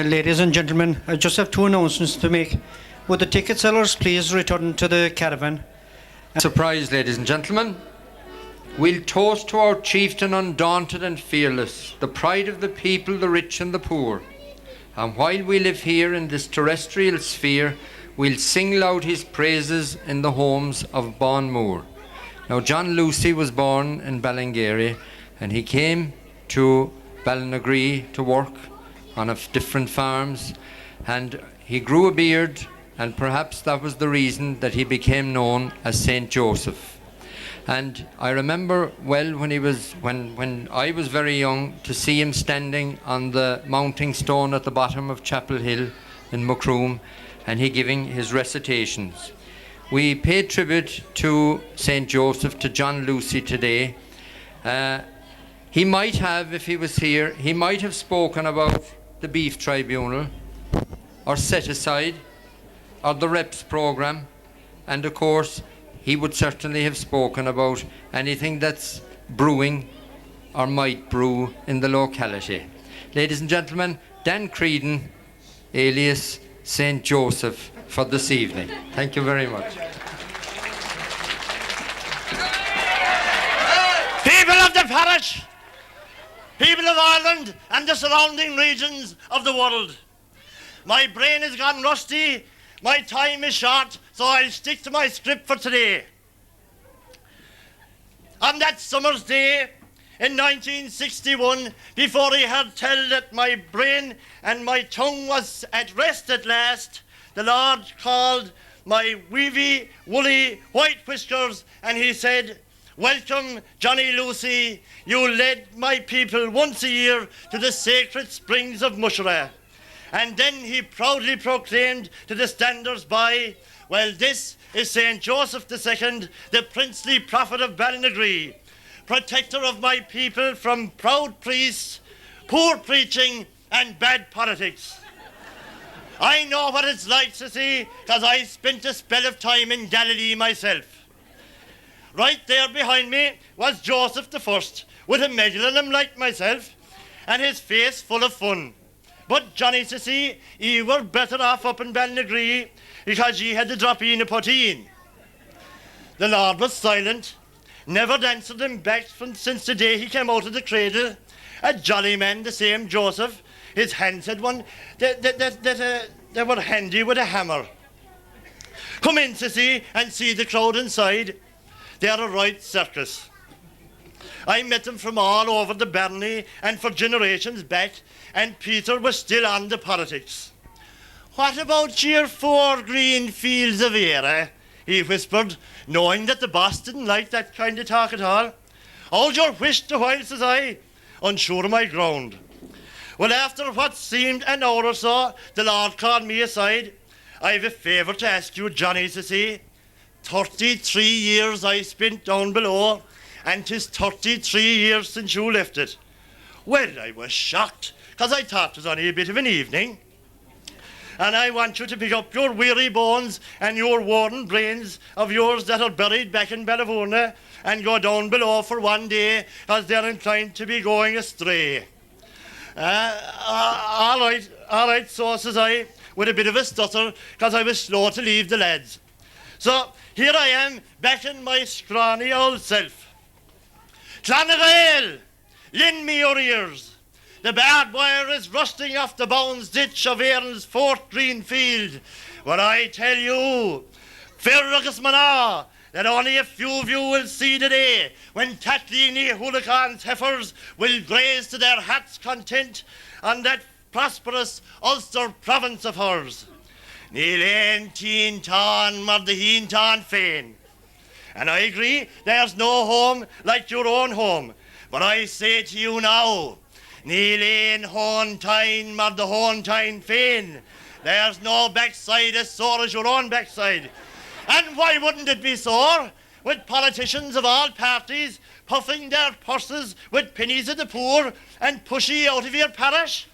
Ladies and gentlemen, I just have two announcements to make. Would the ticket sellers please return to the caravan? Surprise, ladies and gentlemen. We'll toast to our chieftain undaunted and fearless, the pride of the people, the rich and the poor. And while we live here in this terrestrial sphere, we'll sing loud his praises in the homes of Bonmoor. Now, John Lucy was born in Ballinagree, and he came to Ballinagree to work on different farms, and he grew a beard, and perhaps that was the reason that he became known as Saint Joseph. And I remember well when I was very young to see him standing on the mounting stone at the bottom of Chapel Hill in Macroom, and he giving his recitations. We pay tribute to St. Joseph, to John Lucy today. He might have, if he was here, he might have spoken about the Beef Tribunal, or Set Aside, or the REPS programme, and of course he would certainly have spoken about anything that's brewing or might brew in the locality. Ladies and gentlemen, Dan Creedon, alias St. Joseph, for this evening. Thank you very much. People of the parish, people of Ireland and the surrounding regions of the world, my brain has gone rusty, my time is short, so I'll stick to my script for today. On that summer's day in 1961, before I heard tell that my brain and my tongue was at rest at last, the Lord called my weavy, woolly, white whiskers, and he said, "Welcome, Johnny Lucy. You led my people once a year to the sacred springs of Mushera." And then he proudly proclaimed to the standers by, "Well, this is St. Joseph II, the princely prophet of Ballinagree, protector of my people from proud priests, poor preaching, and bad politics." I know what it's like to see, because I spent a spell of time in Galilee myself. Right there behind me was Joseph I, with a medal on him like myself, and his face full of fun. But Johnny, to see, he were better off up in Ballinagree, because he had to drop in a poteen. The Lord was silent, never answered him back since the day he came out of the cradle. A jolly man, the same Joseph. His hands had one they were handy with a hammer. Come in, sissy, and see the crowd inside. They're a right circus. I met them from all over the Barony and for generations back, and Peter was still on the politics. "What about your 4 green fields of Era?" he whispered, knowing that the boss didn't like that kind of talk at all. "Hold your whist a while," says I, unsure of my ground. Well, after what seemed an hour or so, the Lord called me aside. "I've a favour to ask you, Johnny," says he. 33 years I spent down below, and 'tis 33 years since you left it. Well, I was shocked, because I thought it was only a bit of an evening. "And I want you to pick up your weary bones and your worn brains of yours that are buried back in Ballavourna and go down below for one day, as they're inclined to be going astray." All right, so," says I, with a bit of a stutter, because I was slow to leave the lads. "So here I am, back in my scrawny old self. Clonaghael, lend me your ears. The barbed wire is rusting off the bones ditch of Aaron's 4th green field. But I tell you, Fergus Mana, that only a few of you will see the day when Tatlini Hulacan's heifers will graze to their heart's content on that prosperous Ulster province of hers. Neil teen ton mar the heen ton fain. And I agree, there's no home like your own home. But I say to you now, Neil hon tine mar the hon tine fain. There's no backside as sore as your own backside. And why wouldn't it be sore, with politicians of all parties puffing their purses with pennies of the poor and pushy out of your parish?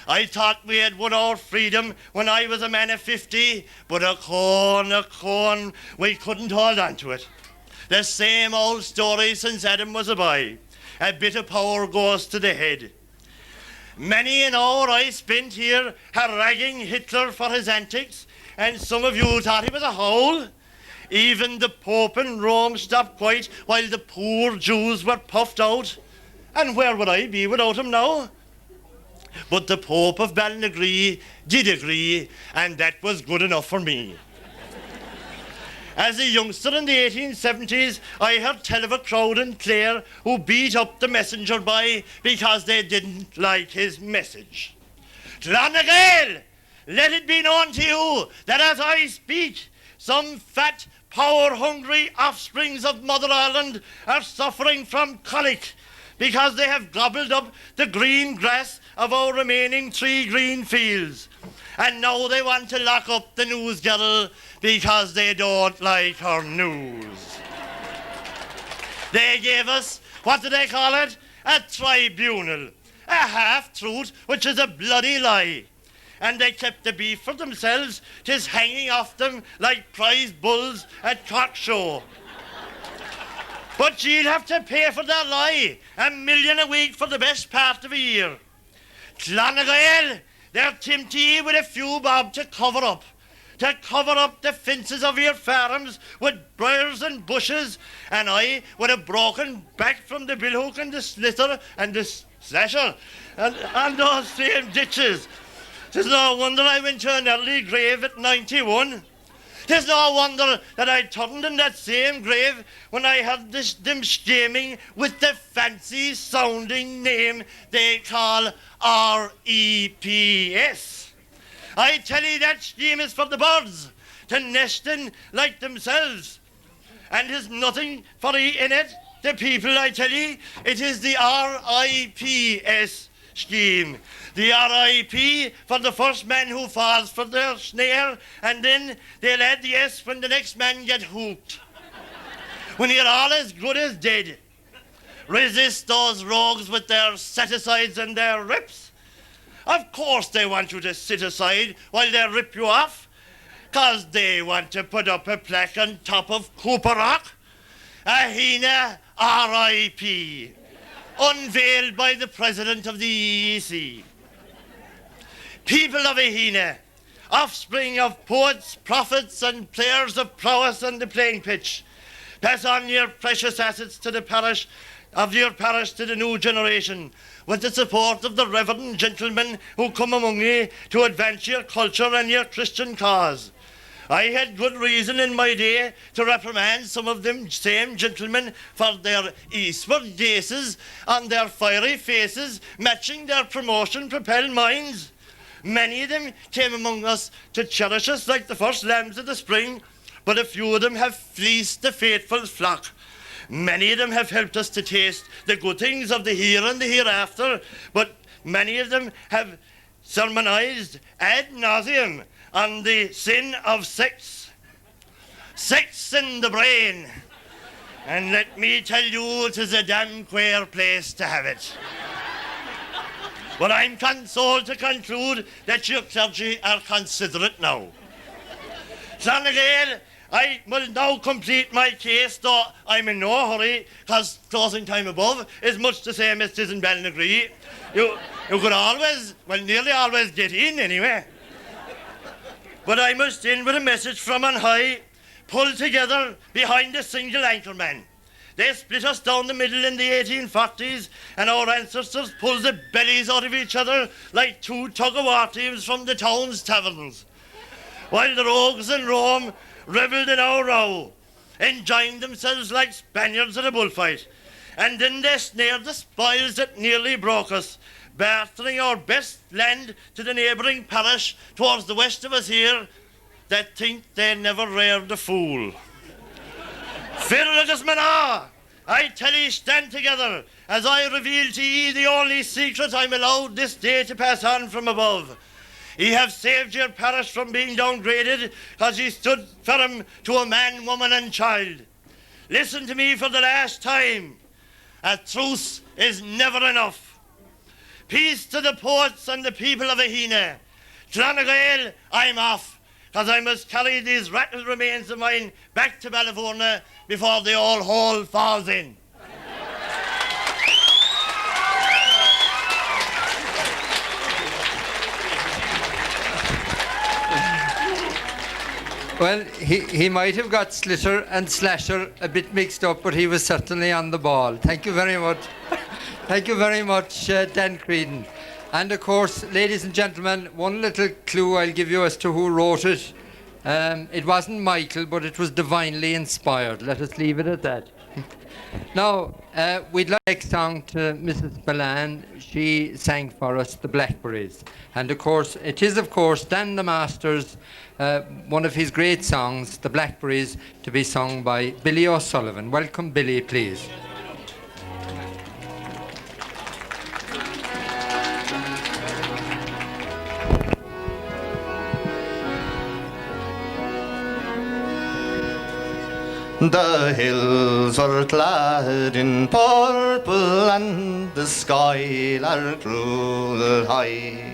I thought we had won our freedom when I was a man of 50, but a corn, we couldn't hold on to it. The same old story since Adam was a boy. A bit of power goes to the head. Many an hour I spent here haranguing Hitler for his antics, and some of you thought he was a hole. Even the Pope in Rome stopped quite while the poor Jews were puffed out. And where would I be without him now? But the Pope of Ballinagree did agree, and that was good enough for me. As a youngster in the 1870s, I heard tell of a crowd in Clare who beat up the messenger boy because they didn't like his message. Ballinagree, let it be known to you that as I speak, some fat, power-hungry offsprings of Mother Ireland are suffering from colic because they have gobbled up the green grass of our remaining 3 green fields. And now they want to lock up the news girl because they don't like her news. They gave us, what do they call it? A tribunal. A half-truth, which is a bloody lie. And they kept the beef for themselves, 'tis hanging off them like prize bulls at cock show. But you'll have to pay for that lie, $1 million a week for the best part of a year. Ballinagree, they're tempting you with a few bob to cover up the fences of your farms with briars and bushes, and I with a broken back from the billhook and the slither and the slasher and those same ditches. 'Tis no wonder I went to an early grave at 91. 'Tis no wonder that I turned in that same grave when I heard them scheming with the fancy-sounding name they call REPS. I tell you that scheme is for the birds, to nest in like themselves. And there's nothing for in it, the people, I tell you. It is the RIPS scheme. The RIP for the first man who falls for their snare, and then they'll add the S when the next man get hooked. When you're all as good as dead. Resist those rogues with their set-asides and their rips. Of course they want you to sit aside while they rip you off, 'cause they want to put up a plaque on top of Cooper Rock. Ahina RIP, unveiled by the President of the EEC. People of Ahina, offspring of poets, prophets and players of prowess on the playing pitch, pass on your precious assets to the parish of your parish to the new generation, with the support of the reverend gentlemen who come among you to advance your culture and your Christian cause. I had good reason in my day to reprimand some of them same gentlemen for their eastward gases and their fiery faces matching their promotion-propelled minds. Many of them came among us to cherish us like the first lambs of the spring, but a few of them have fleeced the faithful flock. Many of them have helped us to taste the good things of the here and the hereafter, but many of them have sermonized ad nauseum on the sin of sex. Sex in the brain. And let me tell you, it is a damn queer place to have it. But I'm consoled to conclude that your clergy are considerate now. Ballinagree, I will now complete my case, though I'm in no hurry, because closing time above is much the same as it is in Ballinagree. You could always, well, nearly always get in anyway. But I must end with a message from on high, pulled together behind a single anchorman. They split us down the middle in the 1840s, and our ancestors pulled the bellies out of each other like 2 tug-of-war teams from the town's taverns. While the rogues in Rome revelled in our row, enjoying themselves like Spaniards at a bullfight, and then they snared the spoils that nearly broke us, bartering our best land to the neighbouring parish towards the west of us here, that think they never reared a fool. Fearless Mana, I tell ye, stand together, as I reveal to ye the only secret I'm allowed this day to pass on from above. Ye have saved your parish from being downgraded, because ye stood firm to a man, woman and child. Listen to me for the last time. A truce is never enough. Peace to the poets and the people of Ahina. Ballinagree, I'm off, because I must carry these rattled remains of mine back to Ballinagree before the old hole falls in. Well, he might have got Slitter and Slasher a bit mixed up, but he was certainly on the ball. Thank you very much. Thank you very much, Dan Creedon. And of course, ladies and gentlemen, one little clue I'll give you as to who wrote it. It wasn't Michael, but it was divinely inspired. Let us leave it at that. Now, we'd like next song to Mrs. Ballan. She sang for us The Blackberries. And of course, it is of course Dan the Master's one of his great songs, The Blackberries, to be sung by Billy O'Sullivan. Welcome, Billy, please. The hills are clad in purple and the sky lark high.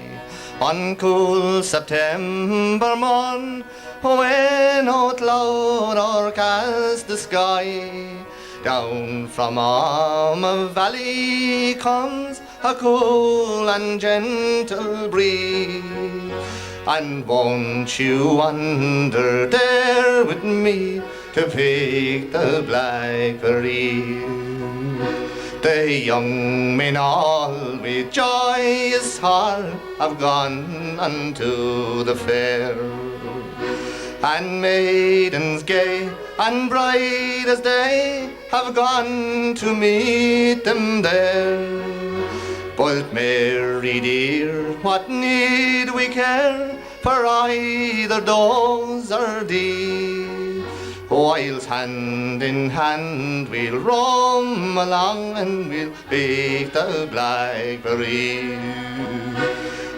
On cool September morn, when out loud o'ercast the sky, down from a valley comes a cool and gentle breeze. And won't you wander there with me to pick the blackberry? The young men all with joyous heart have gone unto the fair, and maidens gay and bright as day have gone to meet them there. But Mary dear, what need we care for either those or thee? Whilst hand in hand we'll roam along and we'll pick the blackberry.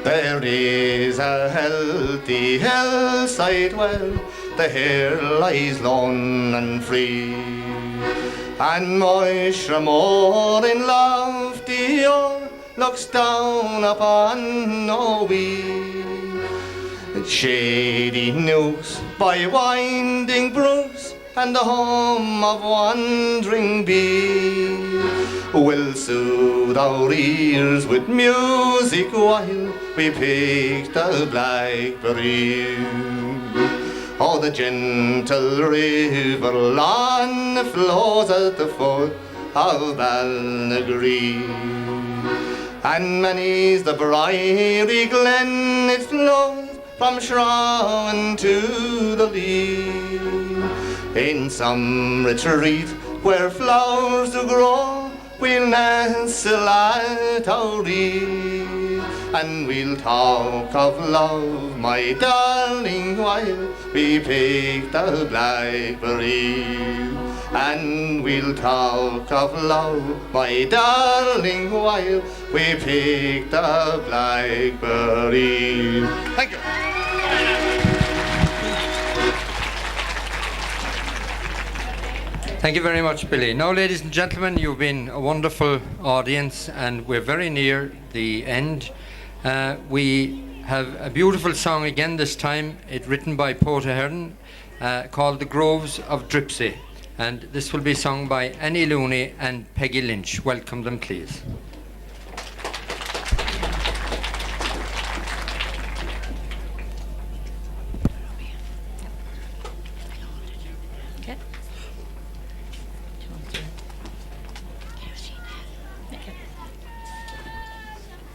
There is a healthy hillside where the hare lies lone and free, and Moisture more in lofty oar looks down upon no we. Shady nooks by winding brooks and the home of wandering bee will soothe our ears with music while we pick the blackberry. Oh, the gentle river Laune flows at the foot of Ballinagree, and many's the briery glen it flows from Shrown to the Lee. In some retreat where flowers do grow, we'll nestle at our ease, and we'll talk of love, my darling, while we pick the blackberry. And we'll talk of love, my darling, while we pick the blackberry. Thank you. Thank you very much, Billy. Now, ladies and gentlemen, you've been a wonderful audience, and we're very near the end. We have a beautiful song again this time, written by Porter Hearn, called The Groves of Dripsy. And this will be sung by Annie Looney and Peggy Lynch. Welcome them, please.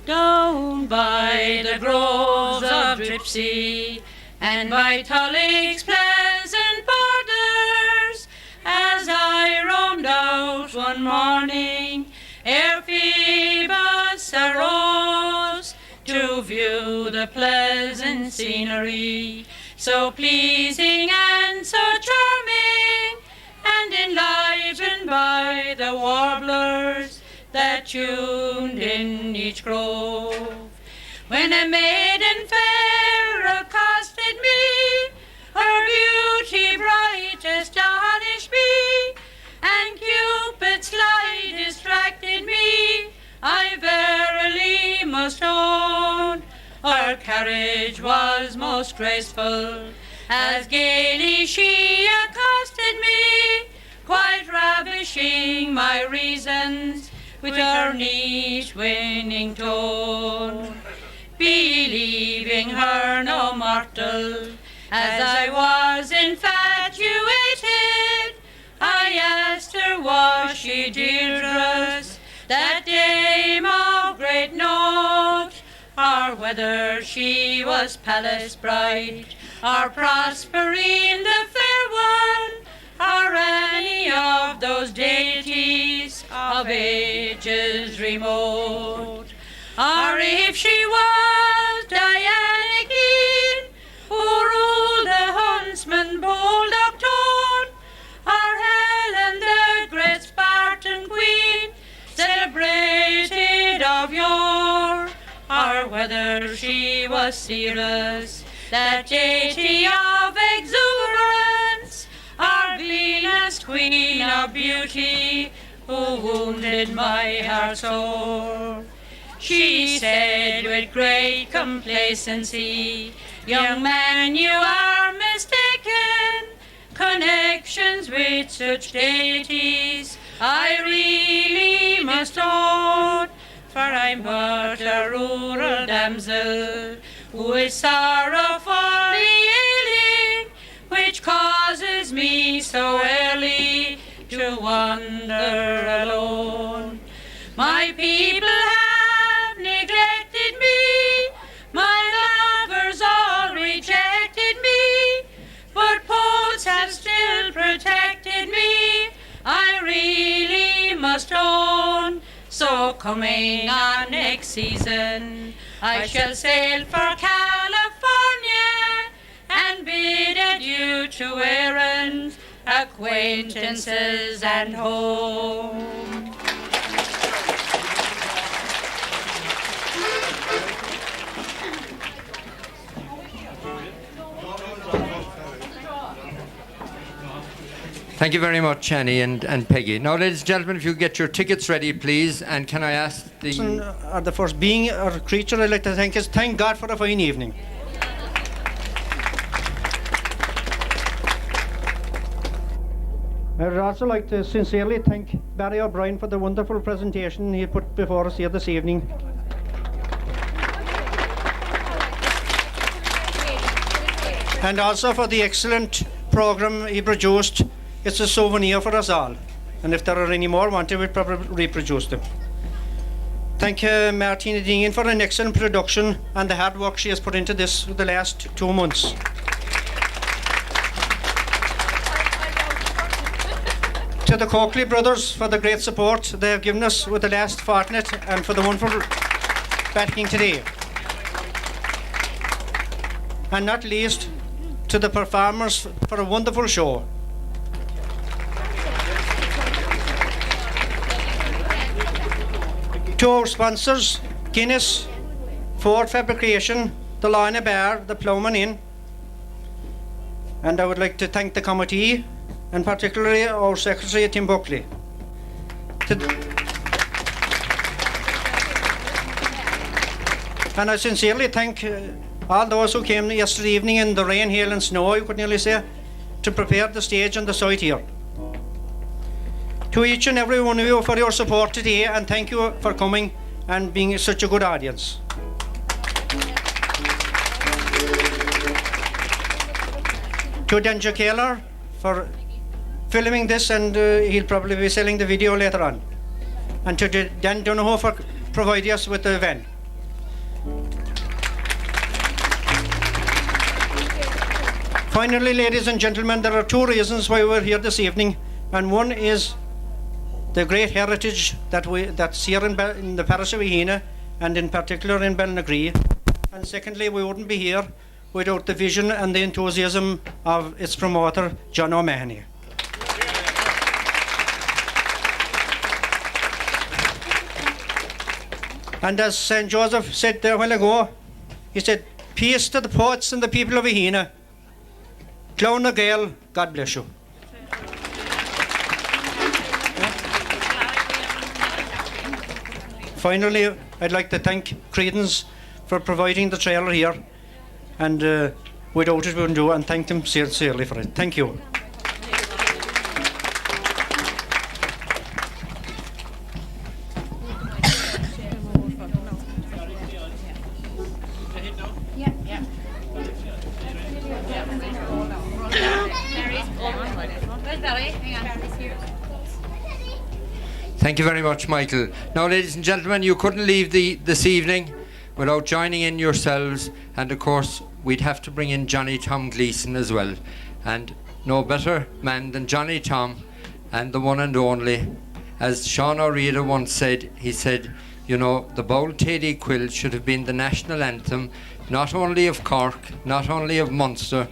Down by the groves of Dripsy and by Tullick's pleasant borders, as I roamed out one morning ere Phoebus arose, to view the pleasant scenery, so pleasing and so charming, and enlivened by the warblers that tuned in each grove. When a maiden fair accosted me, her beauty bright astonished me, and Cupid's light distracted me, I verily must own. Her carriage was most graceful, as gaily she accosted me, quite ravishing my reasons with her neat winning tone. Believing her no mortal, as I was in Lady Deirdre's, that dame of great note, or whether she was palace bride, or Proserpine the fair one, or any of those deities of ages remote, or if she was Diana Keen, who ruled the huntsman bold Octone, or Helen the great Spartan queen, celebrated of yore, or whether she was Ceres, that deity of exuberance, or Venus, queen of beauty, who wounded my heart sore. She said with great complacency, young man, you are mistaken. Connections with such deities I really must own, for I'm but a rural damsel who is sorrowfully ailing, which causes me so early to wander alone. My people have neglected me, my lovers all rejected me, but poets have still protected me, I really must own. So coming on next season, I shall sail for California and bid adieu to errands, acquaintances and home. Thank you very much, Annie and Peggy. Now, ladies and gentlemen, if you get your tickets ready, please, and can I ask the first being or creature I'd like to thank is thank God for a fine evening. I would also like to sincerely thank Barry O'Brien for the wonderful presentation he put before us here this evening. And also for the excellent programme he produced. It's a souvenir for us all. And if there are any more wanted, we'll probably reproduce them. Thank Martina Dean for an excellent production and the hard work she has put into this for the last 2 months. To the Corkley brothers for the great support they have given us with the last fortnight and for the wonderful backing today. And not least, to the performers for a wonderful show. To our sponsors, Guinness, Ford Fabrication, the Laune Bar, the Ploughman Inn. And I would like to thank the committee, and particularly our Secretary, Tim Buckley. And I sincerely thank all those who came yesterday evening in the rain, hail and snow, you could nearly say, to prepare the stage and the site here. To each and every one of you for your support today, and thank you for coming and being such a good audience. To Denja Kaler for filming this, and he'll probably be selling the video later on. And to Dan Donohoe for providing us with the van. Finally, ladies and gentlemen, there are 2 reasons why we're here this evening, and one is the great heritage that's here in the parish of Ehina, and in particular in Ballinagree. And secondly, we wouldn't be here without the vision and the enthusiasm of its promoter, John O'Mahony. And as St. Joseph said there a while ago, he said, peace to the poets and the people of Ehina. Clown a Gael, God bless you. Finally, I'd like to thank Credence for providing the trailer here, and without it we wouldn't do it, and thank them sincerely for it. Thank you. Thank you very much, Michael. Now, ladies and gentlemen, you couldn't leave this evening without joining in yourselves, and of course, we'd have to bring in Johnny Tom Gleeson as well. And no better man than Johnny Tom, and the one and only. As Sean O'Reilly once said, he said, you know, the Bowl Teddy Quill should have been the national anthem, not only of Cork, not only of Munster,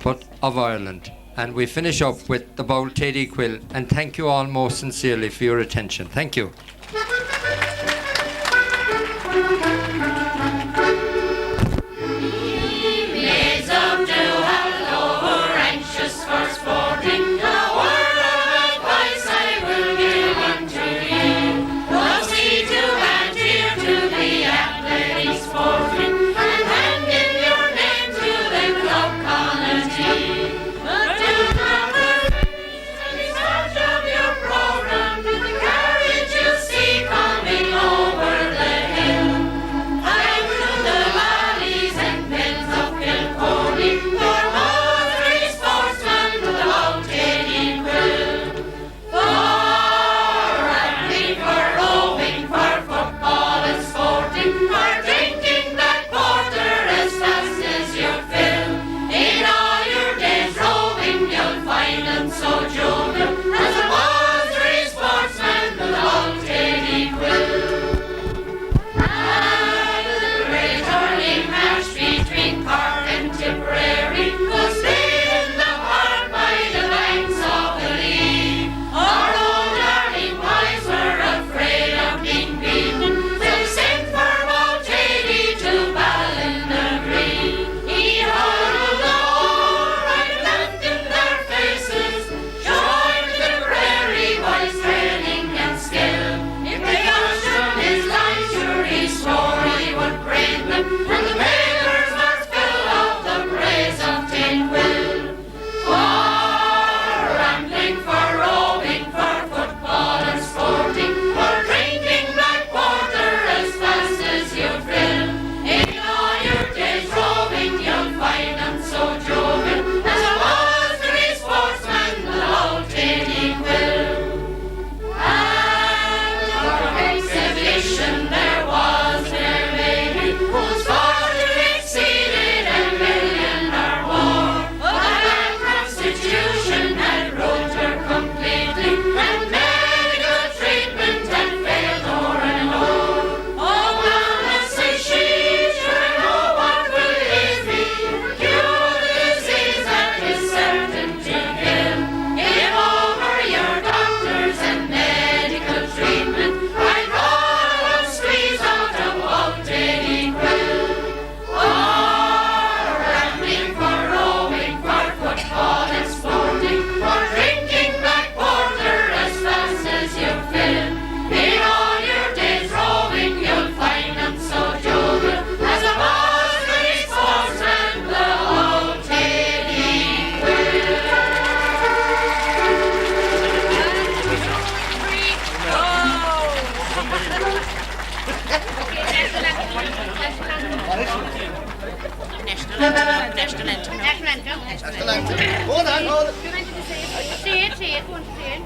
but of Ireland. And we finish up with the Bowl Teddy Quill. And thank you all most sincerely for your attention. Thank you. Maids of Duhallow who are anxious for sporting, a word of advice I will give unto ye. Proceed to adhere to the athletic sporting, and hand in your name to the club committee. But do not refuse any part of your program, the carriage you see coming over the hill. High through the valleys and fens of Kilcorny, your Motherly sportsman with the Bowl Teddy Quill. For rambling, for roving, for football and sporting, for drinking black porter as fast as you fill. In all your days roving, you'll find them so jovial as a Motherly sportsman with the Bowl Teddy Quill. And the great hurling match between Cork and Tipperary was played in the park by the banks of the Lee. Our own darling boys were afraid of being beaten. They sent for Bowl Teddy to Ballinagree. He huddled the whole right left in their faces, showing the prairie boys training and skill. If they questioned his line, sure he swore he would brain them, and the papers were full of the praise of Tin Quill. For rambling, for roving, for football and sporting, for drinking black porter as fast as you fill. In all your days roving, you'll find them so jovial as a Motherly sportsman with the Bowl Teddy Quill. And for exhibition there was their lady, whose fortune exceeded $1,000,000 or more. But that constitution had ruined her completely, and medical treatment had failed o'er and o'er. Oh, Mama, says she, sure I know what will ease me, cure the disease that is certain to kill. Give over your doctors and medical treatment, I'd rather squeeze out a Bowl Teddy Quill. For rambling, for roving, for football and sporting, for drinking black porter as fast as you fill. In all your days roving, you'll find them so jovial as a Motherly sportsman, the Bowl Teddy Quill. National anthem. Hold on, hold on. Say it, go on, say it.